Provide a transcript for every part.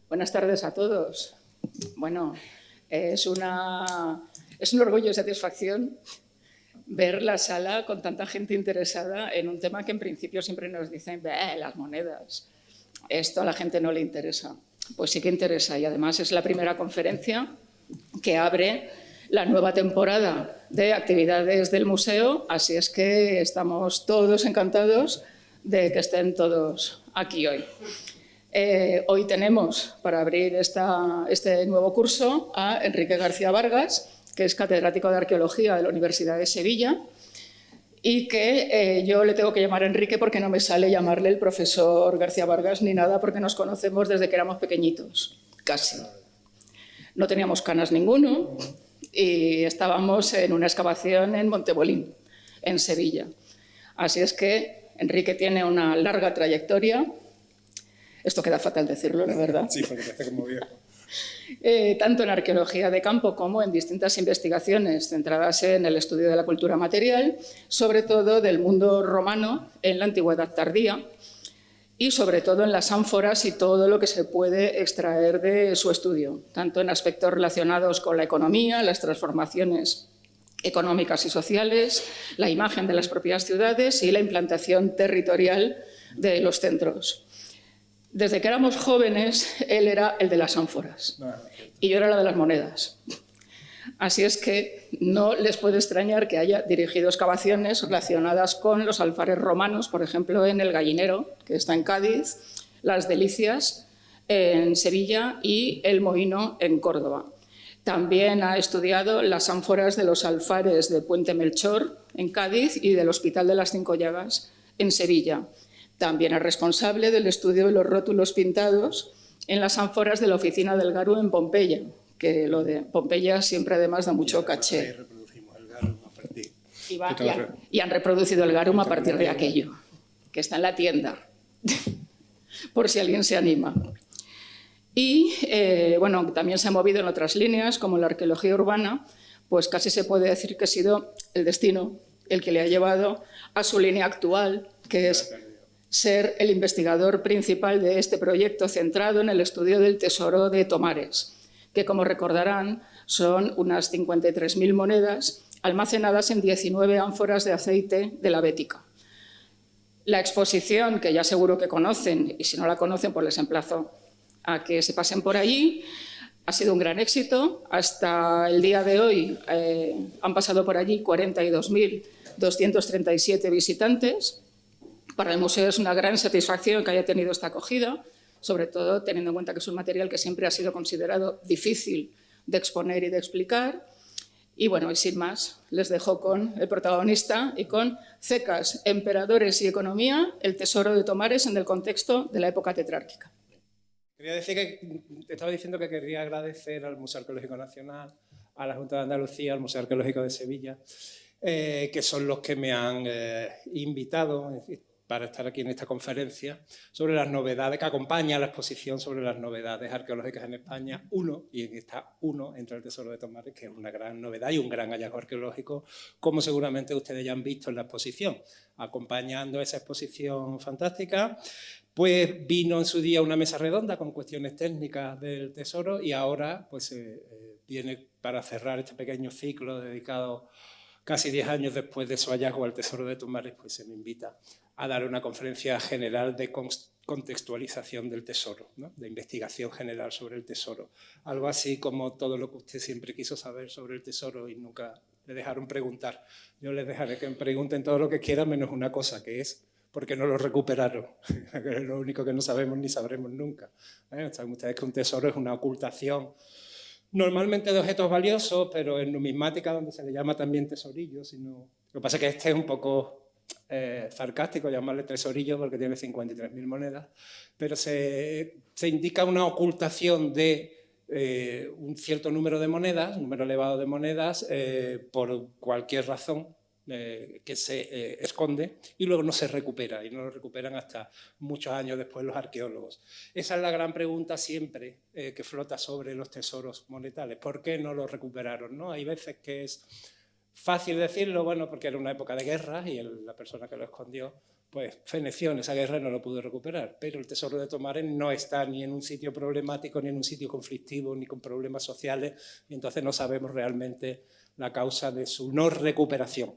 Buenas tardes a todos. Bueno, es un orgullo y satisfacción ver la sala con tanta gente interesada en un tema que en principio siempre nos dicen, las monedas, esto a la gente no le interesa. Pues sí que interesa y además es la primera conferencia que abre la nueva temporada de actividades del museo, así es que estamos todos encantados de que estén todos aquí hoy. Hoy tenemos para abrir este nuevo curso a Enrique García Vargas, que es catedrático de Arqueología de la Universidad de Sevilla y que yo le tengo que llamar Enrique porque no me sale llamarle el profesor García Vargas ni nada porque nos conocemos desde que éramos pequeñitos, casi. No teníamos canas ninguno y estábamos en una excavación en Montebolín, en Sevilla. Así es que Enrique tiene una larga trayectoria. Esto queda fatal decirlo, la verdad. Sí, porque te hace como viejo. Tanto en arqueología de campo como en distintas investigaciones centradas en el estudio de la cultura material, sobre todo del mundo romano en la antigüedad tardía y sobre todo en las ánforas y todo lo que se puede extraer de su estudio, tanto en aspectos relacionados con la economía, las transformaciones económicas y sociales, la imagen de las propias ciudades y la implantación territorial de los centros. Desde que éramos jóvenes, él era el de las ánforas y yo era la de las monedas. Así es que no les puede extrañar que haya dirigido excavaciones relacionadas con los alfares romanos, por ejemplo, en el Gallinero, que está en Cádiz, las Delicias en Sevilla y el Mohino en Córdoba. También ha estudiado las ánforas de los alfares de Puente Melchor en Cádiz y del Hospital de las Cinco Llagas en Sevilla. También es responsable del estudio de los rótulos pintados en las ánforas de la oficina del Garu en Pompeya, que lo de Pompeya siempre además da mucho caché. Ahí reproducimos el Garum a partir. Y han reproducido el Garum a partir de aquello, que está en la tienda, por si alguien se anima. Y bueno, también se ha movido en otras líneas, como la arqueología urbana, pues casi se puede decir que ha sido el destino el que le ha llevado a su línea actual, que es ser el investigador principal de este proyecto centrado en el estudio del tesoro de Tomares, que, como recordarán, son unas 53.000 monedas almacenadas en 19 ánforas de aceite de la Bética. La exposición, que ya seguro que conocen, y si no la conocen, pues les emplazo a que se pasen por allí, ha sido un gran éxito. Hasta el día de hoy han pasado por allí 42.237 visitantes. Para el museo es una gran satisfacción que haya tenido esta acogida, sobre todo teniendo en cuenta que es un material que siempre ha sido considerado difícil de exponer y de explicar. Y bueno, y sin más, les dejo con el protagonista y con Cecas, Emperadores y Economía, el tesoro de Tomares en el contexto de la época tetrárquica. Quería decir que te estaba diciendo que quería agradecer al Museo Arqueológico Nacional, a la Junta de Andalucía, al Museo Arqueológico de Sevilla, que son los que me han invitado para estar aquí en esta conferencia sobre las novedades que acompaña la exposición sobre las novedades arqueológicas en España. Y en esta entra el Tesoro de Tomares, que es una gran novedad y un gran hallazgo arqueológico, como seguramente ustedes ya han visto en la exposición. Acompañando esa exposición fantástica, pues vino en su día una mesa redonda con cuestiones técnicas del tesoro y ahora pues viene para cerrar este pequeño ciclo dedicado casi 10 años después de su hallazgo al Tesoro de Tomares, pues se me invita a dar una conferencia general de contextualización del tesoro, ¿no? De investigación general sobre el tesoro. Algo así como todo lo que usted siempre quiso saber sobre el tesoro y nunca le dejaron preguntar. Yo les dejaré que me pregunten todo lo que quieran menos una cosa, que es ¿por qué no lo recuperaron? Que es lo único que no sabemos ni sabremos nunca. Saben ustedes que un tesoro es una ocultación normalmente de objetos valiosos, pero en numismática, donde se le llama también tesorillo. Lo que pasa es que este es un poco sarcástico llamarle tesorillo porque tiene 53.000 monedas, pero se indica una ocultación de un cierto número de monedas, un número elevado de monedas, por cualquier razón que se esconde y luego no se recupera, y no lo recuperan hasta muchos años después los arqueólogos. Esa es la gran pregunta siempre que flota sobre los tesoros monetales. ¿Por qué no lo recuperaron, no? Hay veces que es Fácil decirlo, bueno, porque era una época de guerra y la persona que lo escondió, pues feneció en esa guerra y no lo pudo recuperar. Pero el tesoro de Tomares no está ni en un sitio problemático, ni en un sitio conflictivo, ni con problemas sociales, y entonces no sabemos realmente la causa de su no recuperación.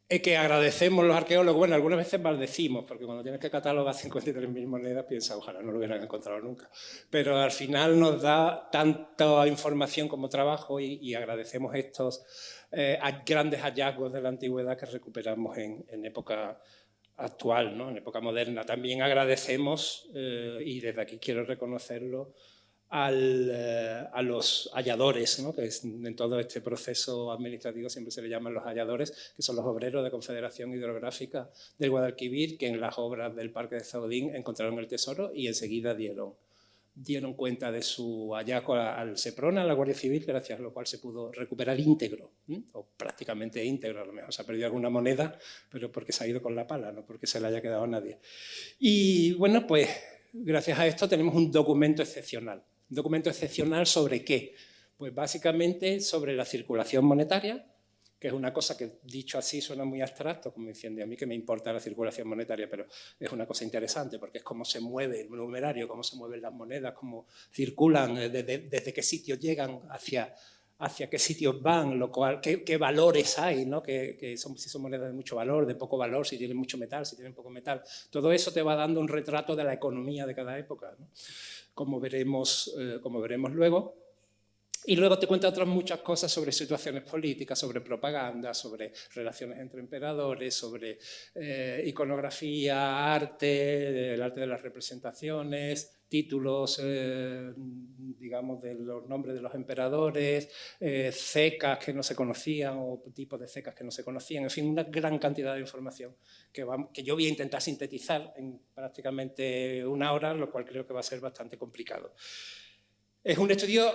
Que agradecemos los arqueólogos, bueno, algunas veces maldecimos, porque cuando tienes que catalogar 53.000 monedas, piensas, ojalá no lo hubieran encontrado nunca. Pero al final nos da tanta información como trabajo y agradecemos estos grandes hallazgos de la antigüedad que recuperamos en época actual, ¿no? En época moderna. También agradecemos, y desde aquí quiero reconocerlo, a los halladores, ¿no? Que en todo este proceso administrativo siempre se le llaman los halladores, que son los obreros de Confederación Hidrográfica del Guadalquivir, que en las obras del Parque de Zaudín encontraron el tesoro y enseguida dieron cuenta de su hallazgo al Seprona, a la Guardia Civil, gracias a lo cual se pudo recuperar íntegro, o prácticamente íntegro. A lo mejor se ha perdido alguna moneda, pero porque se ha ido con la pala, no porque se le haya quedado a nadie. Y bueno, pues gracias a esto tenemos un documento excepcional. ¿Un documento excepcional sobre qué? Pues básicamente sobre la circulación monetaria, que es una cosa que dicho así suena muy abstracto, como diciendo a mí que me importa la circulación monetaria, pero es una cosa interesante porque es cómo se mueve el numerario, cómo se mueven las monedas, cómo circulan, desde qué sitios llegan hacia qué sitios van, lo cual, qué valores hay, ¿no? Si son monedas de mucho valor, de poco valor, si tienen mucho metal, si tienen poco metal. Todo eso te va dando un retrato de la economía de cada época, ¿no? Como veremos luego. Y luego te cuenta otras muchas cosas sobre situaciones políticas, sobre propaganda, sobre relaciones entre emperadores, sobre iconografía, arte, el arte de las representaciones, títulos, digamos, de los nombres de los emperadores, cecas que no se conocían o tipos de cecas que no se conocían, en fin, una gran cantidad de información que yo voy a intentar sintetizar en prácticamente una hora, lo cual creo que va a ser bastante complicado. Es un estudio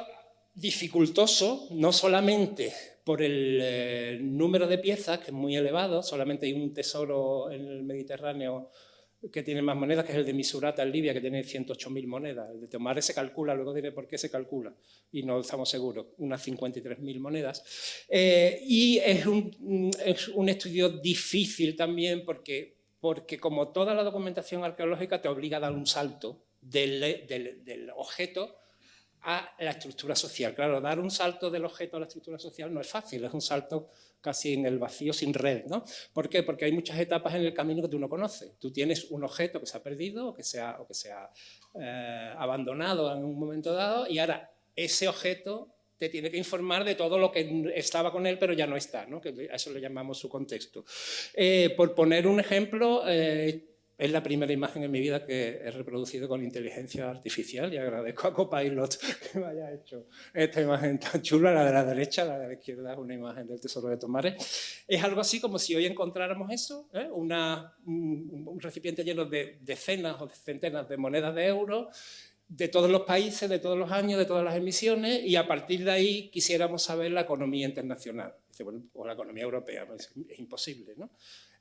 dificultoso, no solamente por el número de piezas, que es muy elevado, solamente hay un tesoro en el Mediterráneo que tiene más monedas, que es el de Misurata en Libia, que tiene 108.000 monedas. El de Tomares se calcula, luego diré por qué se calcula, y no estamos seguros, unas 53.000 monedas. Y es un estudio difícil también porque como toda la documentación arqueológica te obliga a dar un salto del objeto a la estructura social. Claro, dar un salto del objeto a la estructura social no es fácil, es un salto casi en el vacío sin red, ¿no? ¿Por qué? Porque hay muchas etapas en el camino que tú no conoces. Tú tienes un objeto que se ha perdido o que se ha abandonado en un momento dado y ahora ese objeto te tiene que informar de todo lo que estaba con él pero ya no está, ¿no? Que a eso le llamamos su contexto. Por poner un ejemplo, es la primera imagen en mi vida que he reproducido con inteligencia artificial y agradezco a Copilot que me haya hecho esta imagen tan chula, la de la derecha, la de la izquierda es una imagen del tesoro de Tomares. Es algo así como si hoy encontráramos eso, un recipiente lleno de decenas o de centenas de monedas de euros de todos los países, de todos los años, de todas las emisiones, y a partir de ahí quisiéramos saber la economía internacional. Dice, bueno, o la economía europea, pues es imposible, ¿no?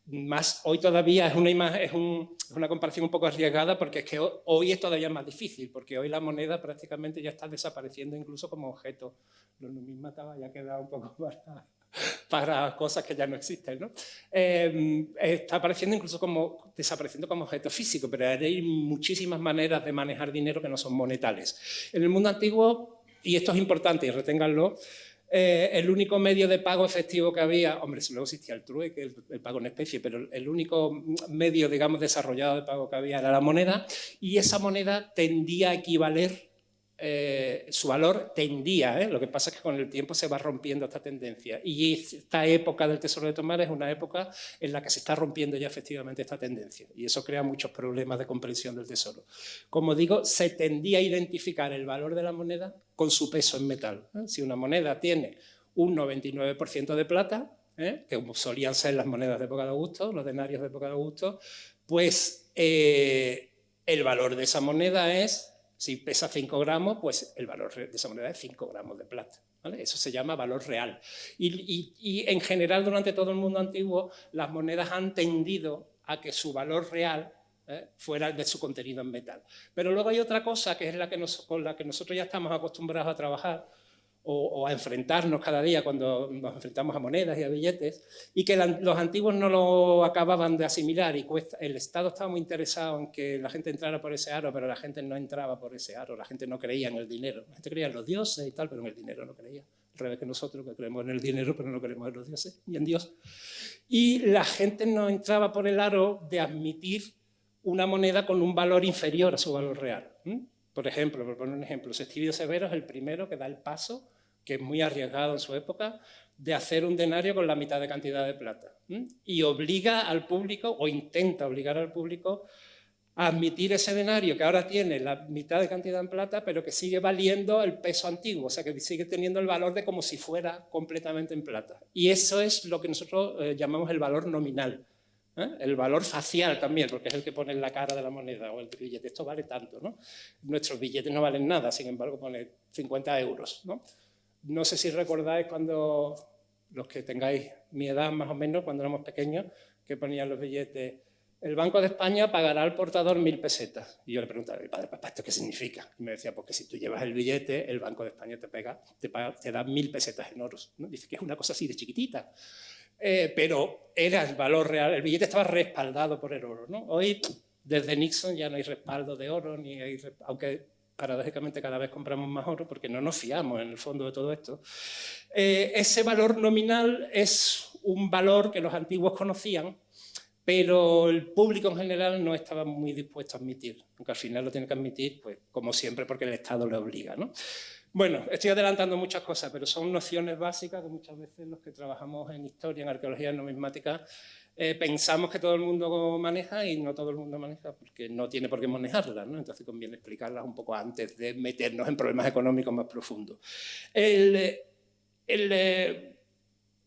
Más hoy todavía es una comparación un poco arriesgada porque es que hoy es todavía más difícil, porque hoy la moneda prácticamente ya está desapareciendo incluso como objeto. Lo numismata ya queda un poco para cosas que ya no existen, ¿no? Está apareciendo incluso desapareciendo como objeto físico, pero hay muchísimas maneras de manejar dinero que no son monetales. En el mundo antiguo, y esto es importante y reténganlo, el único medio de pago efectivo que había, hombre, luego existía el trueque, el pago en especie, pero el único medio, digamos, desarrollado de pago que había era la moneda, y esa moneda tendía a equivaler, su valor tendía, lo que pasa es que con el tiempo se va rompiendo esta tendencia, y esta época del tesoro de Tomares es una época en la que se está rompiendo ya efectivamente esta tendencia, y eso crea muchos problemas de comprensión del tesoro. Como digo, se tendía a identificar el valor de la moneda con su peso en metal. Si una moneda tiene un 99% de plata, que solían ser las monedas de época de Augusto, los denarios de época de Augusto, pues el valor de esa moneda es, si pesa 5 gramos, pues el valor de esa moneda es 5 gramos de plata. ¿Vale? Eso se llama valor real. Y en general, durante todo el mundo antiguo, las monedas han tendido a que su valor real fuera de su contenido en metal. Pero luego hay otra cosa que es con la que nosotros ya estamos acostumbrados a trabajar, o a enfrentarnos cada día cuando nos enfrentamos a monedas y a billetes, y que los antiguos no lo acababan de asimilar, y el Estado estaba muy interesado en que la gente entrara por ese aro, pero la gente no entraba por ese aro, la gente no creía en el dinero, la gente creía en los dioses y tal, pero en el dinero no creía, al revés que nosotros, que creemos en el dinero, pero no creemos en los dioses y en Dios. Y la gente no entraba por el aro de admitir una moneda con un valor inferior a su valor real. Por ejemplo, por poner un ejemplo, Sextilio Severo es el primero que da el paso, que es muy arriesgado en su época, de hacer un denario con la mitad de cantidad de plata. Y obliga al público, o intenta obligar al público, a admitir ese denario que ahora tiene la mitad de cantidad en plata, pero que sigue valiendo el peso antiguo, o sea, que sigue teniendo el valor de como si fuera completamente en plata. Y eso es lo que nosotros llamamos el valor nominal. El valor facial también, porque es el que pone en la cara de la moneda o el billete. Esto vale tanto, ¿no? Nuestros billetes no valen nada, sin embargo pone 50 euros, ¿no? No sé si recordáis cuando, los que tengáis mi edad más o menos, cuando éramos pequeños, que ponían los billetes, el Banco de España pagará al portador 1000 pesetas. Y yo le preguntaba, padre, papá, ¿esto qué significa? Y me decía, pues que si tú llevas el billete, el Banco de España te da 1000 pesetas en oros, ¿no? Dice que es una cosa así de chiquitita. Pero era el valor real, el billete estaba respaldado por el oro, ¿no? Hoy, desde Nixon, ya no hay respaldo de oro, aunque paradójicamente cada vez compramos más oro porque no nos fiamos en el fondo de todo esto. Ese valor nominal es un valor que los antiguos conocían, pero el público en general no estaba muy dispuesto a admitir, aunque al final lo tiene que admitir, pues, como siempre, porque el Estado le obliga, ¿no? Bueno, estoy adelantando muchas cosas, pero son nociones básicas que muchas veces los que trabajamos en historia, en arqueología, en numismática, pensamos que todo el mundo maneja y no todo el mundo maneja porque no tiene por qué manejarlas, ¿no? Entonces conviene explicarlas un poco antes de meternos en problemas económicos más profundos. El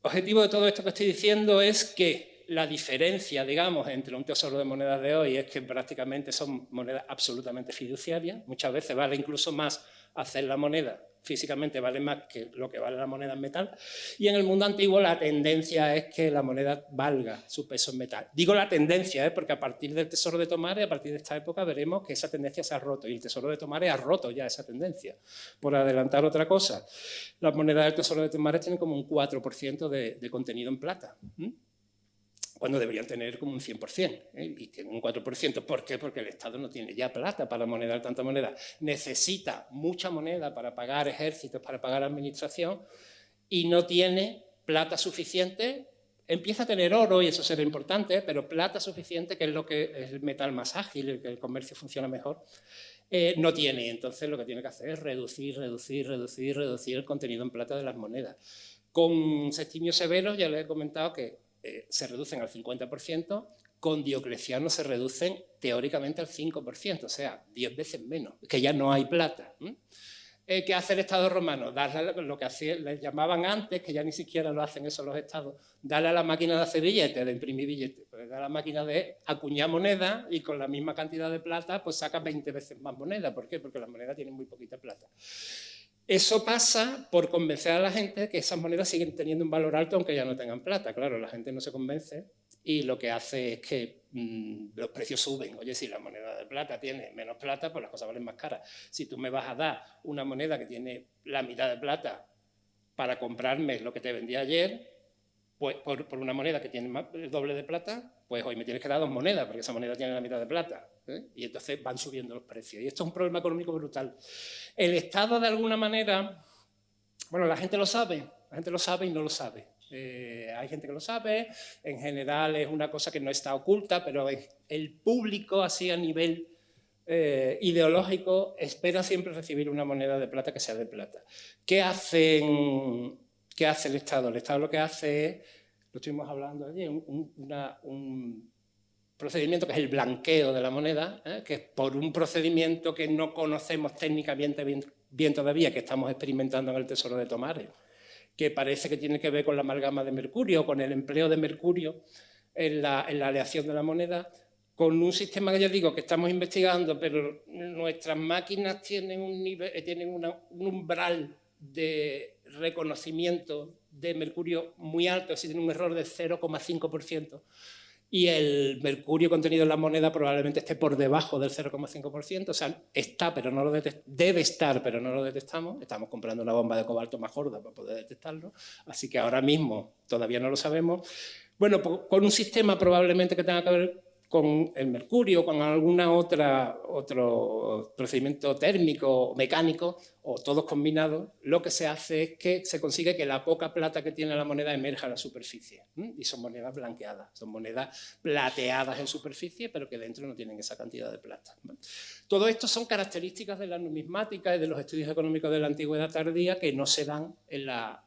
objetivo de todo esto que estoy diciendo es que la diferencia, digamos, entre un tesoro de monedas de hoy es que prácticamente son monedas absolutamente fiduciarias. Muchas veces vale incluso más hacer la moneda, físicamente vale más que lo que vale la moneda en metal. Y en el mundo antiguo la tendencia es que la moneda valga su peso en metal. Digo la tendencia, porque a partir del Tesoro de Tomares, a partir de esta época, veremos que esa tendencia se ha roto. Y el Tesoro de Tomares ha roto ya esa tendencia. Por adelantar otra cosa, las monedas del Tesoro de Tomares tienen como un 4% de contenido en plata, cuando deberían tener como un 100%, y tienen un 4%. ¿Por qué? Porque el Estado no tiene ya plata para monedar tanta moneda. Necesita mucha moneda para pagar ejércitos, para pagar administración, y no tiene plata suficiente. Empieza a tener oro, y eso será importante, pero plata suficiente, que es lo que es el metal más ágil, el que el comercio funciona mejor, no tiene. Entonces lo que tiene que hacer es reducir el contenido en plata de las monedas. Con Sextimio Severo ya les he comentado que se reducen al 50%, con Diocleciano se reducen teóricamente al 5%, o sea, 10 veces menos, que ya no hay plata. ¿Qué hace el Estado romano? Darle lo que les llamaban antes, que ya ni siquiera lo hacen eso los Estados, darle a la máquina de hacer billetes, de imprimir billetes, pues da a la máquina de acuñar moneda y con la misma cantidad de plata pues saca 20 veces más moneda. ¿Por qué? Porque las monedas tienen muy poquita plata. Eso pasa por convencer a la gente que esas monedas siguen teniendo un valor alto aunque ya no tengan plata. Claro, la gente no se convence y lo que hace es que los precios suben. Oye, si la moneda de plata tiene menos plata, pues las cosas valen más caras. Si tú me vas a dar una moneda que tiene la mitad de plata para comprarme lo que te vendí ayer, pues por una moneda que tiene el doble de plata, pues hoy me tienes que dar 2 monedas porque esa moneda tiene la mitad de plata. Y entonces van subiendo los precios. Y esto es un problema económico brutal. El Estado, de alguna manera, bueno, la gente lo sabe y no lo sabe. Hay gente que lo sabe, en general es una cosa que no está oculta, pero el público, así a nivel ideológico, espera siempre recibir una moneda de plata que sea de plata. ¿Qué hace el Estado? El Estado lo que hace es, lo estuvimos hablando ayer, un procedimiento que es el blanqueo de la moneda, que es por un procedimiento que no conocemos técnicamente bien todavía, que estamos experimentando en el Tesoro de Tomares, que parece que tiene que ver con la amalgama de mercurio, con el empleo de mercurio en la aleación de la moneda, con un sistema que ya digo que estamos investigando, pero nuestras máquinas tienen un umbral de reconocimiento de mercurio muy alto, así tiene un error de 0,5%. y el mercurio contenido en la moneda probablemente esté por debajo del 0,5%, o sea, está, pero no lo debe estar, pero no lo detectamos. Estamos comprando una bomba de cobalto más gorda para poder detectarlo, así que ahora mismo todavía no lo sabemos. Bueno, con un sistema probablemente que tenga que ver con el mercurio, con otro procedimiento térmico o mecánico, o todos combinados, lo que se hace es que se consigue que la poca plata que tiene la moneda emerja a la superficie. Y son monedas blanqueadas, son monedas plateadas en superficie, pero que dentro no tienen esa cantidad de plata. Todo esto son características de la numismática y de los estudios económicos de la antigüedad tardía que no se dan en la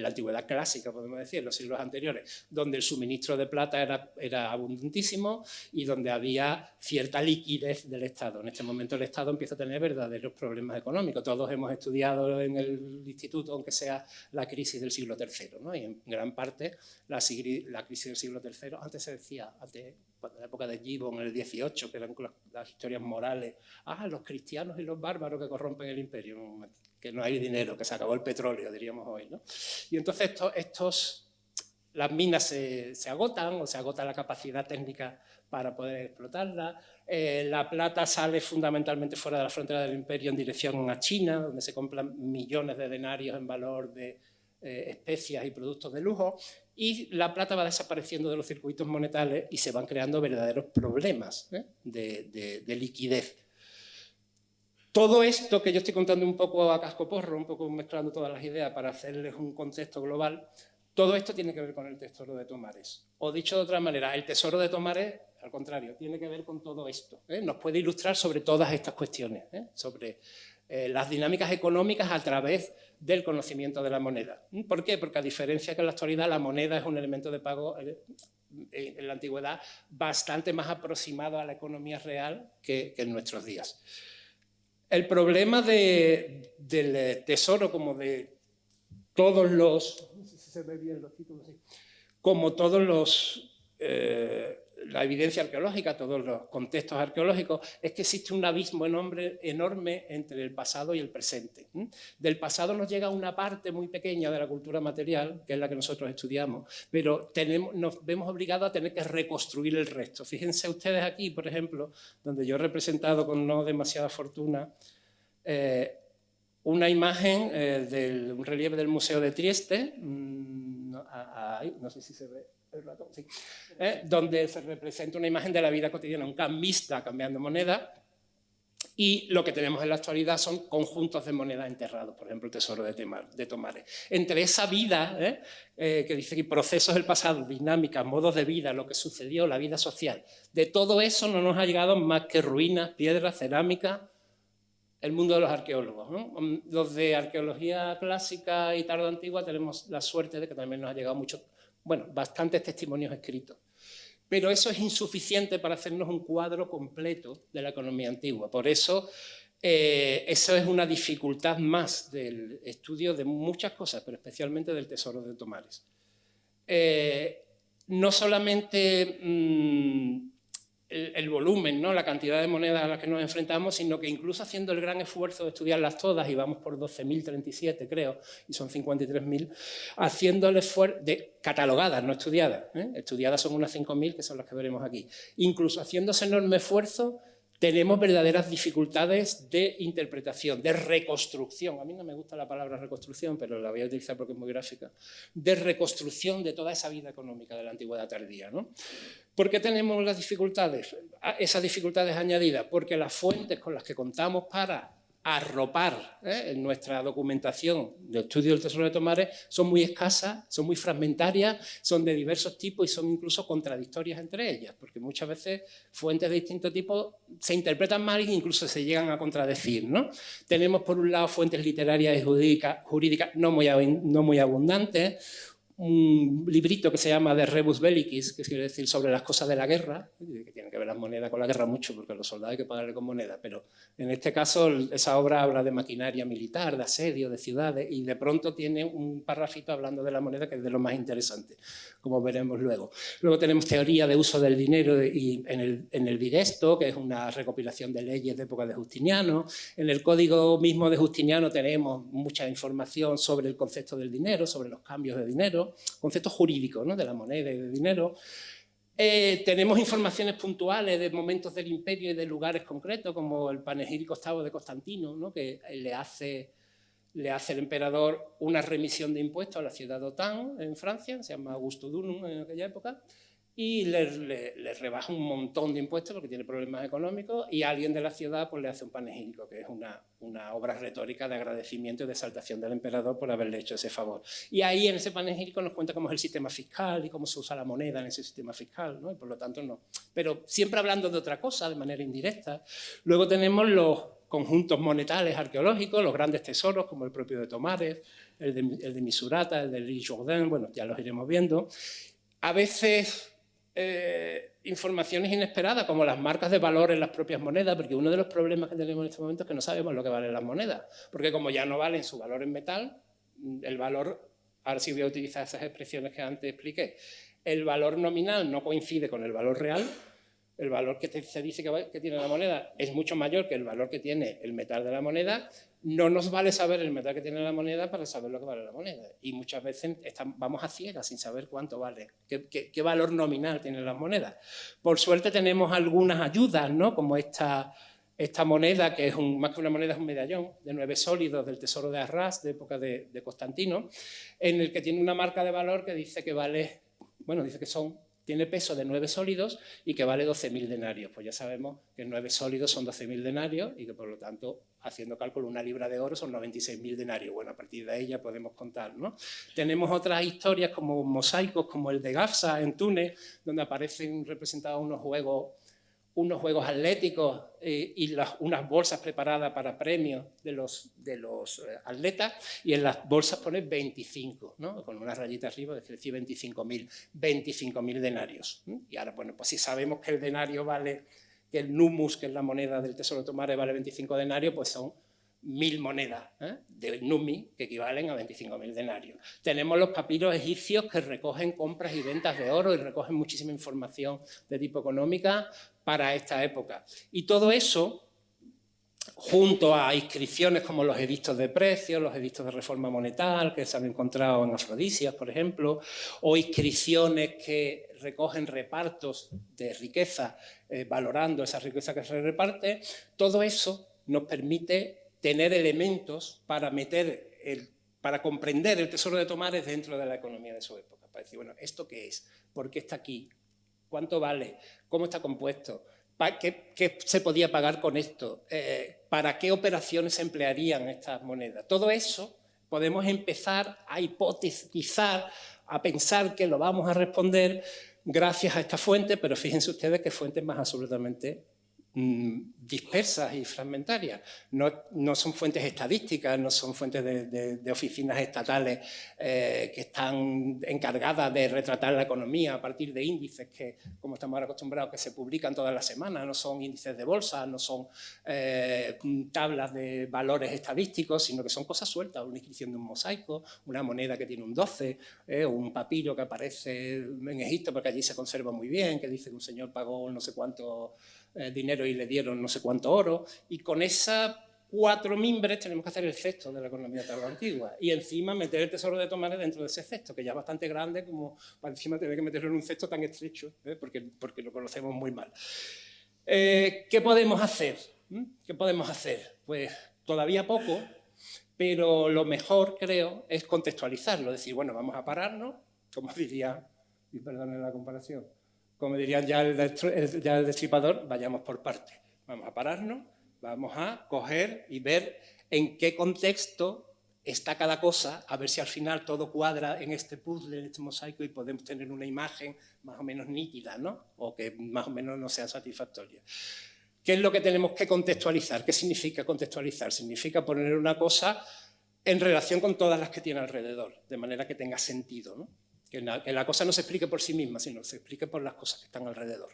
antigüedad clásica, podemos decir, en los siglos anteriores, donde el suministro de plata era abundantísimo y donde había cierta liquidez del Estado. En este momento el Estado empieza a tener verdaderos problemas económicos. Todos hemos estudiado en el instituto, aunque sea la crisis del siglo III, ¿no? Y en gran parte la crisis del siglo III, antes se decía, en la época de Gibbon, en el 18, que eran las historias morales, los cristianos y los bárbaros que corrompen el imperio, que no hay dinero, que se acabó el petróleo, diríamos hoy, ¿no? Y entonces las minas se agotan, o se agota la capacidad técnica para poder explotarla. La plata sale fundamentalmente fuera de la frontera del imperio en dirección a China, donde se compran millones de denarios en valor de especias y productos de lujo, y la plata va desapareciendo de los circuitos monetales y se van creando verdaderos problemas de liquidez. Todo esto que yo estoy contando un poco a cascoporro, un poco mezclando todas las ideas para hacerles un contexto global, todo esto tiene que ver con el Tesoro de Tomares. O dicho de otra manera, el Tesoro de Tomares, al contrario, tiene que ver con todo esto. Nos puede ilustrar sobre todas estas cuestiones, sobre las dinámicas económicas a través del conocimiento de la moneda. ¿Por qué? Porque a diferencia que en la actualidad la moneda es un elemento de pago en la antigüedad bastante más aproximado a la economía real que en nuestros días. El problema del tesoro, como de todos los, no sé si se ve bien los títulos, sí, como todos la evidencia arqueológica, todos los contextos arqueológicos, es que existe un abismo enorme entre el pasado y el presente. Del pasado nos llega una parte muy pequeña de la cultura material, que es la que nosotros estudiamos, pero nos vemos obligados a tener que reconstruir el resto. Fíjense ustedes aquí, por ejemplo, donde yo he representado con no demasiada fortuna una imagen de un relieve del Museo de Trieste, no sé si se ve el ratón, sí, donde se representa una imagen de la vida cotidiana, un cambista cambiando moneda, y lo que tenemos en la actualidad son conjuntos de moneda enterrados, por ejemplo el Tesoro de Tomares. Entre esa vida, que dice que procesos del pasado, dinámicas, modos de vida, lo que sucedió, la vida social, de todo eso no nos ha llegado más que ruinas, piedras, cerámica, el mundo de los arqueólogos, ¿no? Los de arqueología clásica y tardoantigua tenemos la suerte de que también nos ha llegado bastantes testimonios escritos. Pero eso es insuficiente para hacernos un cuadro completo de la economía antigua. Por eso, eso es una dificultad más del estudio de muchas cosas, pero especialmente del Tesoro de Tomares. No solamente el volumen, ¿no? La cantidad de monedas a las que nos enfrentamos, sino que incluso haciendo el gran esfuerzo de estudiarlas todas, y vamos por 12.037 creo, y son 53.000, haciendo el esfuerzo de catalogadas, no estudiadas, estudiadas son unas 5.000 que son las que veremos aquí, incluso haciendo ese enorme esfuerzo tenemos verdaderas dificultades de interpretación, de reconstrucción. A mí no me gusta la palabra reconstrucción, pero la voy a utilizar porque es muy gráfica. De reconstrucción de toda esa vida económica de la antigüedad tardía, ¿no? ¿Por qué tenemos las dificultades? Esas dificultades añadidas, porque las fuentes con las que contamos para arropar en nuestra documentación de estudio del Tesoro de Tomares son muy escasas, son muy fragmentarias, son de diversos tipos y son incluso contradictorias entre ellas, porque muchas veces fuentes de distinto tipo se interpretan mal e incluso se llegan a contradecir, ¿no? Tenemos por un lado fuentes literarias y jurídicas no muy abundantes, un librito que se llama De Rebus Bellicis, que quiere decir sobre las cosas de la guerra, que tiene que ver las monedas con la guerra mucho, porque a los soldados hay que pagarle con moneda, pero en este caso esa obra habla de maquinaria militar, de asedio, de ciudades, y de pronto tiene un parrafito hablando de la moneda que es de lo más interesante, como veremos luego. Luego tenemos teoría de uso del dinero y en el Digesto, que es una recopilación de leyes de época de Justiniano. En el código mismo de Justiniano tenemos mucha información sobre el concepto del dinero, sobre los cambios de dinero, conceptos jurídicos, ¿no? De la moneda y del dinero. Tenemos informaciones puntuales de momentos del imperio y de lugares concretos, como el panegírico octavo de Constantino, ¿no? Que le hace el emperador una remisión de impuestos a la ciudad de Autun, en Francia, se llama Augusto Dunum en aquella época, y le rebaja un montón de impuestos porque tiene problemas económicos, y alguien de la ciudad pues, le hace un panegírico, que es una obra retórica de agradecimiento y de exaltación del emperador por haberle hecho ese favor. Y ahí en ese panegírico nos cuenta cómo es el sistema fiscal y cómo se usa la moneda en ese sistema fiscal, ¿no? Y por lo tanto no. Pero siempre hablando de otra cosa, de manera indirecta. Luego tenemos los conjuntos monetales arqueológicos, los grandes tesoros, como el propio de Tomares, el de Misurata, el de L'Île Jourdain, bueno, ya los iremos viendo. A veces informaciones inesperadas, como las marcas de valor en las propias monedas, porque uno de los problemas que tenemos en este momento es que no sabemos lo que valen las monedas, porque como ya no valen su valor en metal, el valor, ahora sí voy a utilizar esas expresiones que antes expliqué, el valor nominal no coincide con el valor real. El valor que se dice que tiene la moneda es mucho mayor que el valor que tiene el metal de la moneda. No nos vale saber el metal que tiene la moneda para saber lo que vale la moneda. Y muchas veces vamos a ciegas sin saber cuánto vale, qué valor nominal tienen las monedas. Por suerte tenemos algunas ayudas, ¿no? Como esta moneda, que es más que una moneda, es un medallón de 9 sólidos del tesoro de Arras, de época de Constantino, en el que tiene una marca de valor que dice que vale, bueno, dice que tiene peso de 9 sólidos y que vale 12.000 denarios. Pues ya sabemos que 9 sólidos son 12.000 denarios y que por lo tanto, haciendo cálculo, una libra de oro son 96.000 denarios. Bueno, a partir de ahí ya podemos contar, ¿no? Tenemos otras historias como mosaicos, como el de Gafsa en Túnez, donde aparecen representados unos juegos atléticos y unas bolsas preparadas para premios de los atletas, y en las bolsas pone 25, ¿no? Con una rayita arriba, es decir, 25.000 denarios. Y ahora, bueno, pues si sabemos que el denario vale, que el numus, que es la moneda del tesoro de Tomares, vale 25 denarios, pues son 1.000 monedas de numi que equivalen a 25.000 denarios. Tenemos los papiros egipcios que recogen compras y ventas de oro y recogen muchísima información de tipo económica para esta época. Y todo eso, junto a inscripciones como los edictos de precios, los edictos de reforma monetaria que se han encontrado en Afrodisias, por ejemplo, o inscripciones que recogen repartos de riqueza, valorando esa riqueza que se reparte, todo eso nos permite tener elementos para comprender el tesoro de Tomares dentro de la economía de su época. Para decir, bueno, ¿esto qué es? ¿Por qué está aquí? ¿Cuánto vale? ¿Cómo está compuesto? ¿Qué se podía pagar con esto? ¿Para qué operaciones se emplearían estas monedas? Todo eso podemos empezar a hipotetizar, a pensar que lo vamos a responder gracias a esta fuente, pero fíjense ustedes que fuentes más absolutamente dispersas y fragmentarias. No son fuentes estadísticas, no son fuentes de oficinas estatales que están encargadas de retratar la economía a partir de índices que, como estamos ahora acostumbrados, que se publican todas las semanas, no son índices de bolsa, no son tablas de valores estadísticos, sino que son cosas sueltas, una inscripción de un mosaico, una moneda que tiene un 12, un papiro que aparece en Egipto porque allí se conserva muy bien, que dice que un señor pagó no sé cuánto dinero y le dieron no sé cuánto oro, y con esas 4 mimbres tenemos que hacer el cesto de la economía tardoantigua y encima meter el tesoro de Tomares dentro de ese cesto, que ya es bastante grande como para encima tener que meterlo en un cesto tan estrecho, porque lo conocemos muy mal. ¿Qué podemos hacer? ¿Qué podemos hacer? Pues todavía poco, pero lo mejor, creo, es contextualizarlo, decir, bueno, vamos a pararnos, como diría, y perdonen la comparación, como diría ya el destripador, vayamos por partes. Vamos a pararnos, vamos a coger y ver en qué contexto está cada cosa, a ver si al final todo cuadra en este puzzle, en este mosaico, y podemos tener una imagen más o menos nítida, ¿no? O que más o menos no sea satisfactoria. ¿Qué es lo que tenemos que contextualizar? ¿Qué significa contextualizar? Significa poner una cosa en relación con todas las que tiene alrededor, de manera que tenga sentido, ¿no? Que la cosa no se explique por sí misma, sino que se explique por las cosas que están alrededor.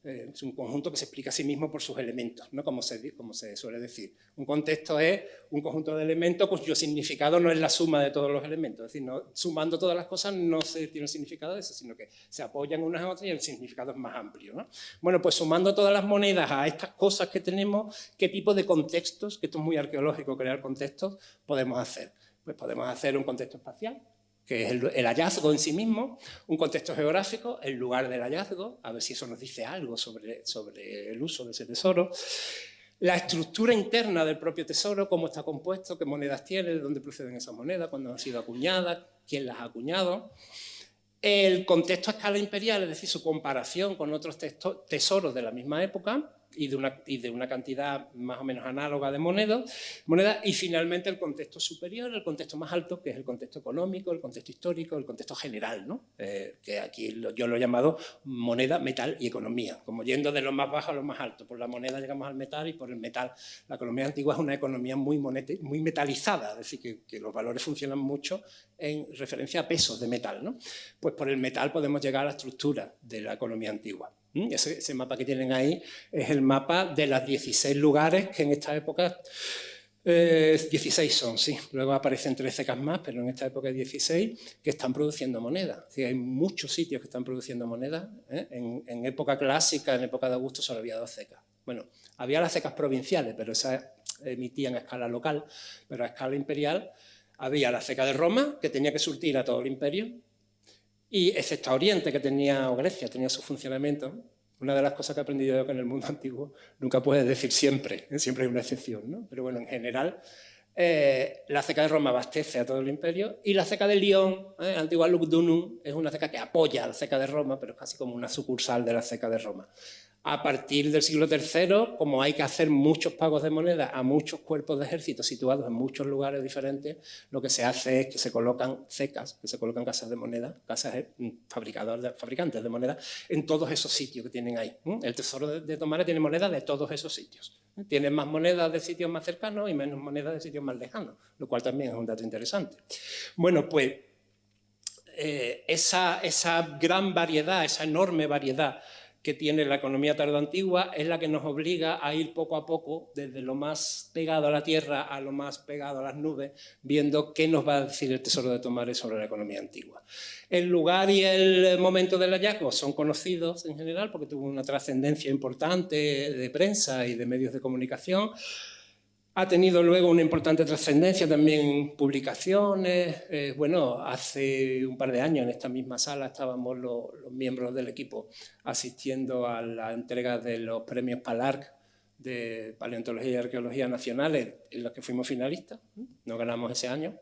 Es un conjunto que se explica a sí mismo por sus elementos, ¿no? Como se suele decir. Un contexto es un conjunto de elementos cuyo significado no es la suma de todos los elementos. Es decir, sumando todas las cosas no se tiene el significado de eso, sino que se apoyan unas a otras y el significado es más amplio, ¿no? Bueno, pues sumando todas las monedas a estas cosas que tenemos, ¿qué tipo de contextos, que esto es muy arqueológico, crear contextos, podemos hacer? Pues podemos hacer un contexto espacial, que es el hallazgo en sí mismo, un contexto geográfico, el lugar del hallazgo, a ver si eso nos dice algo sobre el uso de ese tesoro, la estructura interna del propio tesoro, cómo está compuesto, qué monedas tiene, de dónde proceden esas monedas, cuándo han sido acuñadas, quién las ha acuñado. El contexto a escala imperial, es decir, su comparación con otros tesoros de la misma época y de una cantidad más o menos análoga de monedas, y finalmente el contexto superior, el contexto más alto, que es el contexto económico, el contexto histórico, el contexto general, ¿no? Que aquí yo lo he llamado moneda, metal y economía, como yendo de lo más bajo a lo más alto. Por la moneda llegamos al metal y por el metal. La economía antigua es una economía muy metalizada, es decir, que los valores funcionan mucho en referencia a pesos de metal, ¿no? Pues por el metal podemos llegar a la estructura de la economía antigua. Ese mapa que tienen ahí es el mapa de las 16 lugares que en esta época, 16 son, sí, luego aparecen 13 más, pero en esta época hay 16 que están produciendo moneda. Es decir, hay muchos sitios que están produciendo moneda. En época clásica, en época de Augusto, solo había 2 cecas. Bueno, había las cecas provinciales, pero esas emitían a escala local, pero a escala imperial había la ceca de Roma, que tenía que surtir a todo el imperio, y excepto a Oriente, que tenía, o Grecia, tenía su funcionamiento. Una de las cosas que he aprendido yo que en el mundo antiguo nunca puedes decir siempre, siempre hay una excepción, ¿no? Pero bueno, en general, la ceca de Roma abastece a todo el imperio y la ceca de Lyon, antigua Lugdunum, es una ceca que apoya a la ceca de Roma, pero es casi como una sucursal de la ceca de Roma. A partir del siglo III, como hay que hacer muchos pagos de moneda a muchos cuerpos de ejército situados en muchos lugares diferentes, lo que se hace es que se colocan cecas, que se colocan casas de moneda, casas fabricantes de moneda, en todos esos sitios que tienen ahí. El tesoro de Tomares tiene moneda de todos esos sitios. Tiene más monedas de sitios más cercanos y menos monedas de sitios más lejanos, lo cual también es un dato interesante. Bueno, pues esa gran variedad, esa enorme variedad que tiene la economía tardoantigua es la que nos obliga a ir poco a poco, desde lo más pegado a la tierra a lo más pegado a las nubes, viendo qué nos va a decir el tesoro de Tomares sobre la economía antigua. El lugar y el momento del hallazgo son conocidos en general porque tuvo una trascendencia importante de prensa y de medios de comunicación. Ha tenido luego una importante trascendencia también en publicaciones. Bueno, hace un par de años en esta misma sala estábamos los miembros del equipo asistiendo a la entrega de los premios PALARC de Paleontología y Arqueología Nacionales, en los que fuimos finalistas. No ganamos ese año,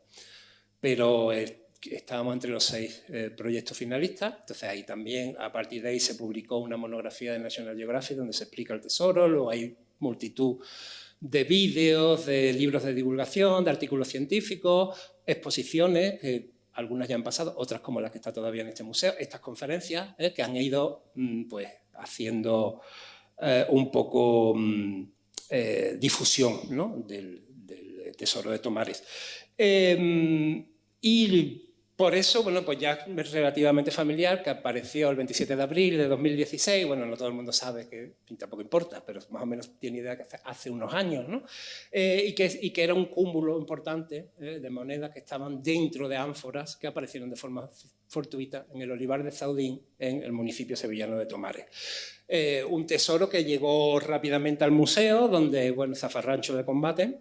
pero estábamos entre los 6 proyectos finalistas. Entonces ahí también, a partir de ahí se publicó una monografía de National Geographic donde se explica el tesoro. Luego hay multitud de vídeos, de libros de divulgación, de artículos científicos, exposiciones, que algunas ya han pasado, otras como las que está todavía en este museo, estas conferencias que han ido pues, haciendo un poco difusión, ¿no? del tesoro de Tomares. Y por eso, bueno, pues ya es relativamente familiar, que apareció el 27 de abril de 2016, bueno, no todo el mundo sabe, que tampoco importa, pero más o menos tiene idea que hace unos años, ¿no? Y que era un cúmulo importante de monedas que estaban dentro de ánforas que aparecieron de forma fortuita en el olivar de Zaudín, en el municipio sevillano de Tomares. Un tesoro que llegó rápidamente al museo, donde, bueno, zafarrancho de combate,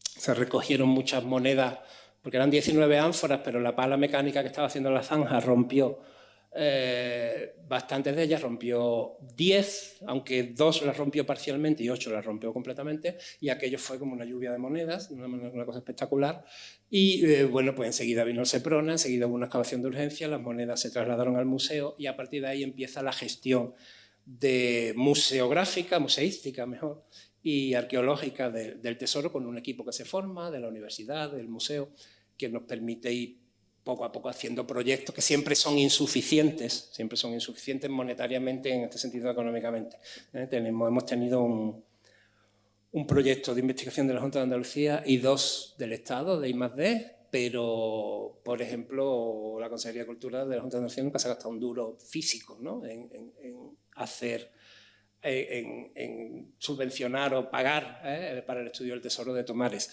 se recogieron muchas monedas, porque eran 19 ánforas, pero la pala mecánica que estaba haciendo la zanja rompió bastantes de ellas, rompió 10, aunque 2 las rompió parcialmente y 8 las rompió completamente, y aquello fue como una lluvia de monedas, una cosa espectacular. Y bueno, pues enseguida vino el SEPRONA, enseguida hubo una excavación de urgencia, las monedas se trasladaron al museo y a partir de ahí empieza la gestión museística mejor, y arqueológica del tesoro, con un equipo que se forma de la universidad, del museo, que nos permite ir poco a poco haciendo proyectos que siempre son insuficientes monetariamente, en este sentido económicamente. Hemos tenido un proyecto de investigación de la Junta de Andalucía y 2 del Estado, de I+D, pero, por ejemplo, la Consejería de Cultura de la Junta de Andalucía nunca se ha gastado un duro físico, ¿no? en subvencionar o pagar para el estudio del tesoro de Tomares.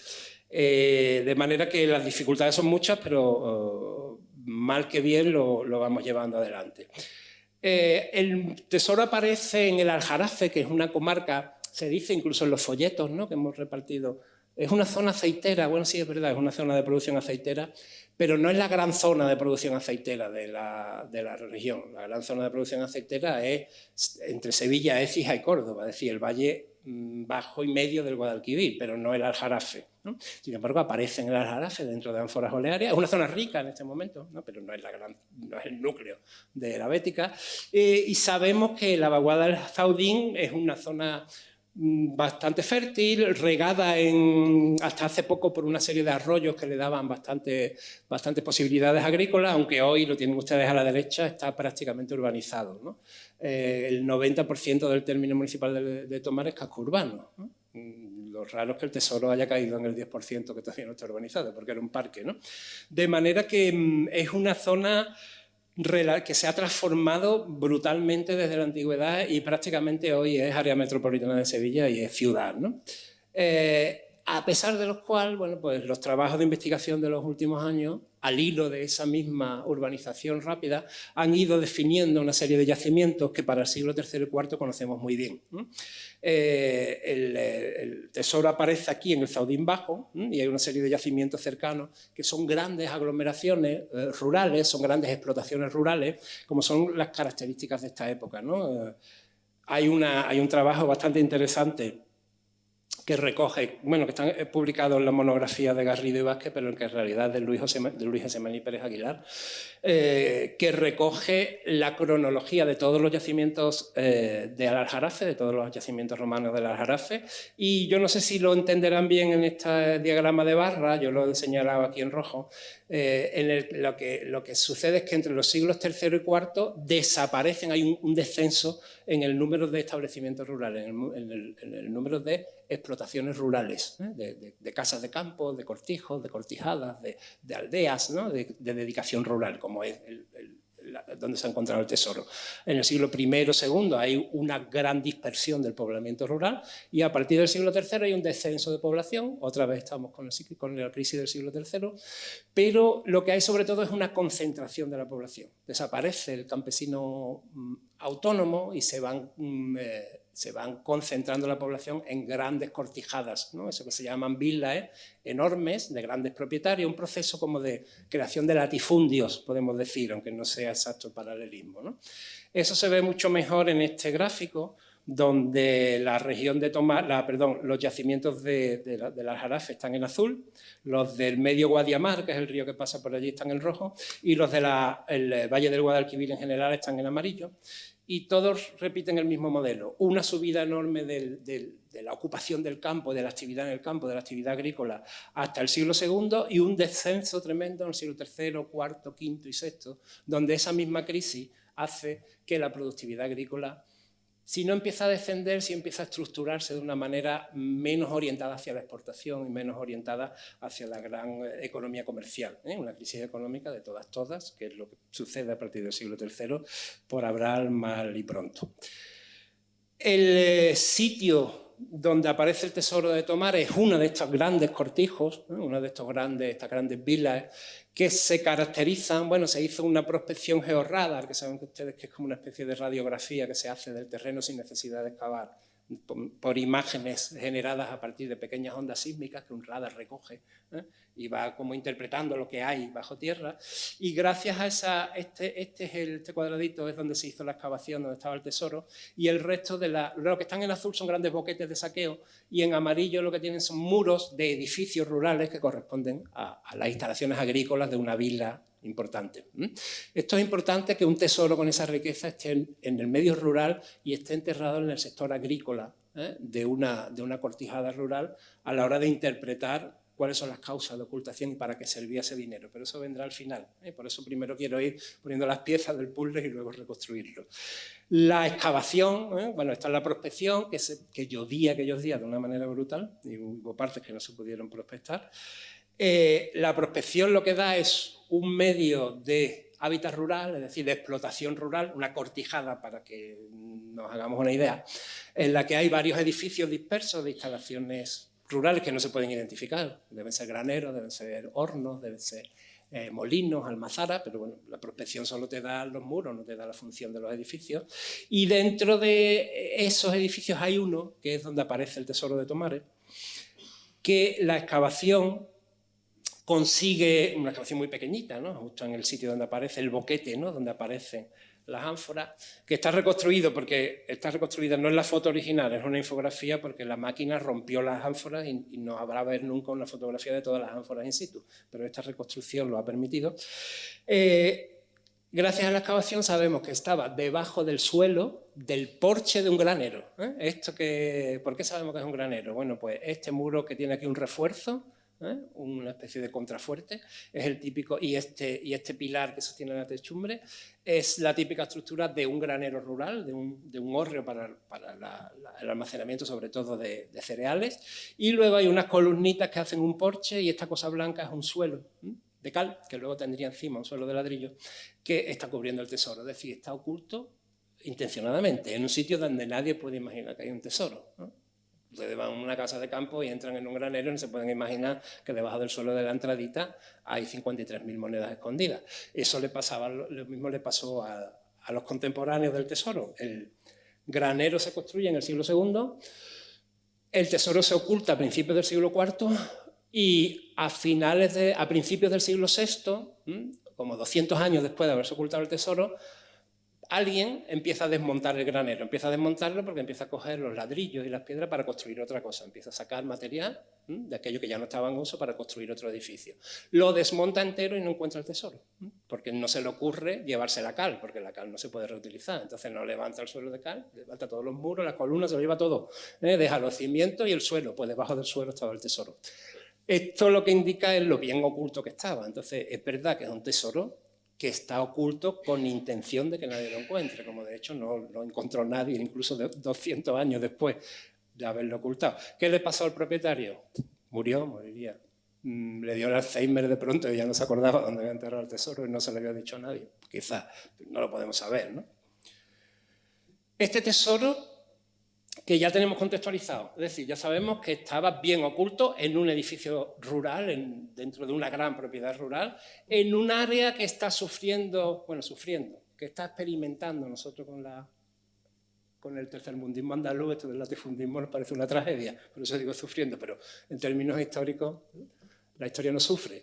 De manera que las dificultades son muchas, pero mal que bien lo vamos llevando adelante. El tesoro aparece en el Aljarafe, que es una comarca, se dice incluso en los folletos, ¿no?, que hemos repartido. Es una zona aceitera, bueno, sí, es verdad, es una zona de producción aceitera, pero no es la gran zona de producción aceitera de la región. La gran zona de producción aceitera es entre Sevilla, Écija y Córdoba, es decir, el valle bajo y medio del Guadalquivir, pero no el Aljarafe, ¿no? Sin embargo, aparece en el Aljarafe dentro de ánforas olearias. Es una zona rica en este momento, ¿no? Pero no es el núcleo de la Bética. Y sabemos que la vaguada del Zaudín es una zona bastante fértil, regada hasta hace poco por una serie de arroyos que le daban bastantes posibilidades agrícolas, aunque hoy, lo tienen ustedes a la derecha, está prácticamente urbanizado, ¿no? El 90% del término municipal de Tomar es casco urbano, ¿no? Lo raro es que el Tesoro haya caído en el 10% que todavía no está urbanizado, porque era un parque, ¿no? De manera que es una zona que se ha transformado brutalmente desde la antigüedad y prácticamente hoy es área metropolitana de Sevilla y es ciudad, ¿no? A pesar de los cuales, bueno, pues los trabajos de investigación de los últimos años, al hilo de esa misma urbanización rápida, han ido definiendo una serie de yacimientos que para el siglo III y IV conocemos muy bien, ¿no? El Tesoro aparece aquí en el Zaudín Bajo, ¿no? Y hay una serie de yacimientos cercanos que son grandes aglomeraciones rurales, son grandes explotaciones rurales, como son las características de esta época, ¿no? Hay un trabajo bastante interesante que recoge, bueno, que están publicados en la monografía de Garrido y Vázquez, pero que en realidad es de Luis José Maní Pérez Aguilar, que recoge la cronología de todos los yacimientos de Aljarafe, de todos los yacimientos romanos del Aljarafe, y yo no sé si lo entenderán bien en este diagrama de barra, yo lo he señalado aquí en rojo, lo que sucede es que entre los siglos III y IV desaparecen, hay un descenso en el número de establecimientos rurales, en el número de explotaciones rurales, de casas de campo, de cortijos, de cortijadas, de aldeas, ¿no? de dedicación rural, como es donde se ha encontrado el tesoro. En el siglo I o II hay una gran dispersión del poblamiento rural y a partir del siglo III hay un descenso de población, otra vez estamos con la crisis del siglo III, pero lo que hay sobre todo es una concentración de la población. Desaparece el campesino autónomo y se van concentrando la población en grandes cortijadas, ¿no? Eso que se llaman villas enormes de grandes propietarios, un proceso como de creación de latifundios, podemos decir, aunque no sea exacto el paralelismo, ¿no? Eso se ve mucho mejor en este gráfico, donde la región de los yacimientos del Aljarafe están en azul, los del medio Guadiamar, que es el río que pasa por allí, están en rojo, y los del Valle del Guadalquivir en general están en amarillo. Y todos repiten el mismo modelo, una subida enorme de la ocupación del campo, de la actividad en el campo, de la actividad agrícola hasta el siglo II y un descenso tremendo en el siglo III, IV, V y VI, donde esa misma crisis hace que la productividad agrícola, si no empieza a descender, si empieza a estructurarse de una manera menos orientada hacia la exportación y menos orientada hacia la gran economía comercial, ¿eh? Una crisis económica de todas, que es lo que sucede a partir del siglo III, por hablar mal y pronto. El sitio donde aparece el tesoro de Tomar es uno de estos grandes cortijos, ¿eh? Una de estas grandes villas que se caracterizan, bueno, se hizo una prospección georradar, que saben que ustedes que es como una especie de radiografía que se hace del terreno sin necesidad de excavar, por imágenes generadas a partir de pequeñas ondas sísmicas que un radar recoge, ¿eh? Y va como interpretando lo que hay bajo tierra, y gracias a este cuadradito es donde se hizo la excavación, donde estaba el tesoro, y el resto lo que están en azul son grandes boquetes de saqueo, y en amarillo lo que tienen son muros de edificios rurales que corresponden a las instalaciones agrícolas de una villa importante. Esto es importante, que un tesoro con esa riqueza esté en el medio rural y esté enterrado en el sector agrícola, de una cortijada rural, a la hora de interpretar cuáles son las causas de ocultación y para qué servía ese dinero, pero eso vendrá al final, por eso primero quiero ir poniendo las piezas del puzzle y luego reconstruirlo. La excavación, bueno, esta es la prospección, que llovía aquellos días de una manera brutal, y hubo partes que no se pudieron prospectar. La prospección lo que da es un medio de hábitat rural, es decir, de explotación rural, una cortijada para que nos hagamos una idea, en la que hay varios edificios dispersos de instalaciones rurales que no se pueden identificar, deben ser graneros, deben ser hornos, deben ser molinos, almazaras, pero bueno, la prospección solo te da los muros, no te da la función de los edificios, y dentro de esos edificios hay uno, que es donde aparece el tesoro de Tomares, que la excavación consigue una excavación muy pequeñita, ¿no? Justo en el sitio donde aparece el boquete, ¿no? Donde aparecen las ánforas, que está reconstruido porque está reconstruida no es la foto original, es una infografía porque la máquina rompió las ánforas y no habrá ver nunca una fotografía de todas las ánforas in situ, pero esta reconstrucción lo ha permitido. Gracias a la excavación sabemos que estaba debajo del suelo del porche de un granero. ¿Por qué sabemos que es un granero? Bueno, pues este muro que tiene aquí un refuerzo, una especie de contrafuerte, es el típico, y este pilar que sostiene la techumbre es la típica estructura de un granero rural, de un hórreo para el almacenamiento sobre todo de cereales, y luego hay unas columnitas que hacen un porche y esta cosa blanca es un suelo de cal, que luego tendría encima un suelo de ladrillo, que está cubriendo el tesoro, es decir, está oculto intencionadamente, en un sitio donde nadie puede imaginar que hay un tesoro, ¿no? Ustedes van a una casa de campo y entran en un granero y no se pueden imaginar que debajo del suelo de la entradita hay 53.000 monedas escondidas. Eso lo mismo le pasó a los contemporáneos del tesoro. El granero se construye en el siglo II, el tesoro se oculta a principios del siglo IV y a principios del siglo VI, como 200 años después de haberse ocultado el tesoro, alguien empieza a desmontar el granero, empieza a desmontarlo porque empieza a coger los ladrillos y las piedras para construir otra cosa, empieza a sacar material de aquello que ya no estaba en uso para construir otro edificio. Lo desmonta entero y no encuentra el tesoro, porque no se le ocurre llevarse la cal, porque la cal no se puede reutilizar, entonces no levanta el suelo de cal, levanta todos los muros, las columnas, se lo lleva todo, deja los cimientos y el suelo, pues debajo del suelo estaba el tesoro. Esto lo que indica es lo bien oculto que estaba, entonces es verdad que es un tesoro que está oculto con intención de que nadie lo encuentre, como de hecho no lo encontró nadie, incluso 200 años después de haberlo ocultado. ¿Qué le pasó al propietario? Moriría. Le dio el Alzheimer de pronto y ya no se acordaba dónde había enterrado el tesoro y no se le había dicho a nadie. Quizás, no lo podemos saber, ¿no? Este tesoro que ya tenemos contextualizado, es decir, ya sabemos que estaba bien oculto en un edificio rural, dentro de una gran propiedad rural, en un área que está que está experimentando nosotros con el tercermundismo andaluz. Esto del latifundismo nos parece una tragedia, por eso digo sufriendo, pero en términos históricos la historia no sufre.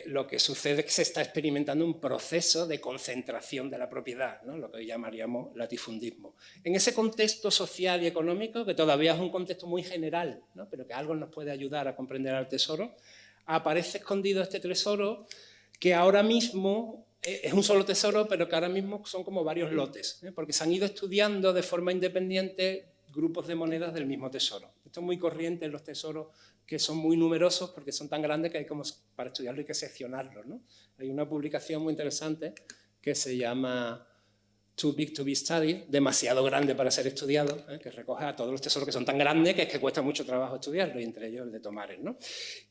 Lo que sucede es que se está experimentando un proceso de concentración de la propiedad, ¿no? Lo que llamaríamos latifundismo. En ese contexto social y económico, que todavía es un contexto muy general, ¿no? Pero que algo nos puede ayudar a comprender al tesoro, aparece escondido este tesoro que ahora mismo es un solo tesoro, pero que ahora mismo son como varios lotes, porque se han ido estudiando de forma independiente grupos de monedas del mismo tesoro. Esto es muy corriente en los tesoros que son muy numerosos porque son tan grandes que para estudiarlo hay que seccionarlos, ¿no? Hay una publicación muy interesante que se llama Too Big to be Studied, demasiado grande para ser estudiado, que recoge a todos los tesoros que son tan grandes que es que cuesta mucho trabajo estudiarlo, y entre ellos el de Tomares, ¿no?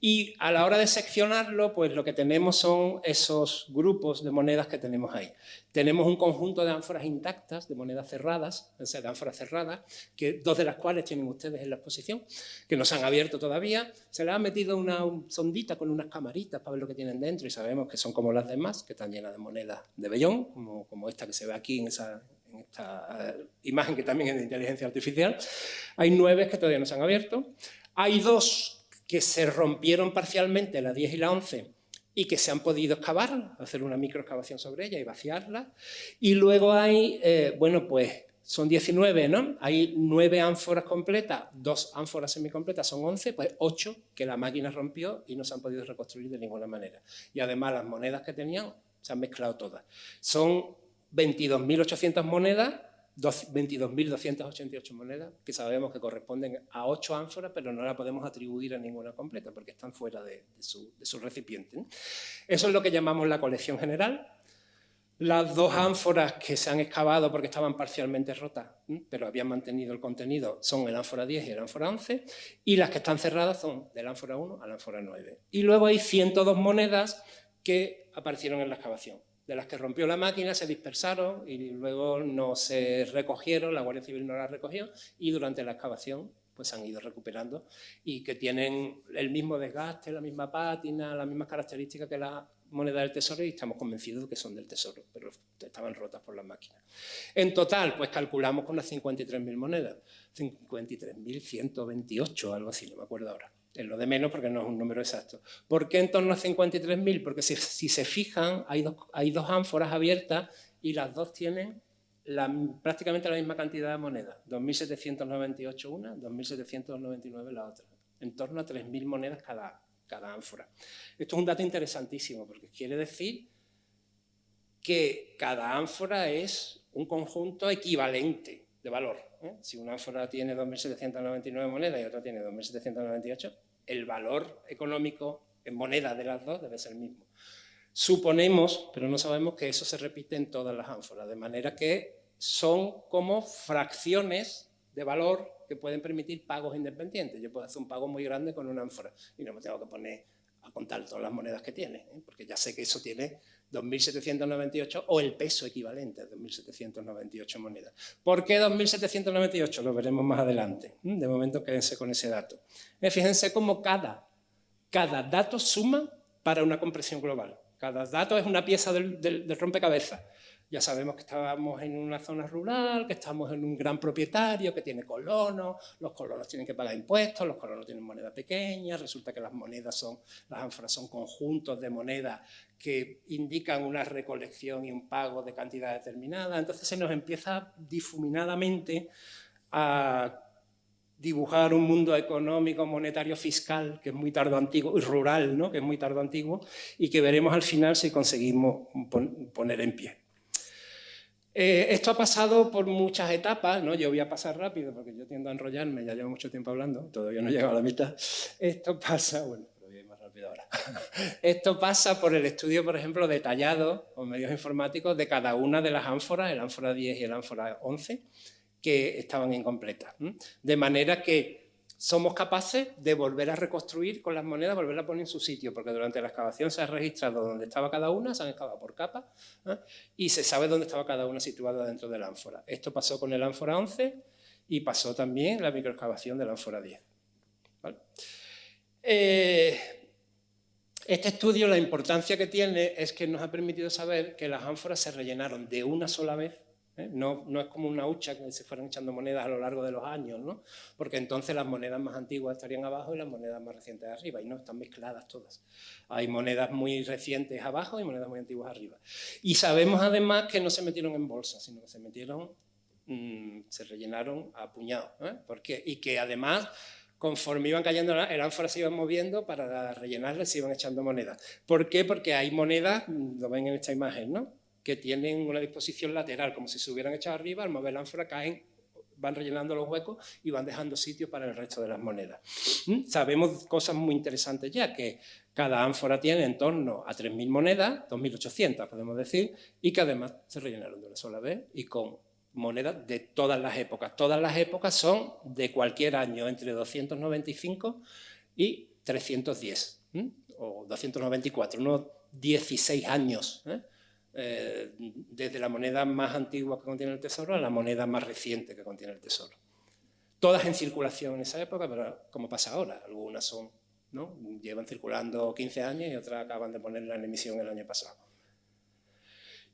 Y a la hora de seccionarlo, pues lo que tenemos son esos grupos de monedas que tenemos ahí. Tenemos un conjunto de ánforas intactas, de monedas cerradas, o sea, de ánforas cerradas, dos de las cuales tienen ustedes en la exposición, que no se han abierto todavía. Se les ha metido una sondita con unas camaritas para ver lo que tienen dentro y sabemos que son como las demás, que están llenas de monedas de vellón, como esta que se ve aquí en esta imagen que también es de inteligencia artificial. Hay 9 que todavía no se han abierto. Hay 2 que se rompieron parcialmente, la 10 y la 11, y que se han podido excavar, hacer una microexcavación sobre ella y vaciarla. Y luego hay, pues son 19, ¿no? Hay 9 ánforas completas, 2 ánforas semicompletas, son 11, pues 8 que la máquina rompió y no se han podido reconstruir de ninguna manera. Y además las monedas que tenían se han mezclado todas. Son 22.800 monedas, 22.288 monedas, que sabemos que corresponden a 8 ánforas, pero no la podemos atribuir a ninguna completa, porque están fuera de su recipiente, ¿no? Eso es lo que llamamos la colección general. Las 2 ánforas que se han excavado porque estaban parcialmente rotas, pero habían mantenido el contenido, son el ánfora 10 y el ánfora 11, y las que están cerradas son del ánfora 1 al ánfora 9. Y luego hay 102 monedas que aparecieron en la excavación, de las que rompió la máquina, se dispersaron y luego no se recogieron, la Guardia Civil no las recogió, y durante la excavación pues se han ido recuperando y que tienen el mismo desgaste, la misma pátina, las mismas características que la moneda del tesoro, y estamos convencidos de que son del tesoro, pero estaban rotas por las máquinas. En total, pues calculamos con unas 53.000 monedas, 53.128, algo así, no me acuerdo ahora. es lo de menos porque no es un número exacto. ¿Por qué en torno a 53.000? Porque si se fijan, hay dos ánforas abiertas y las dos tienen prácticamente la misma cantidad de monedas. 2.798 una, 2.799 la otra. En torno a 3.000 monedas cada ánfora. Esto es un dato interesantísimo porque quiere decir que cada ánfora es un conjunto equivalente de valor. Si una ánfora tiene 2.799 monedas y otra tiene 2.798, el valor económico en monedas de las dos debe ser el mismo. Suponemos, pero no sabemos, que eso se repite en todas las ánforas, de manera que son como fracciones de valor que pueden permitir pagos independientes. Yo puedo hacer un pago muy grande con una ánfora y no me tengo que poner a contar todas las monedas que tiene, porque ya sé que eso tiene 2.798 o el peso equivalente a 2.798 monedas. ¿Por qué 2.798? Lo veremos más adelante. De momento quédense con ese dato. Fíjense cómo cada dato suma para una compresión global. Cada dato es una pieza del rompecabezas. Ya sabemos que estábamos en una zona rural, que estamos en un gran propietario que tiene colonos, los colonos tienen que pagar impuestos, los colonos tienen moneda pequeña, resulta que las ánforas son conjuntos de monedas que indican una recolección y un pago de cantidad determinada. Entonces se nos empieza difuminadamente a dibujar un mundo económico, monetario, fiscal, que es muy tardoantiguo, y rural, ¿no?, que es muy tardoantiguo, y que veremos al final si conseguimos poner en pie. Esto ha pasado por muchas etapas, ¿no? Yo voy a pasar rápido porque yo tiendo a enrollarme, ya llevo mucho tiempo hablando, todavía no he llegado a la mitad. Esto pasa, bueno, pero voy a ir más rápido ahora. Esto pasa por el estudio, por ejemplo, detallado con medios informáticos de cada una de las ánforas, el ánfora 10 y el ánfora 11, que estaban incompletas. De manera que somos capaces de volver a reconstruir con las monedas, volver a poner en su sitio, porque durante la excavación se ha registrado dónde estaba cada una, se han excavado por capas, y se sabe dónde estaba cada una situada dentro de la ánfora. Esto pasó con el ánfora 11 y pasó también la microexcavación del ánfora 10. ¿Vale? Este estudio, la importancia que tiene es que nos ha permitido saber que las ánforas se rellenaron de una sola vez. No es como una hucha que se fueran echando monedas a lo largo de los años, ¿no? Porque entonces las monedas más antiguas estarían abajo y las monedas más recientes arriba, y no, están mezcladas todas. Hay monedas muy recientes abajo y monedas muy antiguas arriba. Y sabemos además que no se metieron en bolsas, sino que se rellenaron a puñados. Y que además, conforme iban cayendo, el ánfora se iba moviendo para rellenarlas, se iban echando monedas. ¿Por qué? Porque hay monedas, lo ven en esta imagen, ¿no?, que tienen una disposición lateral, como si se hubieran echado arriba, al mover la ánfora caen, van rellenando los huecos y van dejando sitio para el resto de las monedas. Sabemos cosas muy interesantes ya, que cada ánfora tiene en torno a 3.000 monedas, 2.800 podemos decir, y que además se rellenaron de una sola vez y con monedas de todas las épocas. Todas las épocas son de cualquier año, entre 295 y 310, o 294, unos 16 años, desde la moneda más antigua que contiene el tesoro a la moneda más reciente que contiene el tesoro. Todas en circulación en esa época, pero como pasa ahora, algunas son, ¿no?, llevan circulando 15 años y otras acaban de ponerla en emisión el año pasado.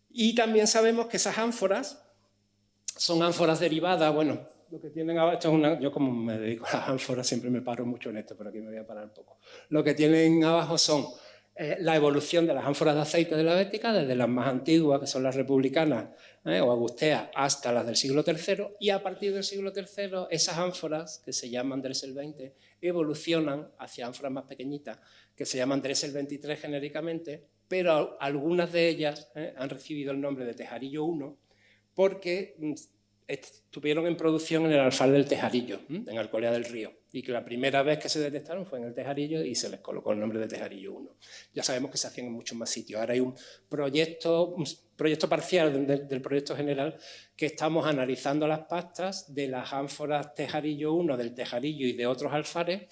Y también sabemos que esas ánforas son ánforas derivadas. Bueno, lo que tienen abajo, esto es yo como me dedico a las ánforas siempre me paro mucho en esto, pero aquí me voy a parar un poco. Lo que tienen abajo son la evolución de las ánforas de aceite de la Bética, desde las más antiguas, que son las republicanas o augusteas, hasta las del siglo III, y a partir del siglo III esas ánforas, que se llaman Dressel 20, evolucionan hacia ánforas más pequeñitas, que se llaman Dressel 23 genéricamente, pero algunas de ellas han recibido el nombre de Tejarillo I, porque estuvieron en producción en el alfar del Tejarillo, en Alcolea del Río, y que la primera vez que se detectaron fue en el Tejarillo y se les colocó el nombre de Tejarillo I. Ya sabemos que se hacían en muchos más sitios. Ahora hay un proyecto parcial del proyecto general que estamos analizando las pastas de las ánforas Tejarillo I, del Tejarillo y de otros alfares,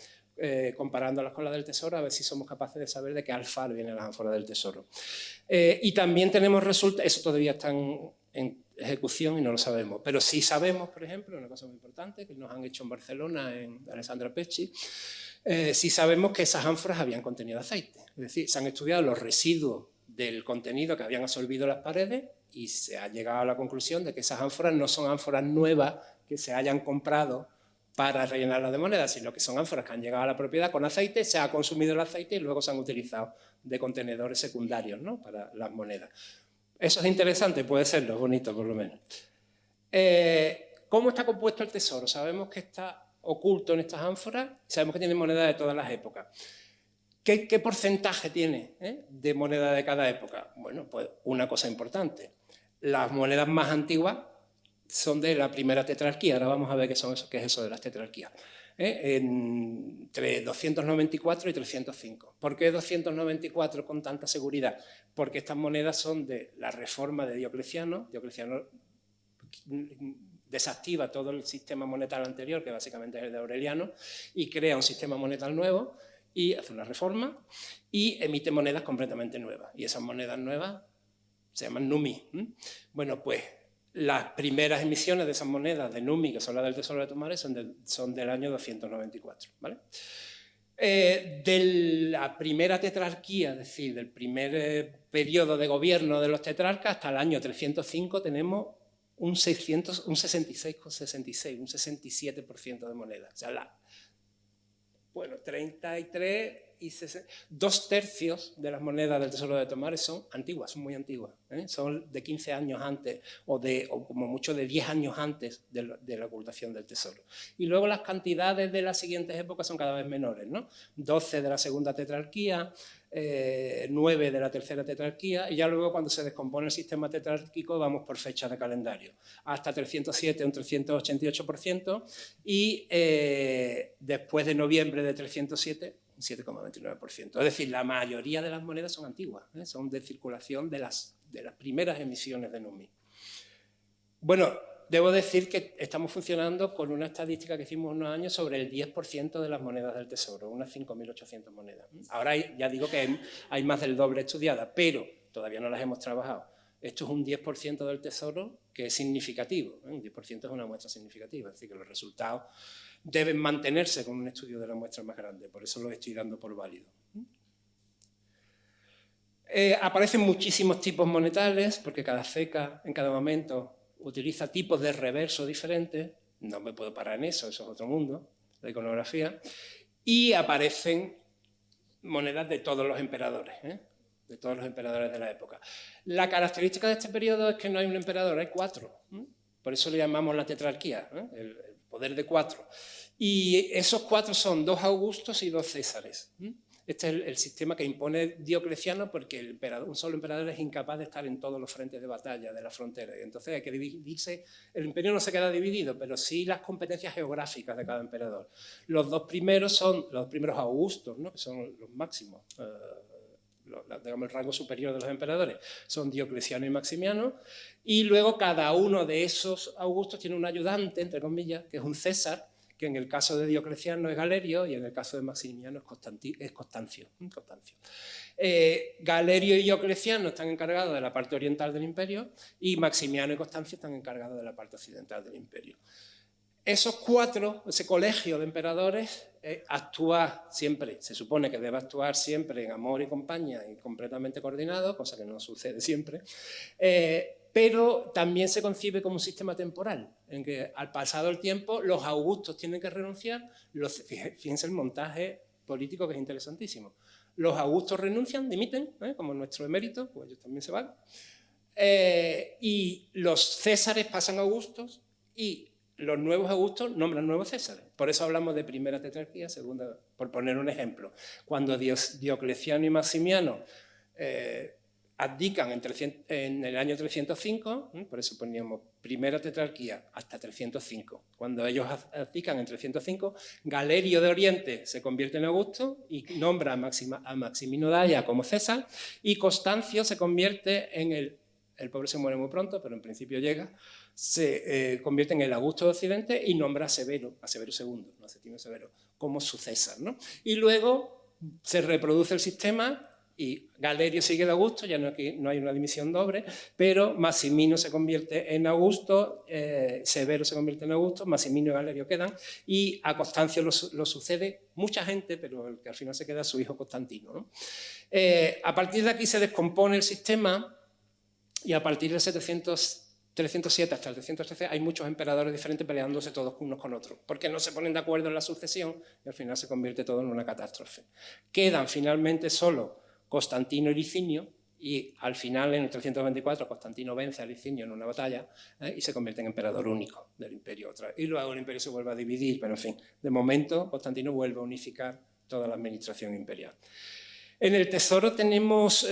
comparándolas con las del Tesoro, a ver si somos capaces de saber de qué alfar vienen las ánforas del Tesoro. Y también tenemos resultados, eso todavía está en ejecución y no lo sabemos, pero sí sabemos, por ejemplo, una cosa muy importante que nos han hecho en Barcelona, en Alessandra Pecci, sí sabemos que esas ánforas habían contenido aceite, es decir, se han estudiado los residuos del contenido que habían absorbido las paredes y se ha llegado a la conclusión de que esas ánforas no son ánforas nuevas que se hayan comprado para rellenarlas de monedas, sino que son ánforas que han llegado a la propiedad con aceite, se ha consumido el aceite y luego se han utilizado de contenedores secundarios, ¿no?, para las monedas. ¿Eso es interesante? Puede serlo, es bonito por lo menos. ¿Cómo está compuesto el tesoro? Sabemos que está oculto en estas ánforas, sabemos que tiene monedas de todas las épocas. ¿Qué porcentaje tiene de moneda de cada época? Bueno, pues una cosa importante. Las monedas más antiguas son de la primera tetrarquía. Ahora vamos a ver qué es eso de las tetrarquías. Entre 294 y 305. ¿Por qué 294 con tanta seguridad? Porque estas monedas son de la reforma de Diocleciano. Diocleciano desactiva todo el sistema monetal anterior, que básicamente es el de Aureliano, y crea un sistema monetal nuevo, y hace una reforma, y emite monedas completamente nuevas. Y esas monedas nuevas se llaman numi. Bueno, pues las primeras emisiones de esas monedas de numi, que son las del Tesoro de Tomares, son del año 294. ¿Vale? De la primera tetrarquía, es decir, del primer periodo de gobierno de los tetrarcas, hasta el año 305 tenemos un 66,66, un 67% de monedas. O sea, 33 y 2/3 de las monedas del Tesoro de Tomares son antiguas, son muy antiguas. Son de 15 años antes o como mucho de 10 años antes de la ocultación del tesoro. Y luego las cantidades de las siguientes épocas son cada vez menores, ¿no? 12 de la segunda tetrarquía, 9 de la tercera tetrarquía, y ya luego cuando se descompone el sistema tetrárquico vamos por fechas de calendario. Hasta 307 un 388% y después de noviembre de 307 un 7,29%. Es decir, la mayoría de las monedas son antiguas, son de circulación de las primeras emisiones de numi. Bueno, debo decir que estamos funcionando con una estadística que hicimos unos años sobre el 10% de las monedas del tesoro, unas 5.800 monedas. Ahora ya digo que hay más del doble estudiadas, pero todavía no las hemos trabajado. Esto es un 10% del tesoro que es significativo. Un 10% es una muestra significativa, es decir, que los resultados deben mantenerse con un estudio de la muestra más grande, por eso lo estoy dando por válido. Aparecen muchísimos tipos monetales, porque cada ceca en cada momento utiliza tipos de reverso diferentes, no me puedo parar en eso es otro mundo, la iconografía, y aparecen monedas de todos los emperadores, de todos los emperadores de la época. La característica de este periodo es que no hay un emperador, hay 4, por eso le llamamos la tetrarquía, el poder de 4. Y esos 4 son 2 Augustos y 2 Césares. Este es el sistema que impone Diocleciano porque un solo emperador es incapaz de estar en todos los frentes de batalla de la frontera. Y entonces hay que dividirse. El imperio no se queda dividido, pero sí las competencias geográficas de cada emperador. Los dos primeros son los primeros Augustos, ¿no?, que son los máximos. Digamos, el rango superior de los emperadores son Diocleciano y Maximiano, y luego cada uno de esos Augustos tiene un ayudante, entre comillas, que es un César, que en el caso de Diocleciano es Galerio y en el caso de Maximiano es Constancio. Galerio y Diocleciano están encargados de la parte oriental del imperio y Maximiano y Constancio están encargados de la parte occidental del imperio. Esos 4, ese colegio de emperadores, actúa siempre, se supone que debe actuar siempre en amor y compañía y completamente coordinado, cosa que no sucede siempre, pero también se concibe como un sistema temporal, en que al pasado el tiempo los augustos tienen que renunciar, fíjense el montaje político que es interesantísimo, los augustos renuncian, dimiten, como nuestro emérito, pues ellos también se van, y los césares pasan a augustos y los nuevos augustos nombran nuevos césares. Por eso hablamos de primera tetrarquía, segunda, por poner un ejemplo. Cuando Diocleciano y Maximiano abdican en el año 305, por eso poníamos primera tetrarquía hasta 305. Cuando ellos abdican en 305, Galerio de Oriente se convierte en Augusto y nombra a Maximino Daia como César, y Constancio se convierte en el pobre se muere muy pronto, pero en principio llega, se convierte en el Augusto de Occidente y nombra a Severo II, no a Septimio Severo, como su César, ¿no? Y luego se reproduce el sistema y Galerio sigue de Augusto, ya no hay una dimisión doble, pero Maximino se convierte en Augusto, Severo se convierte en Augusto, Maximino y Galerio quedan, y a Constancio lo sucede mucha gente, pero el que al final se queda es su hijo Constantino, ¿no? A partir de aquí se descompone el sistema y a partir del 700 307 hasta el 313 hay muchos emperadores diferentes peleándose todos unos con otros, porque no se ponen de acuerdo en la sucesión y al final se convierte todo en una catástrofe. Quedan finalmente solo Constantino y Licinio, y al final, en el 324, Constantino vence a Licinio en una batalla y se convierte en emperador único del imperio otra vez. Y luego el imperio se vuelve a dividir, pero en fin, de momento Constantino vuelve a unificar toda la administración imperial. En el tesoro tenemos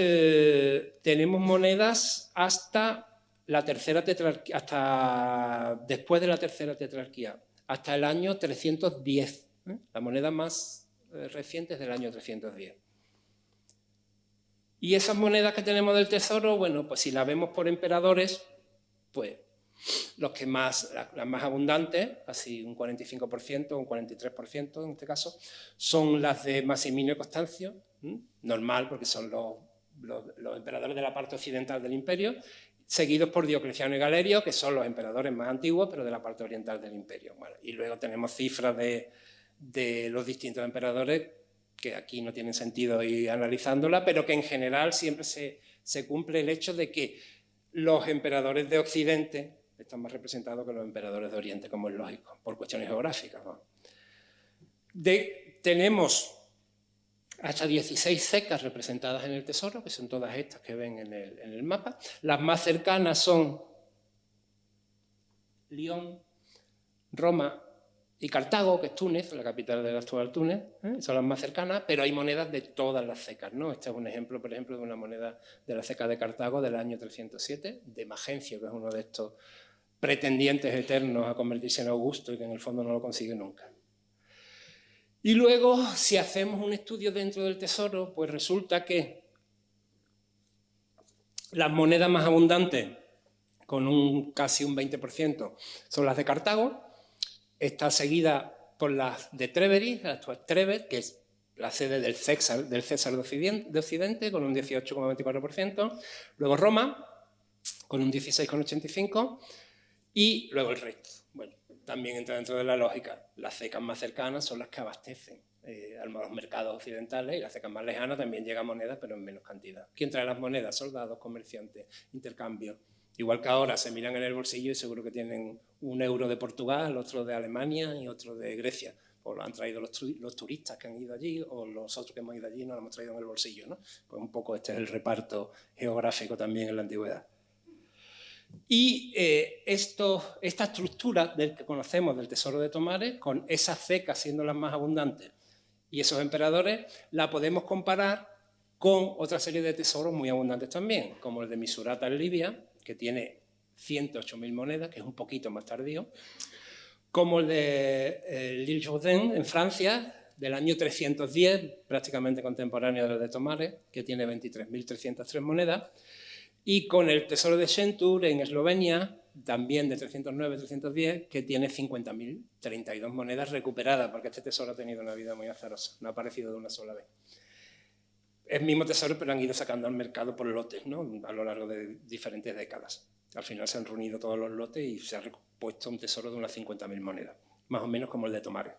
monedas hasta la tercera tetrarquía, hasta después de la tercera tetrarquía, hasta el año 310. La moneda más reciente es del año 310. Y esas monedas que tenemos del tesoro, bueno, pues si las vemos por emperadores, pues las más abundantes, así un 45%, un 43% en este caso, son las de Maximino y Constancio, normal porque son los emperadores de la parte occidental del imperio, seguidos por Diocleciano y Galerio, que son los emperadores más antiguos, pero de la parte oriental del imperio. Bueno, y luego tenemos cifras de los distintos emperadores, que aquí no tienen sentido ir analizándola, pero que en general siempre se cumple el hecho de que los emperadores de Occidente están más representados que los emperadores de Oriente, como es lógico, por cuestiones geográficas, ¿no? Tenemos hasta 16 cecas representadas en el tesoro, que son todas estas que ven en el mapa. Las más cercanas son Lyon, Roma y Cartago, que es Túnez, la capital del actual Túnez, son las más cercanas, pero hay monedas de todas las cecas, ¿no? Este es un ejemplo, por ejemplo, de una moneda de la ceca de Cartago del año 307, de Magencio, que es uno de estos pretendientes eternos a convertirse en Augusto y que en el fondo no lo consigue nunca. Y luego, si hacemos un estudio dentro del tesoro, pues resulta que las monedas más abundantes, con casi un 20%, son las de Cartago. Está seguida por las de Treveri, la actual Trever, que es la sede del César de Occidente, con un 18,24%. Luego Roma, con un 16,85%. Y luego el resto. Bueno, también entra dentro de la lógica. Las cecas más cercanas son las que abastecen a los mercados occidentales, y las cecas más lejanas también llegan monedas, pero en menos cantidad. ¿Quién trae las monedas? Soldados, comerciantes, intercambio. Igual que ahora se miran en el bolsillo y seguro que tienen un euro de Portugal, otro de Alemania y otro de Grecia. O lo han traído los turistas que han ido allí, o nosotros que hemos ido allí nos lo hemos traído en el bolsillo, ¿no? Pues un poco este es el reparto geográfico también en la antigüedad. Y esta estructura del que conocemos del tesoro de Tomares, con esas cecas siendo las más abundantes y esos emperadores, la podemos comparar con otra serie de tesoros muy abundantes también, como el de Misurata en Libia, que tiene 108.000 monedas, que es un poquito más tardío, como el de L'Île Jourdain en Francia, del año 310, prácticamente contemporáneo del de Tomares, que tiene 23.303 monedas, y con el tesoro de Centur en Eslovenia, también de 309-310, que tiene 50.032 monedas recuperadas, porque este tesoro ha tenido una vida muy azarosa, no ha aparecido de una sola vez. Es el mismo tesoro, pero han ido sacando al mercado por lotes, ¿no? A lo largo de diferentes décadas. Al final se han reunido todos los lotes y se ha repuesto un tesoro de unas 50.000 monedas, más o menos como el de Tomares.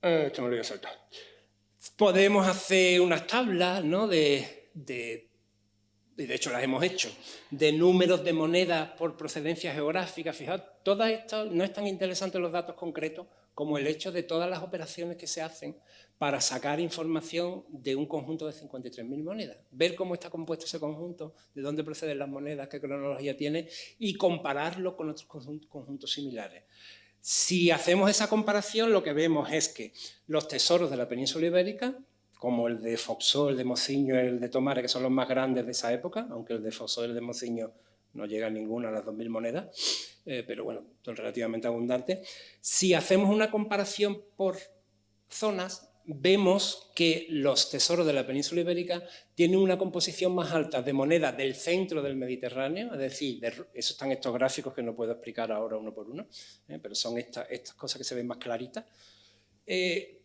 Esto me lo voy a saltar. Podemos hacer unas tablas, ¿no? Y de hecho las hemos hecho, de números de monedas por procedencia geográfica. Fijaos, todas estas no es tan interesante los datos concretos como el hecho de todas las operaciones que se hacen para sacar información de un conjunto de 53.000 monedas. Ver cómo está compuesto ese conjunto, de dónde proceden las monedas, qué cronología tiene, y compararlo con otros conjuntos similares. Si hacemos esa comparación, lo que vemos es que los tesoros de la península ibérica, como el de Foxó, el de Mociño, el de Tomares, que son los más grandes de esa época, aunque el de Foxó y el de Mociño no llega a ninguna a las 2.000 monedas, pero bueno, son relativamente abundantes. Si hacemos una comparación por zonas, vemos que los tesoros de la península ibérica tienen una composición más alta de monedas del centro del Mediterráneo, es decir, eso están estos gráficos que no puedo explicar ahora uno por uno, pero son estas cosas que se ven más claritas.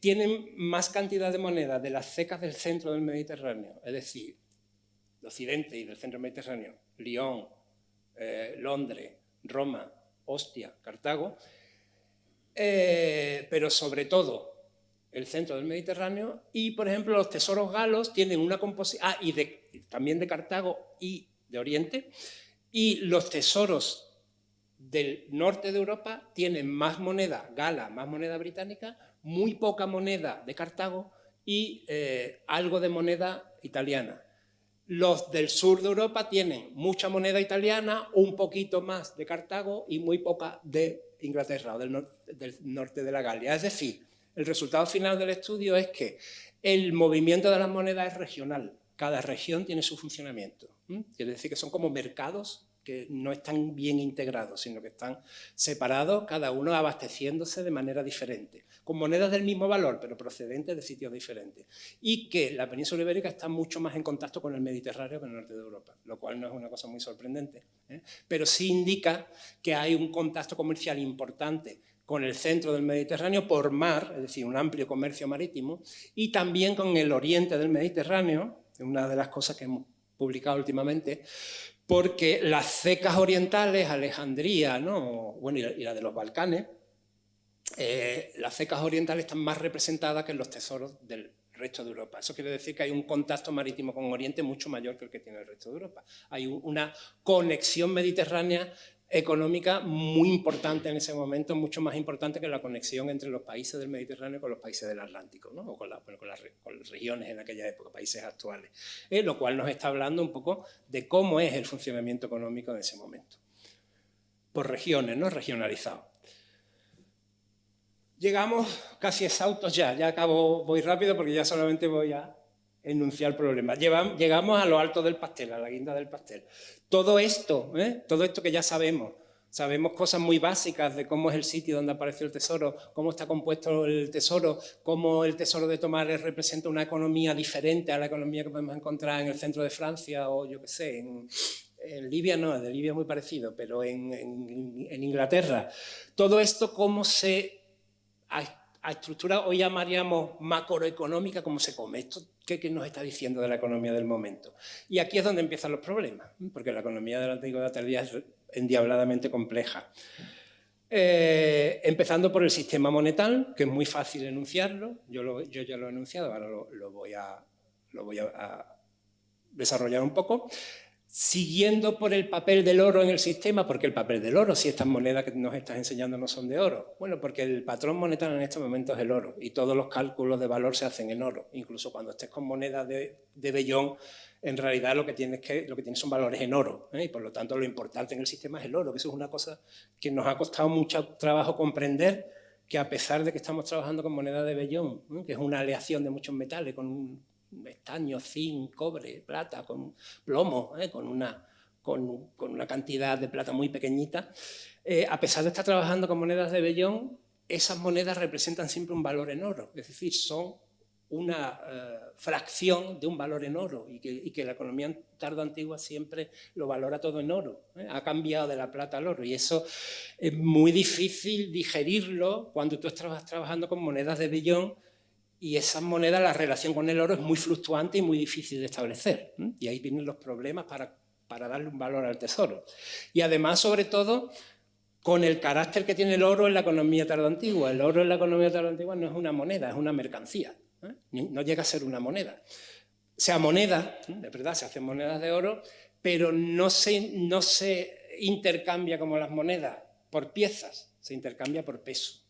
Tienen más cantidad de monedas de las cecas del centro del Mediterráneo, es decir, de Occidente y del centro del Mediterráneo, Lyon, Londres, Roma, Ostia, Cartago, pero sobre todo el centro del Mediterráneo. Y, por ejemplo, los tesoros galos tienen una composición, y también de Cartago y de Oriente, Y los tesoros del norte de Europa tienen más moneda gala, más moneda británica, muy poca moneda de Cartago y algo de moneda italiana. Los del sur de Europa tienen mucha moneda italiana, un poquito más de Cartago y muy poca de Inglaterra o del norte de la Galia. Es decir, el resultado final del estudio es que el movimiento de las monedas es regional. Cada región tiene su funcionamiento. Quiere decir que son como mercados que no están bien integrados, sino que están separados, cada uno abasteciéndose de manera diferente, con monedas del mismo valor, pero procedentes de sitios diferentes. Y que la península ibérica está mucho más en contacto con el Mediterráneo que el norte de Europa, lo cual no es una cosa muy sorprendente, pero sí indica que hay un contacto comercial importante con el centro del Mediterráneo por mar, es decir, un amplio comercio marítimo, y también con el oriente del Mediterráneo, una de las cosas que hemos publicado últimamente, porque las cecas orientales, Alejandría, ¿no? Bueno, y la de los Balcanes, las cecas orientales están más representadas que en los tesoros del resto de Europa. Eso quiere decir que hay un contacto marítimo con Oriente mucho mayor que el que tiene el resto de Europa. Hay una conexión mediterránea económica muy importante en ese momento, mucho más importante que la conexión entre los países del Mediterráneo con los países del Atlántico, ¿no? O con las regiones en aquella época, países actuales. Lo cual nos está hablando un poco de cómo es el funcionamiento económico en ese momento. Por regiones, ¿no? Regionalizado. Llegamos casi exhaustos ya acabo, voy rápido porque ya solamente voy a enunciar el problema. Llegamos a lo alto del pastel, a la guinda del pastel. Todo esto que ya sabemos cosas muy básicas de cómo es el sitio donde apareció el tesoro, cómo está compuesto el tesoro, cómo el tesoro de Tomares representa una economía diferente a la economía que podemos encontrar en el centro de Francia o yo qué sé, en Libia no, de Libia es muy parecido, pero en Inglaterra. Todo esto cómo se a estructura hoy llamaríamos macroeconómica, cómo se come. ¿Esto qué nos está diciendo de la economía del momento? Y aquí es donde empiezan los problemas, porque la economía de la antigüedad tardía es endiabladamente compleja. Empezando por el sistema monetario, que es muy fácil enunciarlo, yo ya lo he enunciado, ahora lo voy a desarrollar un poco. Siguiendo por el papel del oro en el sistema, porque el papel del oro, si estas monedas que nos estás enseñando no son de oro, bueno, porque el patrón monetario en este momento es el oro y todos los cálculos de valor se hacen en oro, incluso cuando estés con monedas de vellón, en realidad lo que tienes son valores en oro, y por lo tanto lo importante en el sistema es el oro, que eso es una cosa que nos ha costado mucho trabajo comprender, que a pesar de que estamos trabajando con monedas de vellón, que es una aleación de muchos metales, con estaño, zinc, cobre, plata, con plomo, con una cantidad de plata muy pequeñita. A pesar de estar trabajando con monedas de vellón, esas monedas representan siempre un valor en oro, es decir, son una fracción de un valor en oro y que la economía tardoantigua siempre lo valora todo en oro. Ha cambiado de la plata al oro y eso es muy difícil digerirlo cuando tú estás trabajando con monedas de vellón. Y esas monedas, la relación con el oro es muy fluctuante y muy difícil de establecer. Y ahí vienen los problemas para darle un valor al tesoro. Y además, sobre todo, con el carácter que tiene el oro en la economía tardoantigua. El oro en la economía tardoantigua no es una moneda, es una mercancía. No llega a ser una moneda. Sea moneda, de verdad, se hacen monedas de oro, pero no se intercambia como las monedas por piezas, se intercambia por peso.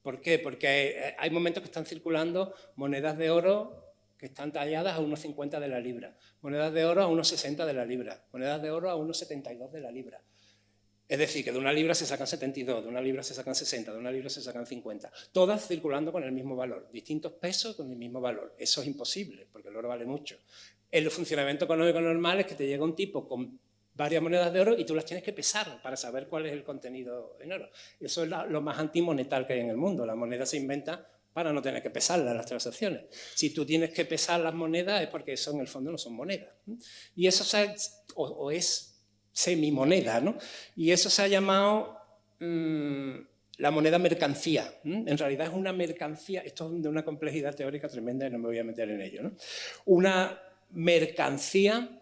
¿Por qué? Porque hay momentos que están circulando monedas de oro que están talladas a 1,50 de la libra, monedas de oro a 1,60 de la libra, monedas de oro a 1,72 de la libra. Es decir, que de una libra se sacan 72, de una libra se sacan 60, de una libra se sacan 50. Todas circulando con el mismo valor, distintos pesos con el mismo valor. Eso es imposible, porque el oro vale mucho. El funcionamiento económico normal es que te llega un tipo con varias monedas de oro y tú las tienes que pesar para saber cuál es el contenido en oro. Eso es lo más antimonetal que hay en el mundo. La moneda se inventa para no tener que pesarlas las transacciones. Si tú tienes que pesar las monedas es porque eso en el fondo no son monedas. Y eso es semimoneda, ¿no? Y eso se ha llamado la moneda mercancía. En realidad es una mercancía, esto es de una complejidad teórica tremenda y no me voy a meter en ello, ¿no? Una mercancía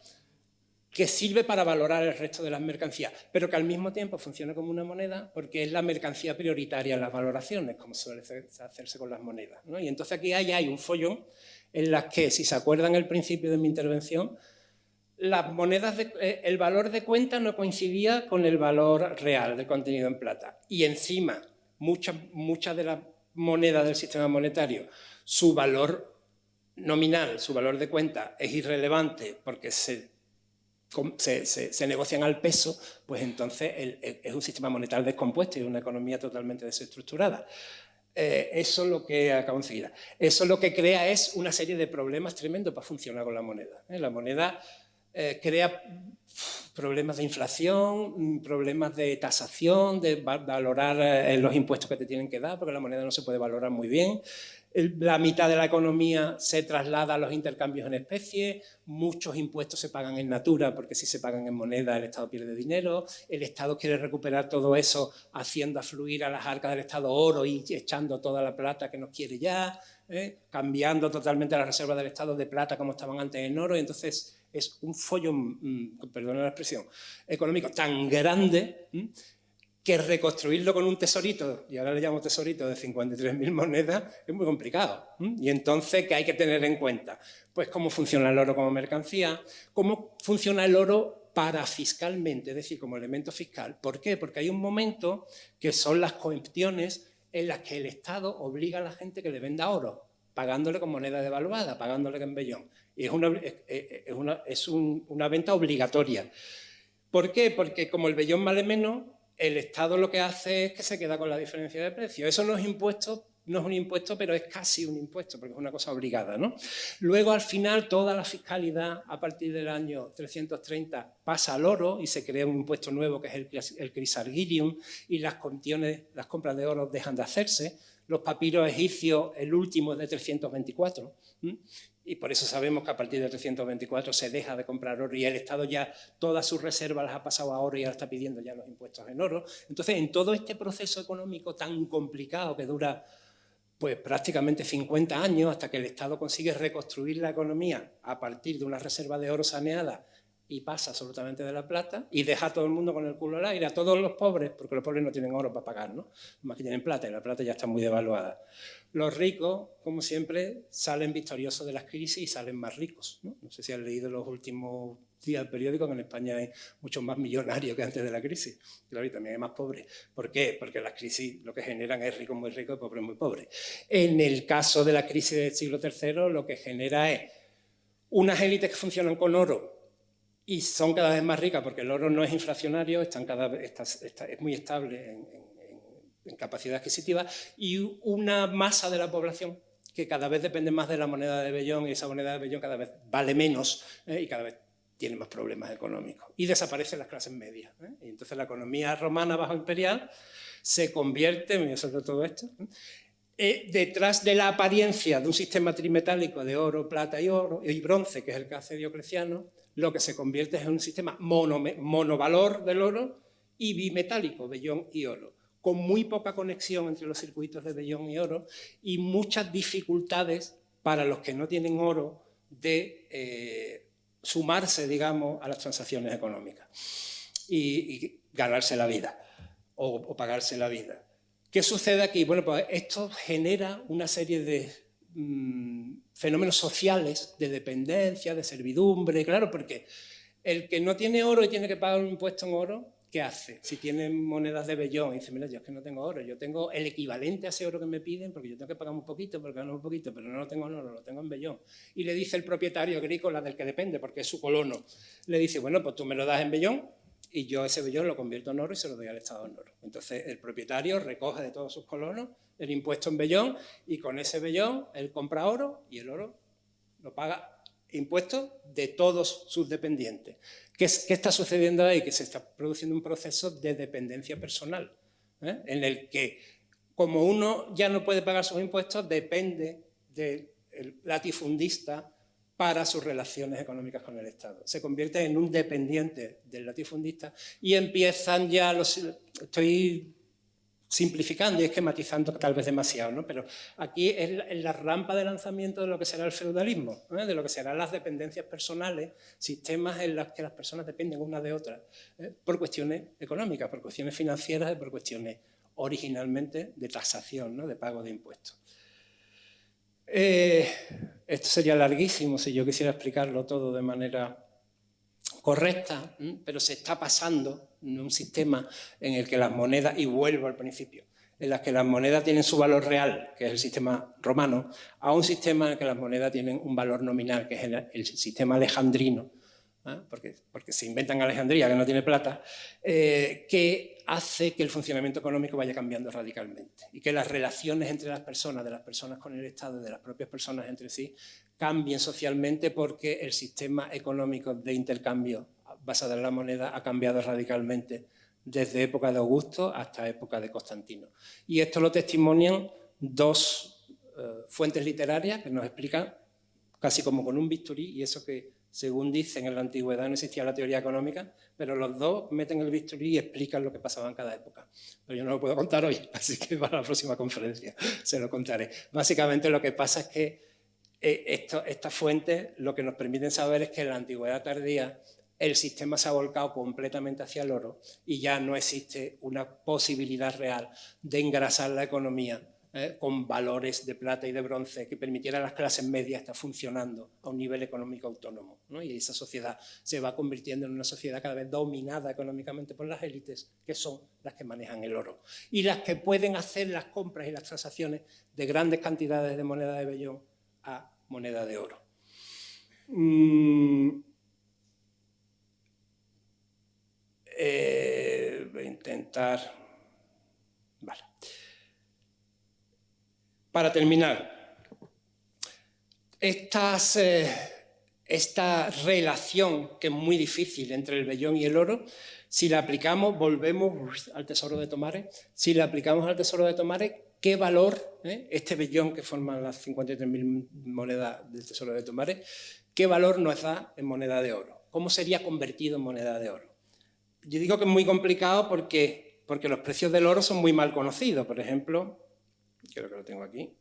que sirve para valorar el resto de las mercancías, pero que al mismo tiempo funciona como una moneda porque es la mercancía prioritaria en las valoraciones, como suele hacerse con las monedas, ¿no? Y entonces aquí hay un follón en las que, si se acuerdan al principio de mi intervención, las monedas el valor de cuenta no coincidía con el valor real del contenido en plata. Y encima, muchas de las monedas del sistema monetario, su valor nominal, su valor de cuenta es irrelevante porque se negocian al peso, pues entonces es un sistema monetario descompuesto y una economía totalmente desestructurada. Eso es lo que acabo enseguida. Eso lo que crea es una serie de problemas tremendos para funcionar con la moneda. La moneda crea problemas de inflación, problemas de tasación, de valorar los impuestos que te tienen que dar, porque la moneda no se puede valorar muy bien. La mitad de la economía se traslada a los intercambios en especie, muchos impuestos se pagan en natura, porque si se pagan en moneda el Estado pierde dinero, el Estado quiere recuperar todo eso haciendo afluir a las arcas del Estado oro y echando toda la plata que nos quiere ya, cambiando totalmente las reservas del Estado de plata como estaban antes en oro, y entonces es un follón, perdona la expresión, económico tan grande que reconstruirlo con un tesorito, y ahora le llamo tesorito, de 53.000 monedas, es muy complicado. Y entonces, ¿qué hay que tener en cuenta? Pues cómo funciona el oro como mercancía, cómo funciona el oro parafiscalmente, es decir, como elemento fiscal. ¿Por qué? Porque hay un momento que son las coempciones en las que el Estado obliga a la gente que le venda oro, pagándole con moneda devaluada, pagándole con vellón. Y es una venta obligatoria. ¿Por qué? Porque como el vellón vale menos, el Estado lo que hace es que se queda con la diferencia de precio. Eso no es impuesto, no es un impuesto, pero es casi un impuesto, porque es una cosa obligada, ¿no? Luego, al final, toda la fiscalidad, a partir del año 330, pasa al oro y se crea un impuesto nuevo, que es el crisargirium, y las compras de oro dejan de hacerse. Los papiros egipcios, el último es de 324, y por eso sabemos que a partir de 324 se deja de comprar oro y el Estado ya todas sus reservas las ha pasado a oro y ahora está pidiendo ya los impuestos en oro. Entonces, en todo este proceso económico tan complicado que dura pues prácticamente 50 años hasta que el Estado consigue reconstruir la economía a partir de una reserva de oro saneada y pasa absolutamente de la plata y deja a todo el mundo con el culo al aire, a todos los pobres, porque los pobres no tienen oro para pagar, ¿no? Más que tienen plata y la plata ya está muy devaluada. Los ricos, como siempre, salen victoriosos de las crisis y salen más ricos, ¿no? No sé si han leído los últimos días del periódico que en España hay muchos más millonarios que antes de la crisis. Claro, y también hay más pobres. ¿Por qué? Porque las crisis lo que generan es ricos muy ricos y pobres muy pobres. En el caso de la crisis del siglo III, lo que genera es unas élites que funcionan con oro y son cada vez más ricas porque el oro no es inflacionario, es muy estable en capacidad adquisitiva, y una masa de la población que cada vez depende más de la moneda de vellón, y esa moneda de vellón cada vez vale menos y cada vez tiene más problemas económicos. Y desaparecen las clases medias. Y entonces la economía romana bajo imperial se convierte, me voy a saltar todo esto, detrás de la apariencia de un sistema trimetálico de oro, plata y bronce, que es el que hace Diocleciano, lo que se convierte es en un sistema monovalor del oro y bimetálico, vellón y oro, con muy poca conexión entre los circuitos de vellón y oro y muchas dificultades para los que no tienen oro de sumarse, digamos, a las transacciones económicas y ganarse la vida o pagarse la vida. ¿Qué sucede aquí? Bueno, pues esto genera una serie de fenómenos sociales, de dependencia, de servidumbre, claro, porque el que no tiene oro y tiene que pagar un impuesto en oro, ¿qué hace? Si tiene monedas de vellón y dice, mira, yo es que no tengo oro, yo tengo el equivalente a ese oro que me piden porque yo tengo que pagar un poquito, porque gano un poquito, pero no lo tengo en oro, lo tengo en vellón. Y le dice el propietario agrícola del que depende, porque es su colono, le dice, bueno, pues tú me lo das en vellón y yo ese vellón lo convierto en oro y se lo doy al Estado en oro. Entonces el propietario recoge de todos sus colonos el impuesto en vellón y con ese vellón él compra oro y el oro lo paga impuestos de todos sus dependientes. ¿Qué está sucediendo ahí? Que se está produciendo un proceso de dependencia personal, en el que, como uno ya no puede pagar sus impuestos, depende del latifundista para sus relaciones económicas con el Estado. Se convierte en un dependiente del latifundista y empiezan ya estoy simplificando y esquematizando tal vez demasiado, ¿no? Pero aquí es la rampa de lanzamiento de lo que será el feudalismo, de lo que serán las dependencias personales, sistemas en los que las personas dependen unas de otras, por cuestiones económicas, por cuestiones financieras y por cuestiones originalmente de tasación, ¿no? De pago de impuestos. Esto sería larguísimo si yo quisiera explicarlo todo de manera correcta, pero se está pasando en un sistema en el que las monedas, y vuelvo al principio, en las que las monedas tienen su valor real, que es el sistema romano, a un sistema en el que las monedas tienen un valor nominal, que es el sistema alejandrino, porque se inventan Alejandría, que no tiene plata, que hace que el funcionamiento económico vaya cambiando radicalmente y que las relaciones entre las personas, de las personas con el Estado y de las propias personas entre sí, cambien socialmente porque el sistema económico de intercambio basado en la moneda ha cambiado radicalmente desde época de Augusto hasta época de Constantino. Y esto lo testimonian dos fuentes literarias que nos explican casi como con un bisturí, y eso que, según dicen, en la antigüedad no existía la teoría económica, pero los dos meten el bisturí y explican lo que pasaba en cada época. Pero yo no lo puedo contar hoy, así que para la próxima conferencia se lo contaré. Básicamente lo que pasa es que estas fuentes lo que nos permiten saber es que en la antigüedad tardía el sistema se ha volcado completamente hacia el oro y ya no existe una posibilidad real de engrasar la economía con valores de plata y de bronce que permitiera a las clases medias estar funcionando a un nivel económico autónomo, ¿no? Y esa sociedad se va convirtiendo en una sociedad cada vez dominada económicamente por las élites, que son las que manejan el oro y las que pueden hacer las compras y las transacciones de grandes cantidades de moneda de vellón a moneda de oro. Voy a intentar... Vale. Para terminar, esta relación que es muy difícil entre el vellón y el oro, si la aplicamos, volvemos al Tesoro de Tomares, si la aplicamos al Tesoro de Tomares, ¿qué valor, este vellón que forman las 53.000 monedas del Tesoro de Tomares, qué valor nos da en moneda de oro? ¿Cómo sería convertido en moneda de oro? Yo digo que es muy complicado porque los precios del oro son muy mal conocidos. Por ejemplo, creo que lo tengo aquí.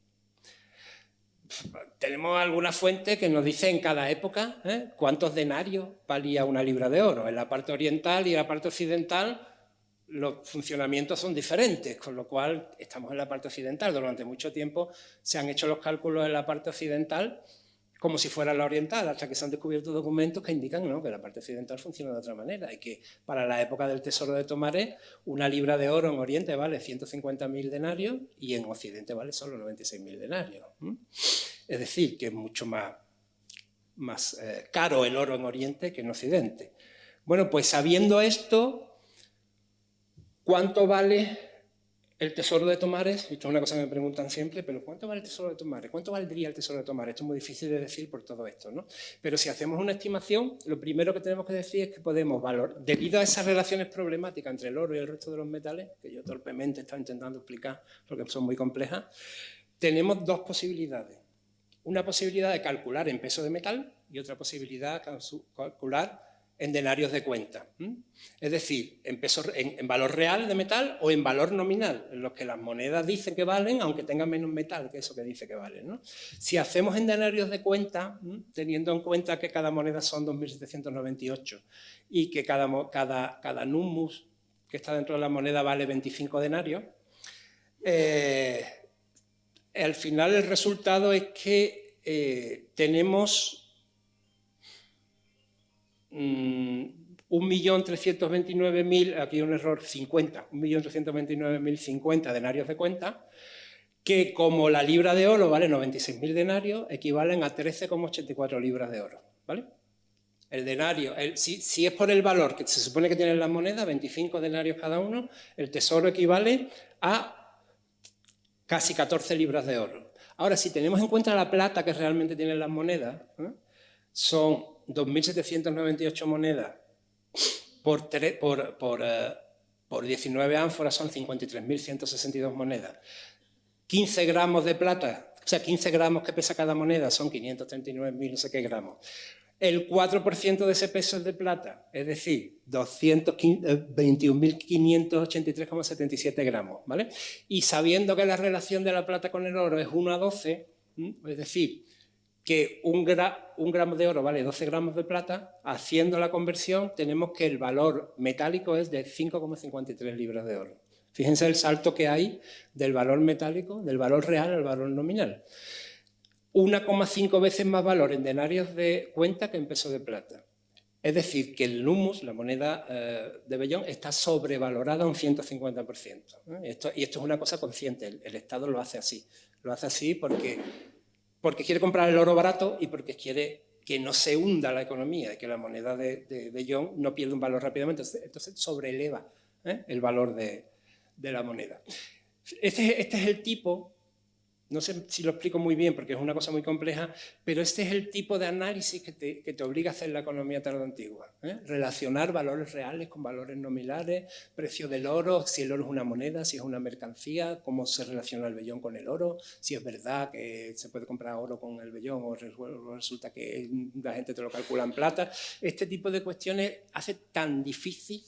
Tenemos algunas fuentes que nos dicen en cada época cuántos denarios valía una libra de oro. En la parte oriental y en la parte occidental los funcionamientos son diferentes, con lo cual estamos en la parte occidental. Durante mucho tiempo se han hecho los cálculos en la parte occidental como si fuera la oriental, hasta que se han descubierto documentos que indican que la parte occidental funciona de otra manera y que para la época del Tesoro de Tomares una libra de oro en Oriente vale 150.000 denarios y en Occidente vale solo 96.000 denarios. Es decir, que es mucho más caro el oro en Oriente que en Occidente. Bueno, pues sabiendo esto, ¿cuánto vale el Tesoro de Tomares? Esto es una cosa que me preguntan siempre, pero ¿cuánto vale el Tesoro de Tomares? ¿Cuánto valdría el Tesoro de Tomares? Esto es muy difícil de decir por todo esto, ¿no? Pero si hacemos una estimación, lo primero que tenemos que decir es que podemos valorar, debido a esas relaciones problemáticas entre el oro y el resto de los metales, que yo torpemente he estado intentando explicar porque son muy complejas, tenemos dos posibilidades. Una posibilidad de calcular en peso de metal y otra posibilidad de calcular en denarios de cuenta. Es decir, en valor real de metal o en valor nominal, en los que las monedas dicen que valen, aunque tengan menos metal que eso que dice que valen, ¿no? Si hacemos en denarios de cuenta, teniendo en cuenta que cada moneda son 2.798 y que cada nummus que está dentro de la moneda vale 25 denarios, al final el resultado es que tenemos 1.329.000, aquí hay un error, 1.329.050 denarios de cuenta, que como la libra de oro vale 96.000 denarios, equivalen a 13,84 libras de oro, ¿vale? El denario, si es por el valor que se supone que tienen las monedas, 25 denarios cada uno, el tesoro equivale a casi 14 libras de oro. Ahora, si tenemos en cuenta la plata que realmente tienen las monedas, son 2.798 monedas por 19 ánforas, son 53.162 monedas. 15 gramos de plata, o sea, 15 gramos que pesa cada moneda son 539.000 no sé qué gramos. El 4% de ese peso es de plata, es decir, 21.583,77 gramos, ¿vale? Y sabiendo que la relación de la plata con el oro es 1 a 12, es decir, que un gramo de oro vale 12 gramos de plata, haciendo la conversión tenemos que el valor metálico es de 5,53 libras de oro. Fíjense el salto que hay del valor metálico, del valor real al valor nominal. 1,5 veces más valor en denarios de cuenta que en peso de plata. Es decir, que el humus, la moneda de Bellón, está sobrevalorada un 150%. Y esto es una cosa consciente, el Estado lo hace así. Lo hace así porque quiere comprar el oro barato y porque quiere que no se hunda la economía, que la moneda de Bellón no pierda un valor rápidamente. Entonces sobreeleva el valor de la moneda. Este es el tipo... No sé si lo explico muy bien porque es una cosa muy compleja, pero este es el tipo de análisis que te obliga a hacer la economía tardoantigua. Relacionar valores reales con valores nominales, precio del oro, si el oro es una moneda, si es una mercancía, cómo se relaciona el vellón con el oro, si es verdad que se puede comprar oro con el vellón o resulta que la gente te lo calcula en plata. Este tipo de cuestiones hace tan difícil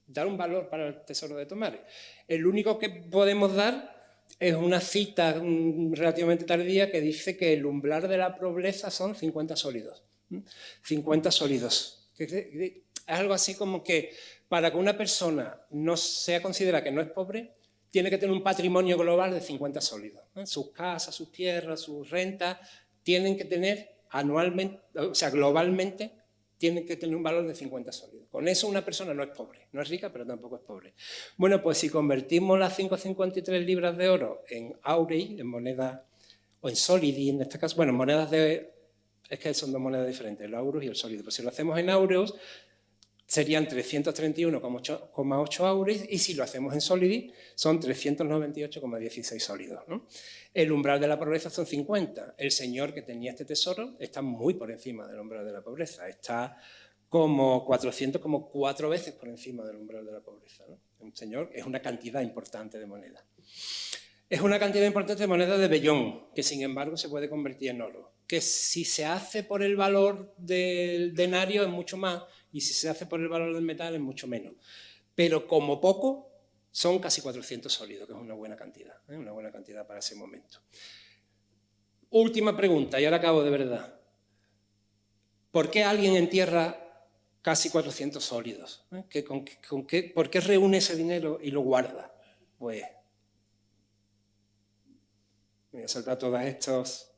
dar un valor para el tesoro de Tomares. El único que podemos dar es una cita relativamente tardía que dice que el umbral de la pobreza son 50 sólidos. 50 sólidos. Es algo así como que para que una persona no sea considerada que no es pobre, tiene que tener un patrimonio global de 50 sólidos. Sus casas, sus tierras, sus rentas, tienen que tener anualmente, o sea, globalmente, tienen que tener un valor de 50 sólidos. Con eso una persona no es pobre, no es rica, pero tampoco es pobre. Bueno, pues si convertimos las 5,53 libras de oro en aurei, en moneda, o en solidi en este caso, bueno, monedas de... Es que son dos monedas diferentes, el auros y el sólido. Pues si lo hacemos en auros, serían 331,8 aures, y si lo hacemos en solidi, son 398,16 sólidos, ¿no? El umbral de la pobreza son 50. El señor que tenía este tesoro está muy por encima del umbral de la pobreza, está como 4 veces por encima del umbral de la pobreza, ¿no? Un señor es una cantidad importante de moneda. Es una cantidad importante de moneda de vellón, que sin embargo se puede convertir en oro, que si se hace por el valor del denario es mucho más, y si se hace por el valor del metal es mucho menos. Pero como poco son casi 400 sólidos, que es una buena cantidad para ese momento. Última pregunta, y ahora acabo de verdad. ¿Por qué alguien entierra casi 400 sólidos? ¿Por qué reúne ese dinero y lo guarda? Pues me voy a saltar todas estas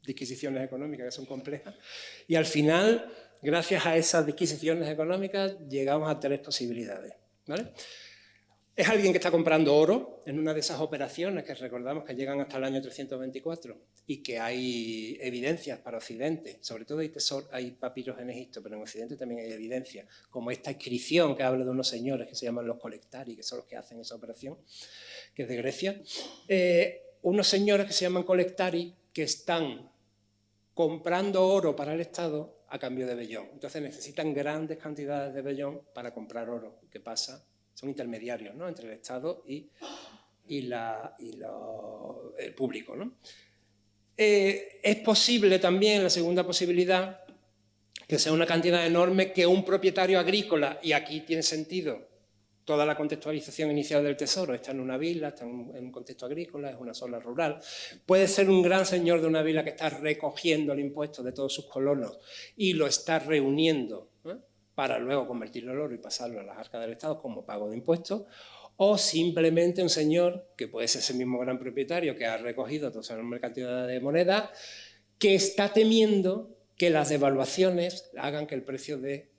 disquisiciones económicas que son complejas, y al final, gracias a esas disquisiciones económicas, llegamos a 3 posibilidades, ¿vale? Es alguien que está comprando oro en una de esas operaciones que recordamos que llegan hasta el año 324 y que hay evidencias para Occidente, sobre todo hay papiros en Egipto, pero en Occidente también hay evidencias, como esta inscripción que habla de unos señores que se llaman los colectari, que son los que hacen esa operación, que es de Grecia. Unos señores que se llaman colectari que están comprando oro para el Estado a cambio de vellón. Entonces necesitan grandes cantidades de vellón para comprar oro. ¿Qué pasa? Son intermediarios, ¿no?, entre el Estado y el público, ¿no? Es posible también, la segunda posibilidad, que sea una cantidad enorme que un propietario agrícola, y aquí tiene sentido toda la contextualización inicial del tesoro, está en una vila, está en un contexto agrícola, es una zona rural. Puede ser un gran señor de una vila que está recogiendo el impuesto de todos sus colonos y lo está reuniendo, ¿eh?, para luego convertirlo en oro y pasarlo a las arcas del Estado como pago de impuestos, o simplemente un señor, que puede ser ese mismo gran propietario que ha recogido toda esa enorme cantidad de moneda, que está temiendo que las devaluaciones hagan que el precio de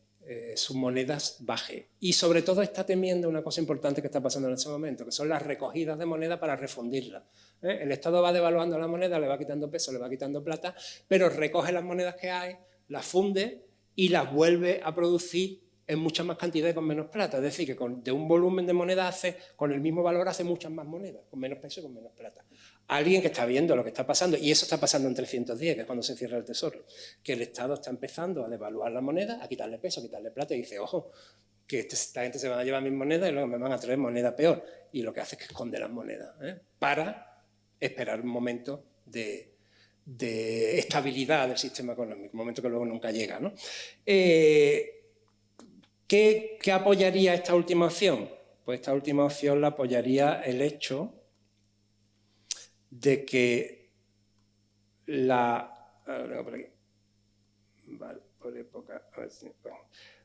sus monedas baje. Y sobre todo está temiendo una cosa importante que está pasando en ese momento, que son las recogidas de moneda para refundirlas. El Estado va devaluando la moneda, le va quitando peso, le va quitando plata, pero recoge las monedas que hay, las funde y las vuelve a producir en muchas más cantidades con menos plata. Es decir, que de un volumen de moneda con el mismo valor hace muchas más monedas, con menos peso y con menos plata. Alguien que está viendo lo que está pasando, y eso está pasando en 310, que es cuando se cierra el tesoro, que el Estado está empezando a devaluar la moneda, a quitarle peso, a quitarle plata, y dice, ojo, que esta gente se van a llevar mis monedas y luego me van a traer moneda peor. Y lo que hace es que esconde las monedas, para esperar un momento de estabilidad del sistema económico, un momento que luego nunca llega, ¿no? ¿Qué apoyaría esta última opción? Pues esta última opción la apoyaría el hecho de que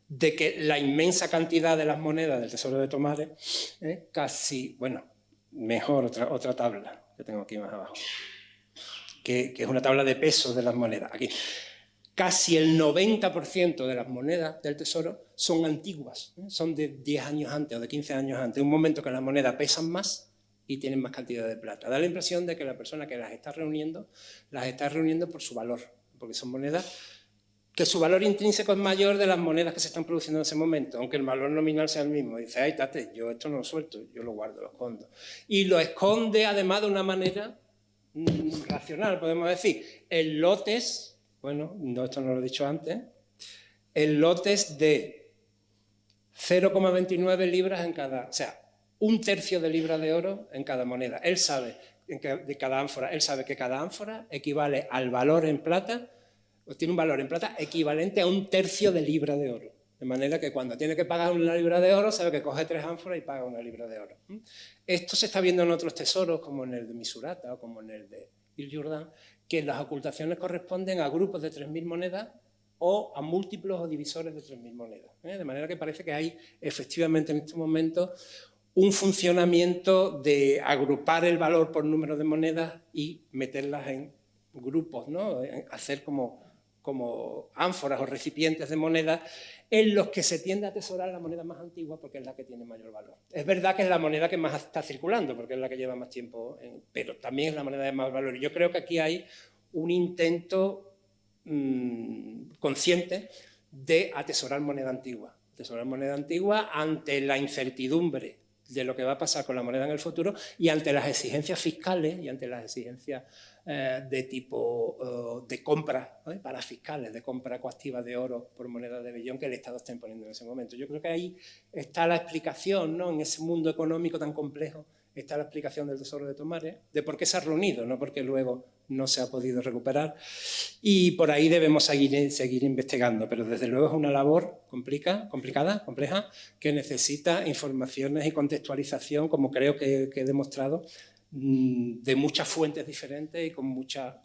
de que la inmensa cantidad de las monedas del Tesoro de Tomares, casi, bueno, mejor otra tabla que tengo aquí más abajo, que es una tabla de pesos de las monedas. Aquí. casi el 90% de las monedas del tesoro son antiguas, son de 10 años antes o de 15 años antes, un momento que las monedas pesan más y tienen más cantidad de plata. Da la impresión de que la persona que las está reuniendo por su valor, porque son monedas que su valor intrínseco es mayor de las monedas que se están produciendo en ese momento, aunque el valor nominal sea el mismo. Dice, ay, tate, yo esto no lo suelto, yo lo guardo, lo escondo. Y lo esconde además de una manera racional, podemos decir. El lotes... Bueno, no, esto no lo he dicho antes. El lote es de 0,29 libras en cada... O sea, 1/3 de libra de oro en cada moneda. Él sabe, de cada ánfora, él sabe que cada ánfora equivale al valor en plata, o tiene un valor en plata equivalente a 1/3 de libra de oro. De manera que cuando tiene que pagar una libra de oro, sabe que coge 3 ánforas y paga una libra de oro. Esto se está viendo en otros tesoros, como en el de Misurata o como en el de Il Jourdan, que las ocultaciones corresponden a grupos de 3.000 monedas o a múltiplos o divisores de 3.000 monedas. De manera que parece que hay efectivamente en este momento un funcionamiento de agrupar el valor por número de monedas y meterlas en grupos, ¿no? Hacer como ánforas o recipientes de monedas en los que se tiende a atesorar la moneda más antigua porque es la que tiene mayor valor. Es verdad que es la moneda que más está circulando porque es la que lleva más tiempo, pero también es la moneda de más valor. Y yo creo que aquí hay un intento consciente de atesorar moneda antigua. Atesorar moneda antigua ante la incertidumbre de lo que va a pasar con la moneda en el futuro y ante las exigencias fiscales y ante las exigencias de tipo de compra, para fiscales, de compra coactiva de oro por moneda de vellón que el Estado está imponiendo en ese momento. Yo creo que ahí está la explicación, ¿no? En ese mundo económico tan complejo está la explicación del Tesoro de Tomares, de por qué se ha reunido, no porque luego no se ha podido recuperar. Y por ahí debemos seguir investigando, pero desde luego es una labor complicada, compleja, que necesita informaciones y contextualización, como creo que he demostrado, de muchas fuentes diferentes y con muchas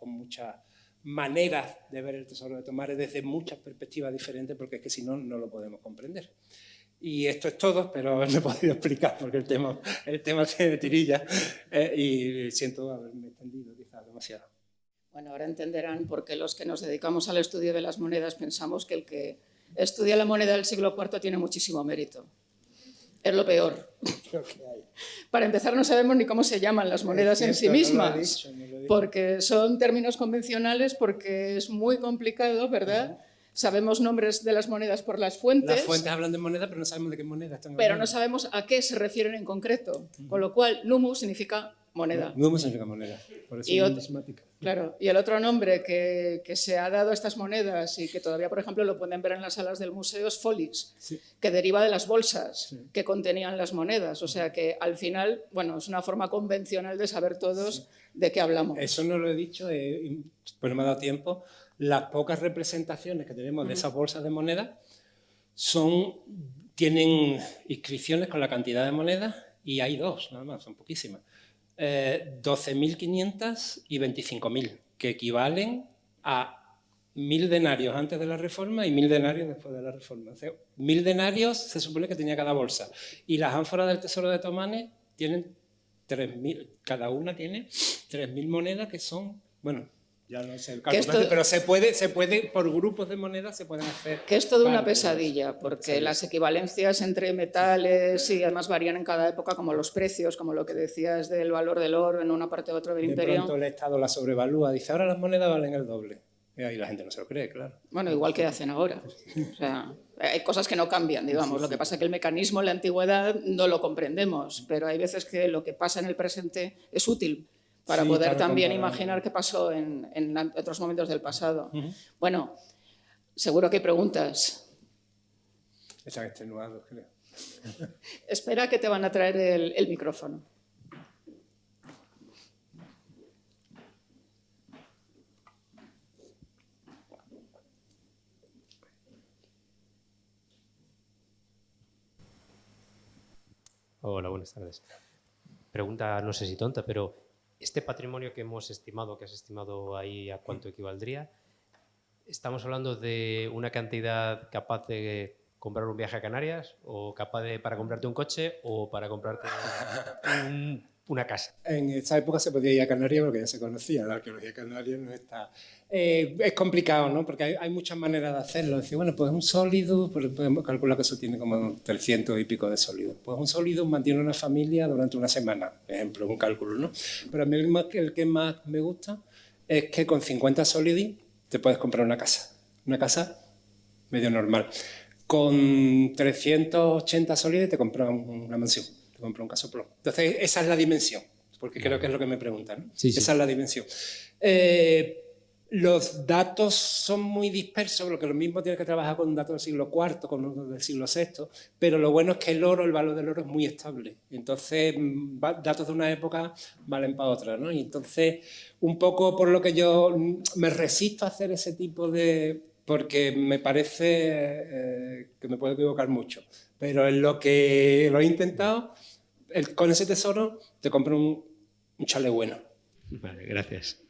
maneras de ver el Tesoro de Tomares desde muchas perspectivas diferentes, porque es que si no, no lo podemos comprender. Y esto es todo, espero haberme podido explicar, porque el tema tiene tirilla y siento haberme extendido quizás demasiado. Bueno, ahora entenderán por qué los que nos dedicamos al estudio de las monedas pensamos que el que estudia la moneda del siglo IV tiene muchísimo mérito. Es lo peor. Para empezar, no sabemos ni cómo se llaman las monedas en sí mismas, porque son términos convencionales, porque es muy complicado, ¿verdad? Sabemos nombres de las monedas por las fuentes. Las fuentes hablan de moneda, pero no sabemos de qué moneda están hablando. Pero no sabemos a qué se refieren en concreto, con lo cual numu significa moneda. Numu significa moneda, por eso es numismática. Claro, y el otro nombre que se ha dado a estas monedas y que todavía, por ejemplo, lo pueden ver en las salas del museo es folix, sí, que deriva de las bolsas, sí, que contenían las monedas. O sea que al final, bueno, es una forma convencional de saber todos, sí, de qué hablamos. Eso no lo he dicho, pues no me ha dado tiempo. Las pocas representaciones que tenemos de esas bolsas de monedas tienen inscripciones con la cantidad de monedas y hay dos, nada más, son poquísimas. 12.500 y 25.000, que equivalen a 1.000 denarios antes de la Reforma y 1.000 denarios después de la Reforma. O sea, 1.000 denarios se supone que tenía cada bolsa. Y las ánforas del Tesoro de Tomares tienen 3.000, cada una tiene 3.000 monedas que son, bueno, ya no sé el cálculo, pero se puede, por grupos de monedas se pueden hacer. Que es toda una pesadilla, porque las equivalencias entre metales y además varían en cada época, como los precios, como lo que decías del valor del oro en una parte u otra del imperio. De pronto el Estado la sobrevalúa, dice, ahora las monedas valen el doble. Y ahí la gente no se lo cree, claro. Bueno, igual que hacen ahora. O sea, hay cosas que no cambian, digamos. Lo que pasa es que el mecanismo en la antigüedad no lo comprendemos, pero hay veces que lo que pasa en el presente es útil para poder también imaginar qué pasó en otros momentos del pasado. Bueno, seguro que hay preguntas. Están extenuados, creo. Espera que te van a traer el micrófono. Hola, buenas tardes. Pregunta, no sé si tonta, pero este patrimonio que has estimado ahí, ¿a cuánto equivaldría? ¿Estamos hablando de una cantidad capaz de comprar un viaje a Canarias o capaz para comprarte un coche o para comprarte una casa. En esa época se podía ir a Canarias porque ya se conocía, la arqueología canaria no está... es complicado, ¿no? Porque hay muchas maneras de hacerlo. Decir, bueno, pues un sólido, pues podemos calcular que eso tiene como 300 y pico de sólidos. Pues un sólido mantiene una familia durante una semana, por ejemplo, un cálculo, ¿no? Pero a mí el que más me gusta es que con 50 sólidi te puedes comprar una casa medio normal. Con 380 sólidos te compras una mansión. Te compro un casoplón. Entonces, esa es la dimensión, porque creo que es lo que me preguntan, ¿no? Sí, sí. Esa es la dimensión. Los datos son muy dispersos, porque lo mismo tienes que trabajar con un dato del siglo IV, con uno del siglo VI, pero lo bueno es que el valor del oro es muy estable. Entonces, datos de una época valen para otra, ¿no? Y entonces, un poco por lo que yo me resisto a hacer ese tipo de... porque me parece que me puedo equivocar mucho. Pero en lo que lo he intentado, con ese tesoro te compro un chalet bueno. Vale, gracias.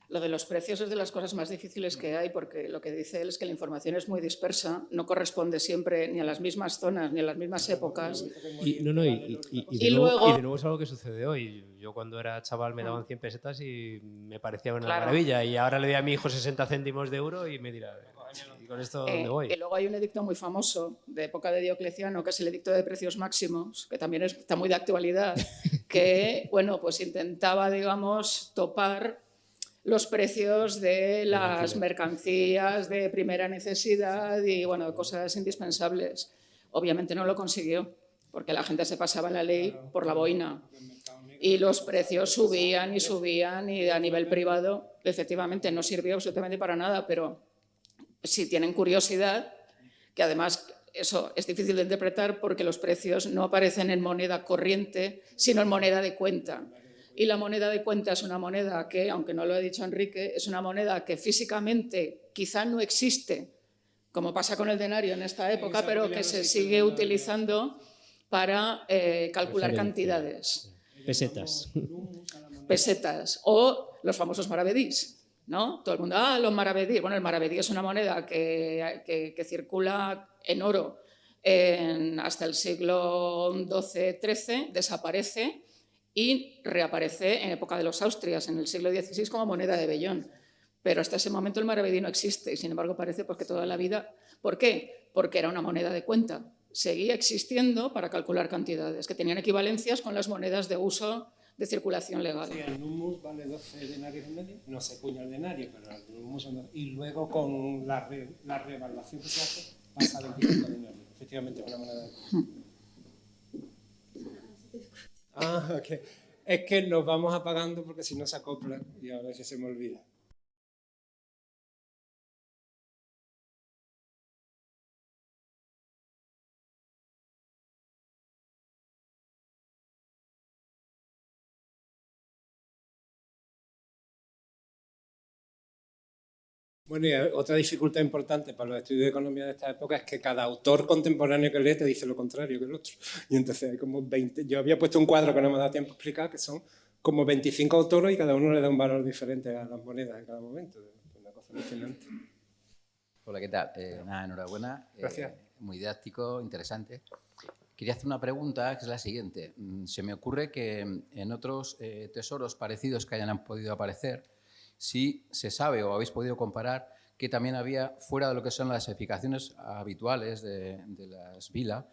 Lo de los precios es de las cosas más difíciles que hay, porque lo que dice él es que la información es muy dispersa, no corresponde siempre ni a las mismas zonas ni a las mismas épocas. Y de nuevo es algo que sucede hoy. Yo cuando era chaval me daban 100 pesetas y me parecía una maravilla. Y ahora le doy a mi hijo 60 céntimos de euro y me dirá, ¿y con esto dónde voy? Y luego hay un edicto muy famoso de época de Diocleciano, que es el edicto de precios máximos, que también está muy de actualidad, que bueno, pues intentaba, digamos, topar los precios de las mercancías de primera necesidad y bueno, cosas indispensables. Obviamente no lo consiguió, porque la gente se pasaba la ley por la boina y los precios subían y subían, y a nivel privado efectivamente no sirvió absolutamente para nada, pero si tienen curiosidad, que además eso es difícil de interpretar porque los precios no aparecen en moneda corriente, sino en moneda de cuenta. Y la moneda de cuenta es una moneda que, aunque no lo ha dicho Enrique, es una moneda que físicamente quizá no existe, como pasa con el denario en esta época, pero que se sigue utilizando para calcular cantidades. Pesetas. Pesetas o los famosos maravedís, ¿no? Todo el mundo, los maravedís. Bueno, el maravedí es una moneda que circula en oro hasta el siglo XII-XIII, desaparece y reaparece en época de los Austrias, en el siglo XVI, como moneda de vellón. Pero hasta ese momento el maravedí no existe y, sin embargo, parece pues, que toda la vida... ¿Por qué? Porque era una moneda de cuenta. Seguía existiendo para calcular cantidades, que tenían equivalencias con las monedas de uso de circulación legal. Sí, el numus vale 12 denarios y medio, no se cuña el denario, pero el numus son 12, y luego con la revaluación que se hace pasa a 25 denarios. Efectivamente, es una moneda de cuenta. Okay. Es que nos vamos apagando porque si no se acopla y a veces se me olvida. Bueno, y otra dificultad importante para los estudios de economía de esta época es que cada autor contemporáneo que lee te dice lo contrario que el otro. Y entonces hay como 20... Yo había puesto un cuadro que no me da tiempo a explicar, que son como 25 autores y cada uno le da un valor diferente a las monedas en cada momento. Es una cosa alucinante. Hola, ¿qué tal? Nada, enhorabuena. Gracias. Muy didáctico, interesante. Quería hacer una pregunta que es la siguiente. Se me ocurre que en otros tesoros parecidos que hayan podido aparecer, si se sabe o habéis podido comparar que también había, fuera de lo que son las edificaciones habituales de las vilas,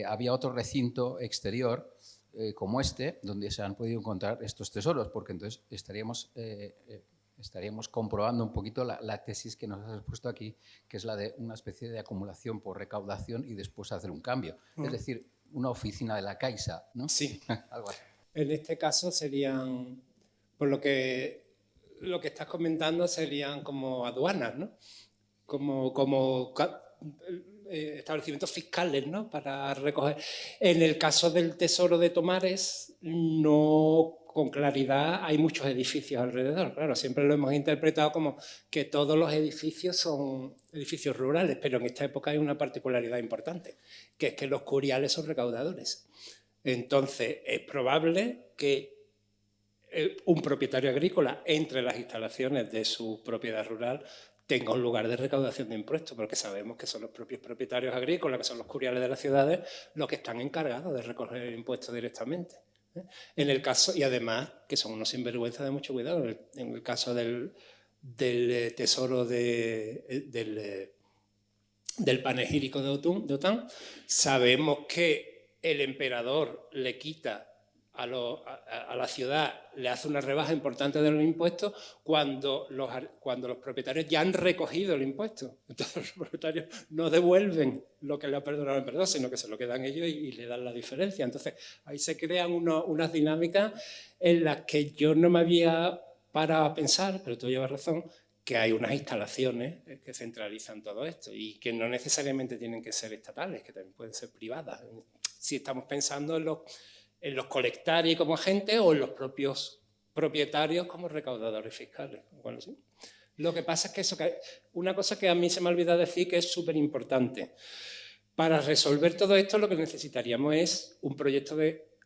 había otro recinto exterior como este, donde se han podido encontrar estos tesoros, porque entonces estaríamos comprobando un poquito la tesis que nos has puesto aquí, que es la de una especie de acumulación por recaudación y después hacer un cambio. Es decir, una oficina de la Caixa, ¿no? Sí. Algo así. En este caso serían, por lo que estás comentando, serían como aduanas, ¿no? Como establecimientos fiscales, ¿no? Para recoger. En el caso del Tesoro de Tomares, no con claridad hay muchos edificios alrededor. Claro, siempre lo hemos interpretado como que todos los edificios son edificios rurales, pero en esta época hay una particularidad importante, que es que los curiales son recaudadores. Entonces, es probable que un propietario agrícola entre las instalaciones de su propiedad rural tenga un lugar de recaudación de impuestos, porque sabemos que son los propios propietarios agrícolas, que son los curiales de las ciudades, los que están encargados de recoger impuestos directamente. En el caso, y además, que son unos sinvergüenza de mucho cuidado, en el caso del tesoro del panegírico de Otán, sabemos que el emperador le quita a la ciudad, le hace una rebaja importante de los impuestos cuando los propietarios ya han recogido el impuesto. Entonces los propietarios no devuelven lo que le ha perdonado el emperador, sino que se lo quedan ellos y le dan la diferencia. Entonces ahí se crean unas dinámicas en las que yo no me había parado a pensar, pero tú llevas razón, que hay unas instalaciones que centralizan todo esto y que no necesariamente tienen que ser estatales, que también pueden ser privadas. Si estamos pensando en los colectarios como agentes o en los propios propietarios como recaudadores fiscales. Bueno, ¿sí? Lo que pasa es que una cosa que a mí se me ha olvidado decir que es súper importante. Para resolver todo esto lo que necesitaríamos es un proyecto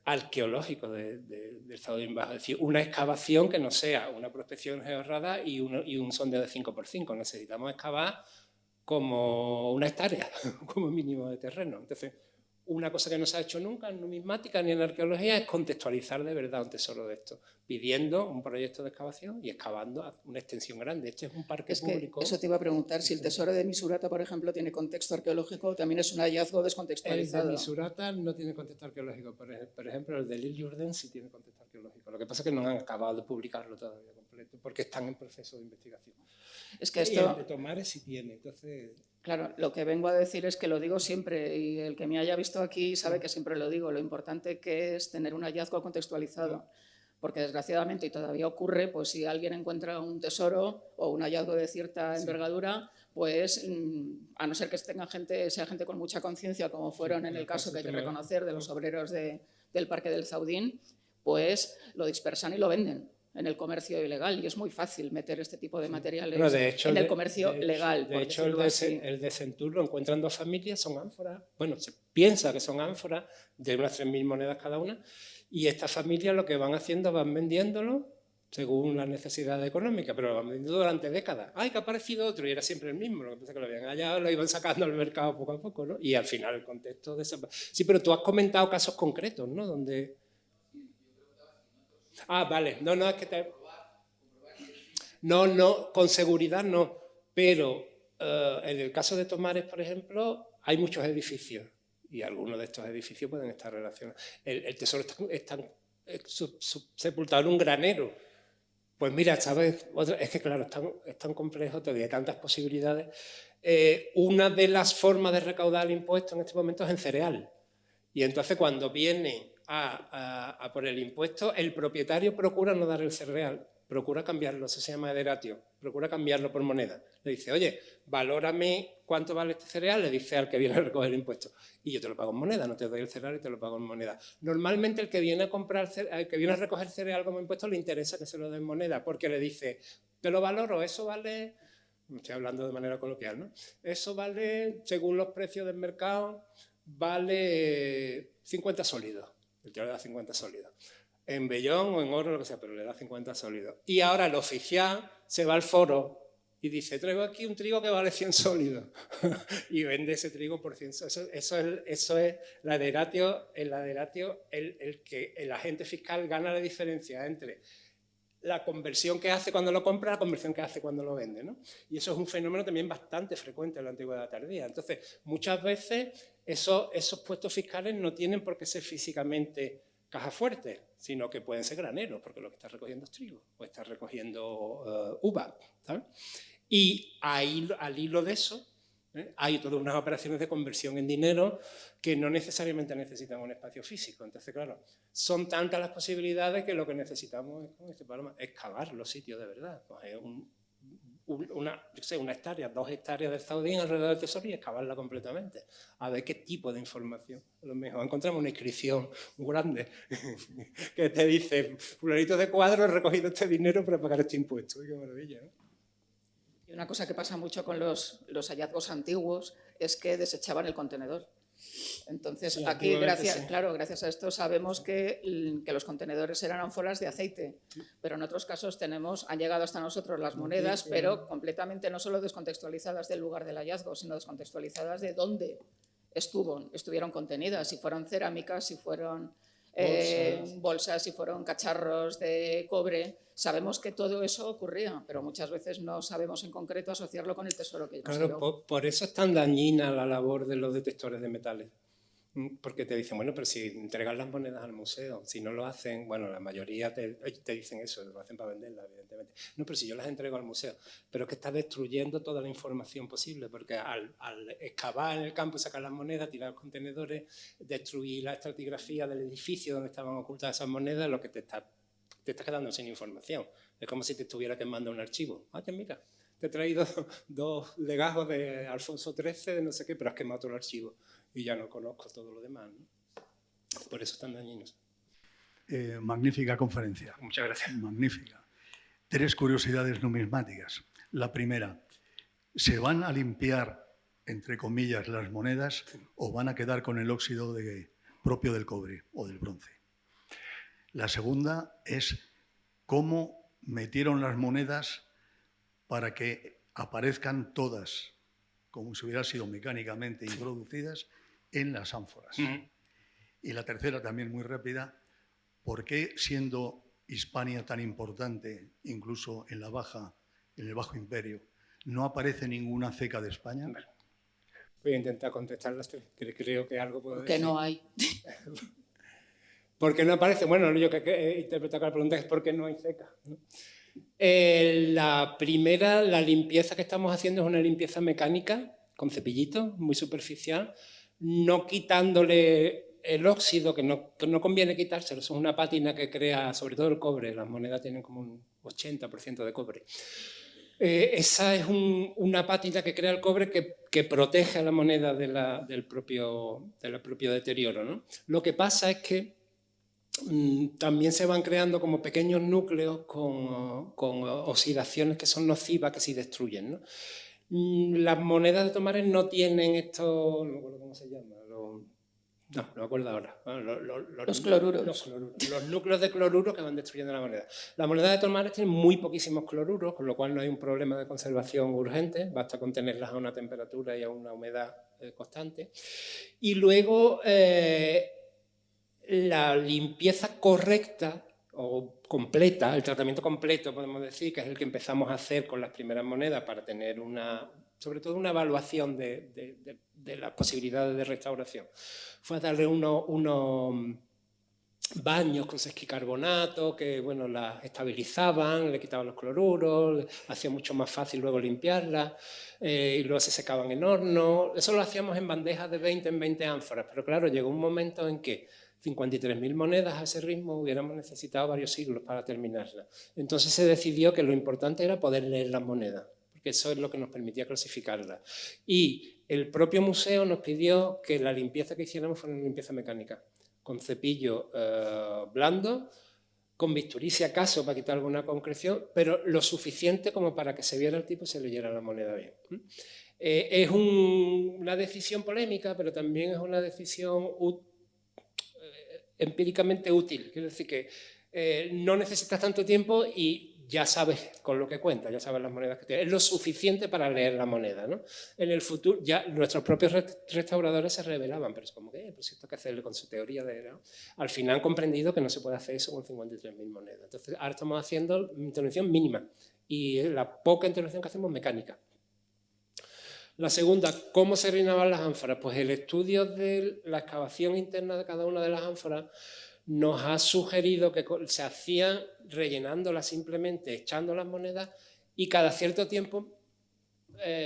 arqueológico del Zaudín Bajo, es decir, una excavación que no sea una prospección georradar y un sondeo de 5x5. Necesitamos excavar como una hectárea, como mínimo de terreno. Entonces, una cosa que no se ha hecho nunca en numismática ni en arqueología es contextualizar de verdad un tesoro de esto, pidiendo un proyecto de excavación y excavando una extensión grande. Este es un parque público. Eso te iba a preguntar, si el tesoro de Misurata, por ejemplo, tiene contexto arqueológico, también es un hallazgo descontextualizado. El de Misurata no tiene contexto arqueológico, por ejemplo, el de Lille-Jourdain sí tiene contexto arqueológico. Lo que pasa es que no han acabado de publicarlo todavía completo, porque están en proceso de investigación. Es que esto... Y el de Tomares sí tiene, entonces... Claro, lo que vengo a decir es que lo digo siempre, y el que me haya visto aquí sabe que siempre lo digo, lo importante que es tener un hallazgo contextualizado, porque desgraciadamente, y todavía ocurre, pues si alguien encuentra un tesoro o un hallazgo de cierta envergadura, pues a no ser que sea gente con mucha conciencia, como fueron en el caso que hay que reconocer de los obreros del Parque del Zaudín, pues lo dispersan y lo venden en el comercio ilegal, y es muy fácil meter este tipo de materiales en el comercio legal. De hecho, el de Centur lo encuentran dos familias, son ánforas, bueno, se piensa que son ánforas de unas 3.000 monedas cada una, y estas familias lo que van haciendo, van vendiéndolo según las necesidades económicas, pero lo van vendiendo durante décadas. ¡Ay, que ha aparecido otro! Y era siempre el mismo, lo que pasa es que lo habían hallado, lo iban sacando al mercado poco a poco, ¿no? Y al final el contexto de esa... Sí, pero tú has comentado casos concretos, ¿no? Donde... Ah, vale. No, es que No, con seguridad no. Pero en el caso de Tomares, por ejemplo, hay muchos edificios y algunos de estos edificios pueden estar relacionados. El tesoro está sepultado en un granero. Pues mira, ¿sabes? Es que claro, es tan complejo, todavía hay tantas posibilidades. Una de las formas de recaudar el impuesto en este momento es en cereal. Y entonces cuando viene a por el impuesto, el propietario procura no dar el cereal, procura cambiarlo, eso se llama ederatio, procura cambiarlo por moneda. Le dice, oye, valórame cuánto vale este cereal, le dice al que viene a recoger el impuesto. Y yo te lo pago en moneda, no te doy el cereal y te lo pago en moneda. Normalmente el que viene a recoger cereal como impuesto le interesa que se lo den en moneda, porque le dice, te lo valoro, eso vale, estoy hablando de manera coloquial, ¿no? Eso vale, según los precios del mercado, vale 50 sólidos. El tío le da 50 sólidos. En vellón o en oro, lo que sea, pero le da 50 sólidos. Y ahora el oficial se va al foro y dice, traigo aquí un trigo que vale 100 sólidos. Y vende ese trigo por 100 sólidos. Eso es la ederatio, que el agente fiscal gana la diferencia entre la conversión que hace cuando lo compra, la conversión que hace cuando lo vende, ¿no? Y eso es un fenómeno también bastante frecuente en la antigüedad tardía. Entonces, muchas veces esos puestos fiscales no tienen por qué ser físicamente cajas fuertes, sino que pueden ser graneros, porque lo que está recogiendo es trigo, o está recogiendo uva, ¿sabes? Y ahí, al hilo de eso, hay todas unas operaciones de conversión en dinero que no necesariamente necesitan un espacio físico. Entonces, claro, son tantas las posibilidades que lo que necesitamos es, como dice Paloma, excavar los sitios de verdad. Coger una hectárea, 2 hectáreas del Zaudín alrededor del tesoro y excavarla completamente. A ver qué tipo de información. A lo mejor encontramos una inscripción muy grande que te dice, fulanito de Cuadro, he recogido este dinero para pagar este impuesto. ¡Qué maravilla! ¿No? Y una cosa que pasa mucho con los hallazgos antiguos es que desechaban el contenedor. Entonces, sí, aquí, gracias a esto, sabemos que los contenedores eran ánforas de aceite, pero en otros casos han llegado hasta nosotros las monedas, pero completamente no solo descontextualizadas del lugar del hallazgo, sino descontextualizadas de dónde estuvieron contenidas, si fueron cerámicas, si fueron bolsas y fueron cacharros de cobre. Sabemos que todo eso ocurría, pero muchas veces no sabemos en concreto asociarlo con el tesoro que Claro, por eso es tan dañina la labor de los detectores de metales. Porque te dicen, bueno, pero si entregan las monedas al museo, si no lo hacen, bueno, la mayoría te dicen eso, lo hacen para venderlas, evidentemente. No, pero si yo las entrego al museo, pero es que está destruyendo toda la información posible, porque al excavar en el campo y sacar las monedas, tirar los contenedores, destruir la estratigrafía del edificio donde estaban ocultas esas monedas, lo que te estás quedando sin información. Es como si te estuviera quemando un archivo. Mira, te he traído 2 legajos de Alfonso XIII, de no sé qué, pero has quemado todo el archivo. Y ya no conozco todo lo demás, ¿no? Por eso están dañinos. Magnífica conferencia. Muchas gracias. Magnífica. 3 curiosidades numismáticas. La primera, ¿se van a limpiar, entre comillas, las monedas o van a quedar con el óxido propio del cobre o del bronce? La segunda es cómo metieron las monedas para que aparezcan todas, como si hubieran sido mecánicamente introducidas, en las ánforas. Y la tercera, también muy rápida, ¿por qué, siendo Hispania tan importante, incluso en el Bajo Imperio, no aparece ninguna ceca de España? Voy a intentar contestar las 3, que creo que algo puedo decir. Que no hay. ¿Por qué no aparece? Bueno, yo que he interpretado la pregunta es ¿por qué no hay ceca? La primera, la limpieza que estamos haciendo es una limpieza mecánica, con cepillito, muy superficial, no quitándole el óxido, que no conviene quitárselo, es una pátina que crea, sobre todo el cobre, las monedas tienen como un 80% de cobre. Esa es una pátina que crea el cobre que protege a la moneda del propio deterioro, ¿no? Lo que pasa es que también se van creando como pequeños núcleos con oxidaciones que son nocivas, que se destruyen, ¿no? Las monedas de Tomares no tienen esto, no me acuerdo cómo se llama, no me acuerdo ahora. Los cloruros. Los núcleos de cloruro que van destruyendo la moneda. La moneda de Tomares tiene muy poquísimos cloruros, con lo cual no hay un problema de conservación urgente, basta con tenerlas a una temperatura y a una humedad constante. Y luego la limpieza correcta o completa, el tratamiento completo, podemos decir, que es el que empezamos a hacer con las primeras monedas para tener sobre todo una evaluación de las posibilidades de restauración. Fue darle unos baños con sesquicarbonato que, bueno, las estabilizaban, le quitaban los cloruros, hacía mucho más fácil luego limpiarlas, y luego se secaban en horno. Eso lo hacíamos en bandejas de 20 en 20 ánforas, pero claro, llegó un momento en que 53.000 monedas a ese ritmo hubiéramos necesitado varios siglos para terminarla. Entonces se decidió que lo importante era poder leer las monedas, porque eso es lo que nos permitía clasificarlas. Y el propio museo nos pidió que la limpieza que hiciéramos fuera una limpieza mecánica, con cepillo blando, con bisturí si acaso para quitar alguna concreción, pero lo suficiente como para que se viera el tipo y se leyera la moneda bien. Es una decisión polémica, pero también es una decisión empíricamente útil, quiero decir que no necesitas tanto tiempo y ya sabes con lo que cuentas, ya sabes las monedas que tienes. Es lo suficiente para leer la moneda, ¿no? En el futuro, ya nuestros propios restauradores se rebelaban, pero es como que, pues esto hay que hacerle con su teoría ¿no? Al final han comprendido que no se puede hacer eso con 53.000 monedas. Entonces, ahora estamos haciendo intervención mínima y la poca intervención que hacemos mecánica. La segunda, ¿cómo se rellenaban las ánforas? Pues el estudio de la excavación interna de cada una de las ánforas nos ha sugerido que se hacían rellenándolas simplemente, echando las monedas y cada cierto tiempo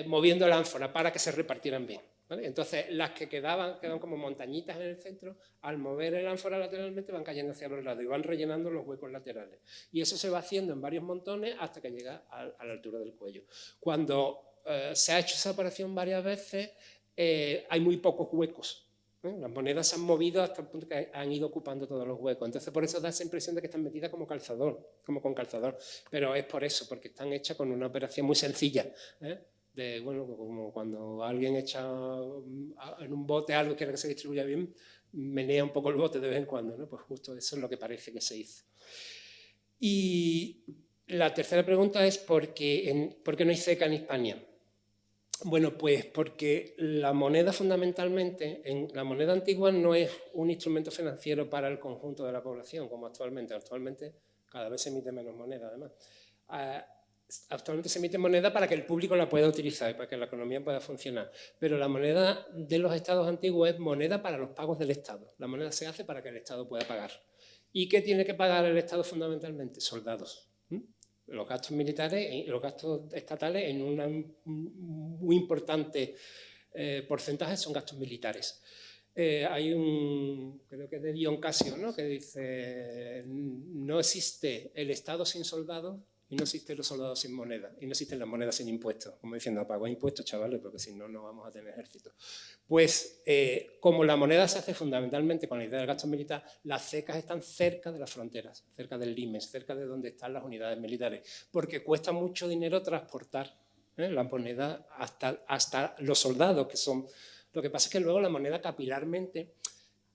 moviendo la ánfora para que se repartieran bien, ¿vale? Entonces, las que quedaban como montañitas en el centro, al mover el ánfora lateralmente van cayendo hacia los lados y van rellenando los huecos laterales. Y eso se va haciendo en varios montones hasta que llega a la altura del cuello. Cuando se ha hecho esa operación varias veces, hay muy pocos huecos. Las monedas se han movido hasta el punto que han ido ocupando todos los huecos. Entonces, por eso da esa impresión de que están metidas como calzador, como con calzador. Pero es por eso, porque están hechas con una operación muy sencilla. Bueno, como cuando alguien echa en un bote algo y quiere que se distribuya bien, menea un poco el bote de vez en cuando, ¿no? Pues justo eso es lo que parece que se hizo. Y la tercera pregunta es ¿por qué no hay ceca en Hispania? Bueno, pues porque la moneda fundamentalmente, la moneda antigua no es un instrumento financiero para el conjunto de la población, como actualmente. Actualmente cada vez se emite menos moneda, además. Actualmente se emite moneda para que el público la pueda utilizar y para que la economía pueda funcionar. Pero la moneda de los estados antiguos es moneda para los pagos del Estado. La moneda se hace para que el Estado pueda pagar. ¿Y qué tiene que pagar el Estado fundamentalmente? Soldados. Los gastos militares y los gastos estatales en un muy importante porcentaje son gastos militares. Hay creo que es de Dion Casio, ¿no?, que dice: no existe el Estado sin soldados y no existen los soldados sin moneda, y no existen las monedas sin impuestos. Como diciendo, pago impuestos, chavales, porque si no, no vamos a tener ejército. Pues, como la moneda se hace fundamentalmente con la idea del gasto militar, las cecas están cerca de las fronteras, cerca del limes, cerca de donde están las unidades militares, porque cuesta mucho dinero transportar la moneda hasta los soldados, que son... Lo que pasa es que luego la moneda capilarmente,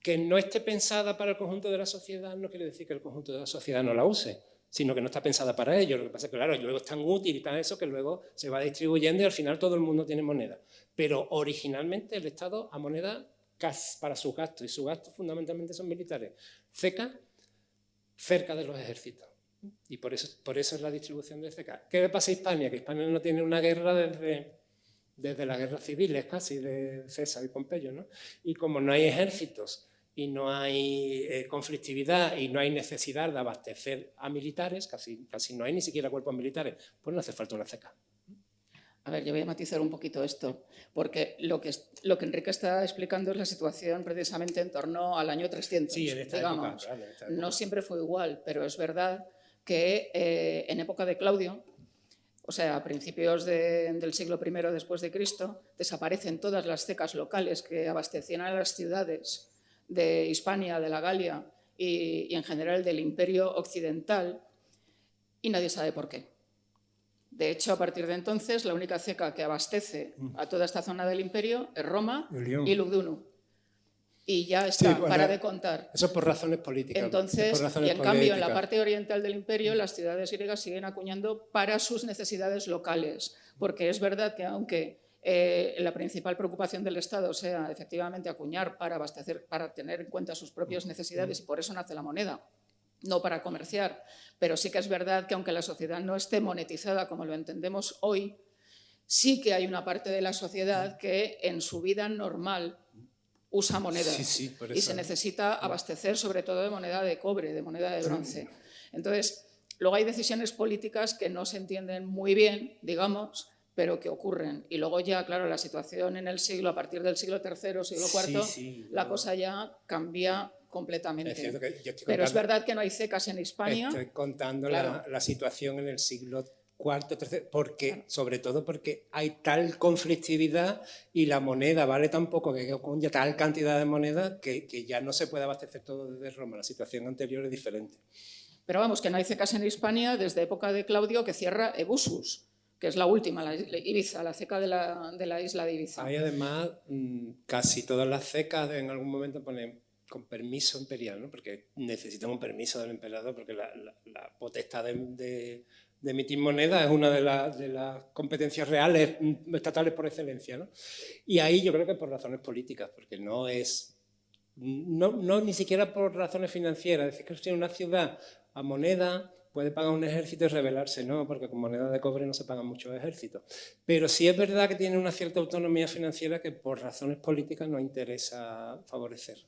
que no esté pensada para el conjunto de la sociedad, no quiere decir que el conjunto de la sociedad no la use, sino que no está pensada para ello. Lo que pasa es que, claro, luego es tan útil y tan eso que luego se va distribuyendo y al final todo el mundo tiene moneda. Pero originalmente el Estado a moneda para sus gastos, y sus gastos fundamentalmente son militares, cerca de los ejércitos. Y por eso es la distribución de CECA. ¿Qué le pasa a Hispania? Que Hispania no tiene una guerra desde las guerras civiles casi de César y Pompeyo, ¿no? Y como no hay ejércitos y no hay conflictividad y no hay necesidad de abastecer a militares, casi no hay ni siquiera cuerpos militares, pues no hace falta una CECA. A ver, yo voy a matizar un poquito esto, porque lo que Enrique está explicando es la situación precisamente en torno al año 300. Sí, en esta digamos. época, claro, en esta época. No siempre fue igual, pero es verdad que en época de Claudio, o sea, a principios del siglo I después de Cristo, desaparecen todas las cecas locales que abastecían a las ciudades de Hispania, de la Galia y en general del Imperio Occidental, y nadie sabe por qué. De hecho, a partir de entonces, la única ceca que abastece a toda esta zona del imperio es Roma y Lugdunum. Y ya está, sí, bueno, para de contar. Eso por razones políticas. Entonces, y en cambio, en la parte oriental del imperio, las ciudades griegas siguen acuñando para sus necesidades locales. Porque es verdad que aunque la principal preocupación del Estado sea efectivamente acuñar para abastecer, para tener en cuenta sus propias necesidades, y por eso nace la moneda, no para comerciar, pero sí que es verdad que aunque la sociedad no esté monetizada como lo entendemos hoy, sí que hay una parte de la sociedad que en su vida normal usa moneda y se necesita abastecer sobre todo de moneda de cobre, de moneda de bronce. Entonces, luego hay decisiones políticas que no se entienden muy bien, digamos, pero que ocurren. Y luego ya, claro, la situación en el siglo, a partir del siglo III, siglo IV, la cosa ya cambia completamente. Pero es verdad que no hay cecas en Hispania. Estoy contando la situación en el siglo IV, III, porque, sobre todo porque hay tal conflictividad y la moneda vale tan poco, que acuña tal cantidad de moneda que ya no se puede abastecer todo desde Roma. La situación anterior es diferente. Pero vamos, que no hay cecas en Hispania desde época de Claudio, que cierra Ebusus, que es la última, la Ibiza, la ceca de la isla de Ibiza. Hay además casi todas las cecas en algún momento ponen con permiso imperial, ¿no? Porque necesitan un permiso del emperador, porque la potestad de emitir moneda es una de las competencias reales estatales por excelencia, ¿no? Y ahí yo creo que por razones políticas, porque no ni siquiera por razones financieras. Es decir, que si una ciudad a moneda puede pagar un ejército y rebelarse, ¿no? Porque con moneda de cobre no se pagan muchos ejércitos. Pero sí es verdad que tiene una cierta autonomía financiera que por razones políticas no interesa favorecer.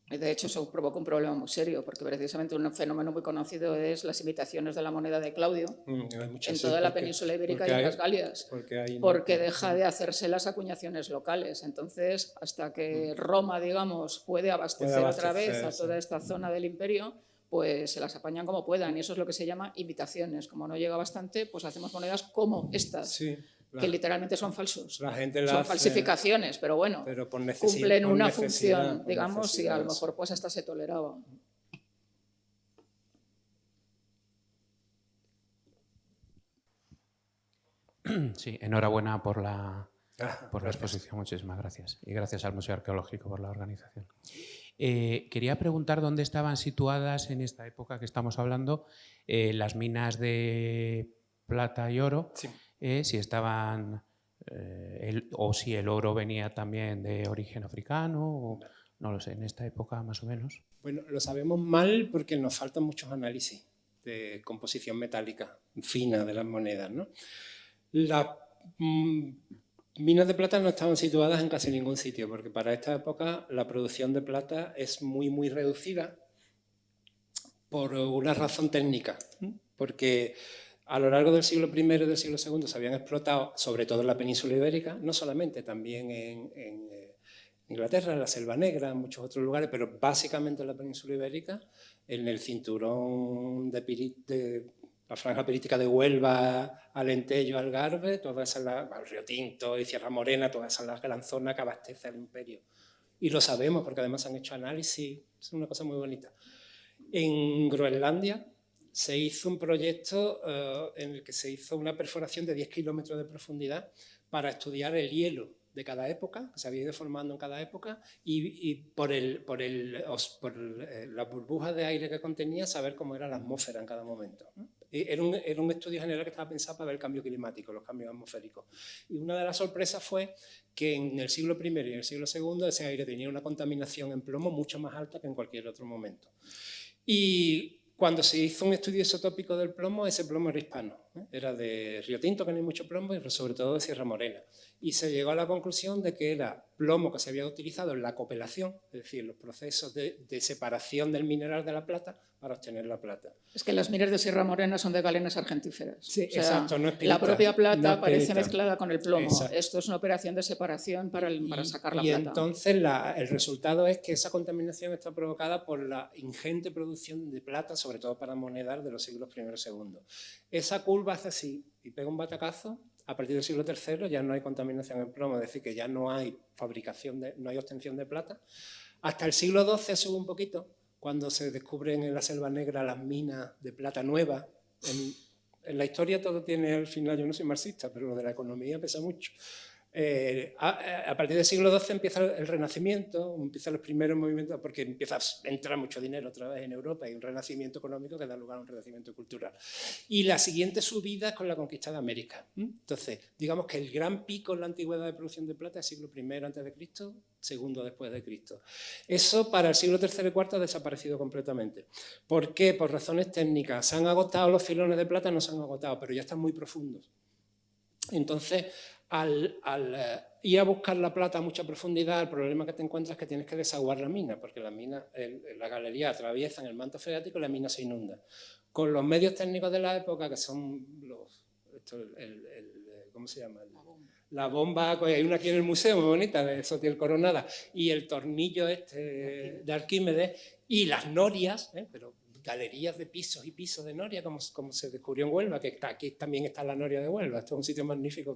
De hecho, eso provoca un problema muy serio, porque precisamente un fenómeno muy conocido es las imitaciones de la moneda de Claudio en toda la península ibérica y en las Galias, porque deja de hacerse las acuñaciones locales. Entonces, hasta que Roma, digamos, puede abastecer otra vez a toda esta zona del imperio, pues se las apañan como puedan, y eso es lo que se llama imitaciones. Como no llega bastante, pues hacemos monedas como estas. Que literalmente son falsos. Son falsificaciones, pero bueno, pero cumplen una función, digamos, y a lo mejor pues hasta se toleraba. Sí, enhorabuena por la exposición, muchísimas gracias. Y gracias al Museo Arqueológico por la organización. Quería preguntar dónde estaban situadas en esta época que estamos hablando las minas de plata y oro. Sí. Si estaban o si el oro venía también de origen africano, o, no lo sé, en esta época más o menos. Bueno, lo sabemos mal porque nos faltan muchos análisis de composición metálica fina de las monedas, ¿no? Las minas de plata no estaban situadas en casi ningún sitio, porque para esta época la producción de plata es muy reducida por una razón técnica, porque a lo largo del siglo I y del siglo II se habían explotado, sobre todo en la península ibérica, no solamente, también en Inglaterra, en la Selva Negra, en muchos otros lugares, pero básicamente en la península ibérica, en el cinturón de la franja pirítica de Huelva, Alentejo, Algarve, todas esas, el Río Tinto y Sierra Morena, todas esas la gran zona que abastece al imperio. Y lo sabemos porque además han hecho análisis, es una cosa muy bonita. En Groenlandia se hizo un proyecto en el que se hizo una perforación de 10 kilómetros de profundidad para estudiar el hielo de cada época, que se había ido formando en cada época, y por las burbujas de aire que contenía, saber cómo era la atmósfera en cada momento. Era un estudio general que estaba pensado para ver el cambio climático, los cambios atmosféricos. Y una de las sorpresas fue que en el siglo I y en el siglo II ese aire tenía una contaminación en plomo mucho más alta que en cualquier otro momento. Y cuando se hizo un estudio isotópico del plomo, ese plomo era hispano. Era de Río Tinto, que no hay mucho plomo, y sobre todo de Sierra Morena. Y se llegó a la conclusión de que era plomo que se había utilizado en la copelación, es decir, los procesos de separación del mineral de la plata para obtener la plata. Es que las minas de Sierra Morena son de galenas argentíferas. Sí, o sea, exacto, no es pirita, la propia plata no es aparece pirita. mezclada con el plomo. Exacto. Esto es una operación de separación para sacar la plata. Y entonces el resultado es que esa contaminación está provocada por la ingente producción de plata, sobre todo para monedar de los siglos I y II. Esa curva hace así y pega un batacazo. A partir del siglo III ya no hay contaminación en plomo, es decir, que ya no hay no hay obtención de plata. Hasta el siglo XII sube un poquito, cuando se descubren en la Selva Negra las minas de plata nuevas. En la historia todo tiene al final, yo no soy marxista, pero lo de la economía pesa mucho. A partir del siglo XII empieza el Renacimiento, empiezan los primeros movimientos, porque empieza a entrar mucho dinero otra vez en Europa, y un renacimiento económico que da lugar a un renacimiento cultural. Y la siguiente subida es con la conquista de América. Entonces, digamos que el gran pico en la antigüedad de producción de plata es siglo I antes de Cristo, segundo después de Cristo. Eso para el siglo III y IV ha desaparecido completamente. ¿Por qué? Por razones técnicas. ¿Se han agotado los filones de plata? No se han agotado, pero ya están muy profundos. Entonces, al ir a buscar la plata a mucha profundidad, el problema que te encuentras es que tienes que desaguar la mina, porque la mina, la galería atraviesa en el manto freático y la mina se inunda. Con los medios técnicos de la época, que son ¿cómo se llama? La bomba, hay una aquí en el museo muy bonita, de Sotiel Coronada, y el tornillo de Arquímedes, y las norias, pero galerías de pisos y pisos de noria, como se descubrió en Huelva, que aquí también está la noria de Huelva. Esto es un sitio magnífico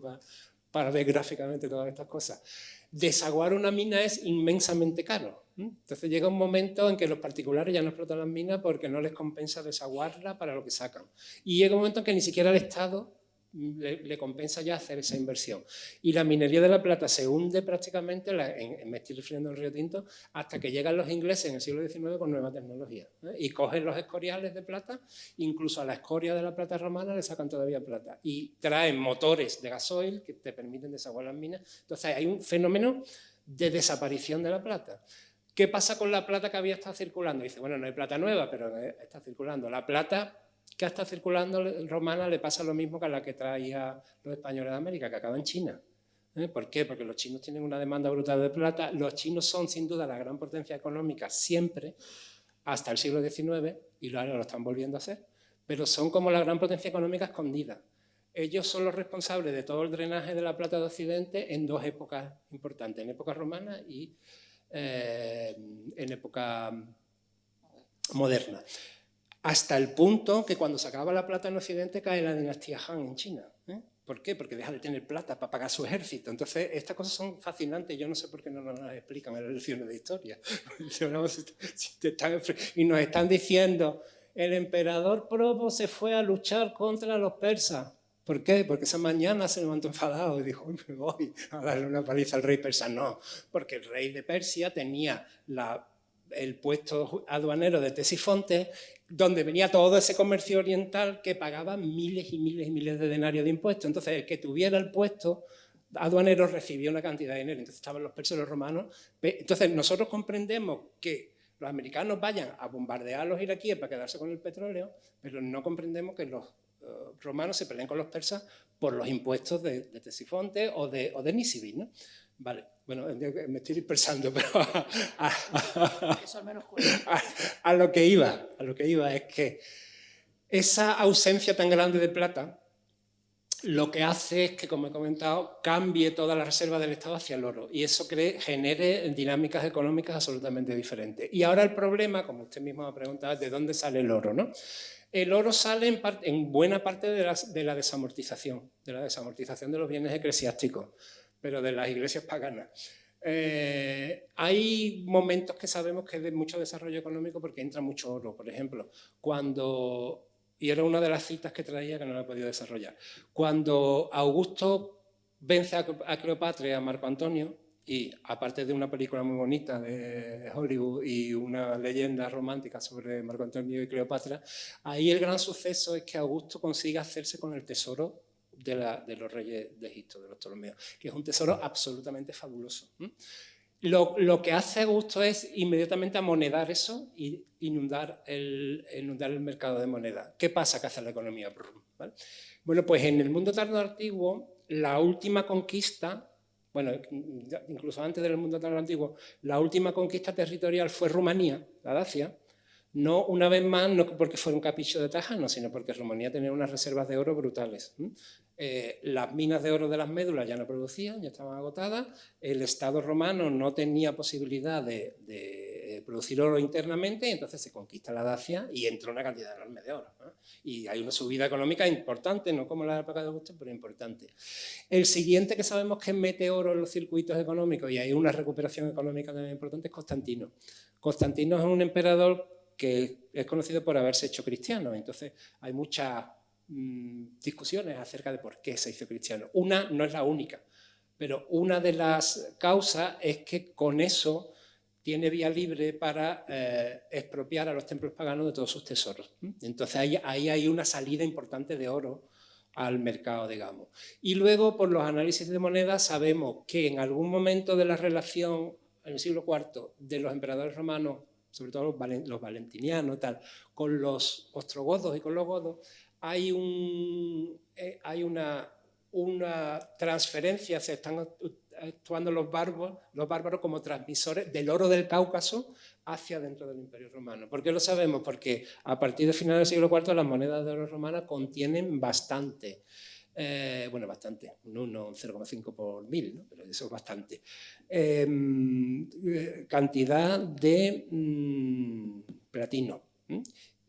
para ver gráficamente todas estas cosas. Desaguar una mina es inmensamente caro. Entonces llega un momento en que los particulares ya no explotan las minas porque no les compensa desaguarla para lo que sacan. Y llega un momento en que ni siquiera el Estado le compensa ya hacer esa inversión. Y la minería de la plata se hunde prácticamente, me estoy refiriendo al Río Tinto, hasta que llegan los ingleses en el siglo XIX con nueva tecnología. Y cogen los escoriales de plata, incluso a la escoria de la plata romana le sacan todavía plata. Y traen motores de gasoil que te permiten desaguar las minas. Entonces hay un fenómeno de desaparición de la plata. ¿Qué pasa con la plata que había estado circulando? Dice, bueno, no hay plata nueva, pero está circulando. La plata que está circulando romana le pasa lo mismo que a la que traía los españoles de América, que acaba en China. ¿Por qué? Porque los chinos tienen una demanda brutal de plata. Los chinos son, sin duda, la gran potencia económica siempre, hasta el siglo XIX, y ahora lo están volviendo a hacer, pero son como la gran potencia económica escondida. Ellos son los responsables de todo el drenaje de la plata de Occidente en dos épocas importantes, en época romana y en época moderna. Hasta el punto que cuando se acaba la plata en Occidente cae la dinastía Han en China. ¿Por qué? Porque deja de tener plata para pagar su ejército. Entonces, estas cosas son fascinantes. Yo no sé por qué no nos las explican en las lecciones de historia. Y nos están diciendo, el emperador Probo se fue a luchar contra los persas. ¿Por qué? Porque esa mañana se levantó enfadado y dijo, me voy a darle una paliza al rey persa. No, porque el rey de Persia tenía el puesto aduanero de Ctesifonte, donde venía todo ese comercio oriental que pagaba miles y miles y miles de denarios de impuestos. Entonces, el que tuviera el puesto aduanero recibía una cantidad de dinero, entonces estaban los persas y los romanos. Entonces nosotros comprendemos que los americanos vayan a bombardear a los iraquíes para quedarse con el petróleo, pero no comprendemos que los romanos se peleen con los persas por los impuestos de Ctesifonte o de Nisibis, ¿no? Vale, bueno, me estoy dispersando, pero a lo que iba es que esa ausencia tan grande de plata lo que hace es que, como he comentado, cambie toda la reserva del Estado hacia el oro y eso genere dinámicas económicas absolutamente diferentes. Y ahora el problema, como usted mismo ha preguntado, es de dónde sale el oro, ¿no? El oro sale en buena parte de la desamortización de los bienes eclesiásticos, pero de las iglesias paganas. Hay momentos que sabemos que es de mucho desarrollo económico porque entra mucho oro. Por ejemplo, y era una de las citas que traía que no la he podido desarrollar, cuando Augusto vence a Cleopatra y a Marco Antonio, y aparte de una película muy bonita de Hollywood y una leyenda romántica sobre Marco Antonio y Cleopatra, ahí el gran suceso es que Augusto consigue hacerse con el tesoro de los reyes de Egipto, de los Ptolomeos, que es un tesoro absolutamente fabuloso. Lo que hace Augusto es inmediatamente amonedar eso y inundar el mercado de moneda. ¿Qué pasa? Que hace la economía. ¿Vale? Bueno, pues en el mundo tardo antiguo, la última conquista, bueno, incluso antes del mundo tardo antiguo, la última conquista territorial fue Rumanía, la Dacia. No, una vez más, no porque fuera un capricho de Trajano, sino porque Rumanía tenía unas reservas de oro brutales. Las minas de oro de las médulas ya no producían, ya estaban agotadas. El Estado romano no tenía posibilidad de producir oro internamente, y entonces se conquista la Dacia y entra una cantidad enorme de oro, ¿no? Y hay una subida económica importante, no como la época de Augusto, pero importante. El siguiente que sabemos que mete oro en los circuitos económicos y hay una recuperación económica también importante es Constantino. Constantino es un emperador que es conocido por haberse hecho cristiano. Entonces hay muchas discusiones acerca de por qué se hizo cristiano. Una no es la única, pero una de las causas es que con eso tiene vía libre para expropiar a los templos paganos de todos sus tesoros. Entonces ahí hay una salida importante de oro al mercado, digamos. Y luego, por los análisis de monedas, sabemos que en algún momento de la relación, en el siglo IV, de los emperadores romanos, sobre todo los valentinianos, tal, con los ostrogodos y con los godos, hay una transferencia, se están actuando los bárbaros como transmisores del oro del Cáucaso hacia dentro del Imperio Romano. ¿Por qué lo sabemos? Porque a partir del final del siglo IV las monedas de oro romanas contienen bastante. Bastante, un 0,5 por 1000, ¿no? Pero eso es bastante. Cantidad de platino.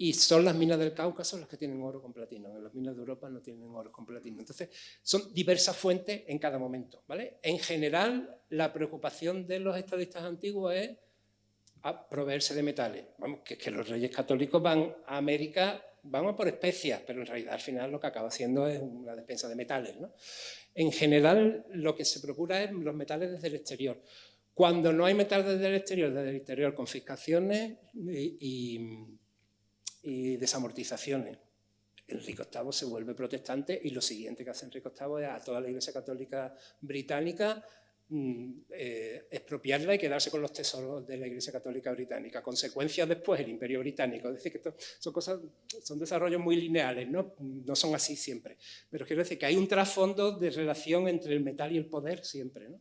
Y son las minas del Cáucaso las que tienen oro con platino. En las minas de Europa no tienen oro con platino. Entonces, son diversas fuentes en cada momento, ¿vale? En general, la preocupación de los estadistas antiguos es proveerse de metales. Vamos, que los reyes católicos van a América, van a por especias, pero en realidad al final lo que acaba haciendo es una despensa de metales, ¿no? En general, lo que se procura es los metales desde el exterior. Cuando no hay metales desde el exterior, confiscaciones y desamortizaciones. Enrique VIII se vuelve protestante y lo siguiente que hace Enrique VIII es a toda la Iglesia Católica británica expropiarla y quedarse con los tesoros de la Iglesia Católica británica. Consecuencias después, el Imperio Británico. Es decir, que son desarrollos muy lineales, ¿no? No son así siempre. Pero quiero decir que hay un trasfondo de relación entre el metal y el poder siempre, ¿no?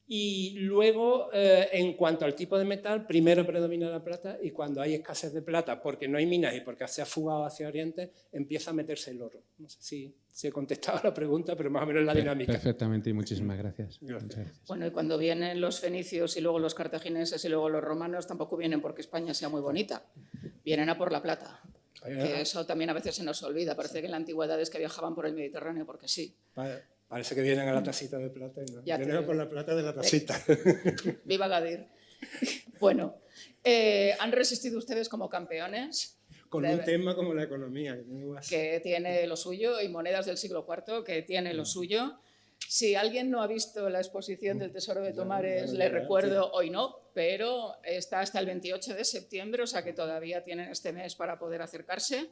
Y luego, en cuanto al tipo de metal, primero predomina la plata y cuando hay escasez de plata, porque no hay minas y porque se ha fugado hacia Oriente, empieza a meterse el oro. No sé si he contestado la pregunta, pero más o menos la dinámica. Perfectamente y muchísimas gracias. Gracias. Bueno, y cuando vienen los fenicios y luego los cartagineses y luego los romanos, tampoco vienen porque España sea muy bonita, vienen a por la plata. Que eso también a veces se nos olvida. Parece que en la antigüedad es que viajaban por el Mediterráneo porque sí. Parece que vienen a la tacita de plata y no. Vienen por la plata de la tacita. Viva Gadir. Bueno, han resistido ustedes como campeones. Con un tema como la economía. Que tiene lo suyo, y monedas del siglo IV, que tiene lo suyo. Si alguien no ha visto la exposición del Tesoro de Tomares, le recuerdo, hoy no, pero está hasta el 28 de septiembre, o sea que todavía tienen este mes para poder acercarse.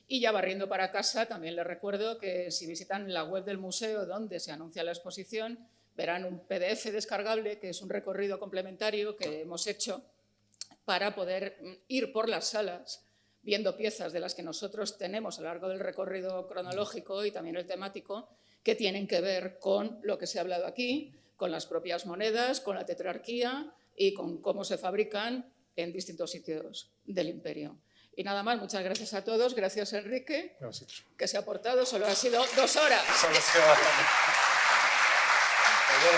Y ya barriendo para casa, también les recuerdo que si visitan la web del museo donde se anuncia la exposición, verán un PDF descargable, que es un recorrido complementario que hemos hecho para poder ir por las salas viendo piezas de las que nosotros tenemos a lo largo del recorrido cronológico y también el temático, que tienen que ver con lo que se ha hablado aquí, con las propias monedas, con la tetrarquía y con cómo se fabrican en distintos sitios del imperio. Y nada más, muchas gracias a todos, gracias Enrique, que se ha aportado, solo ha sido 2 horas. Solo se va. Oye,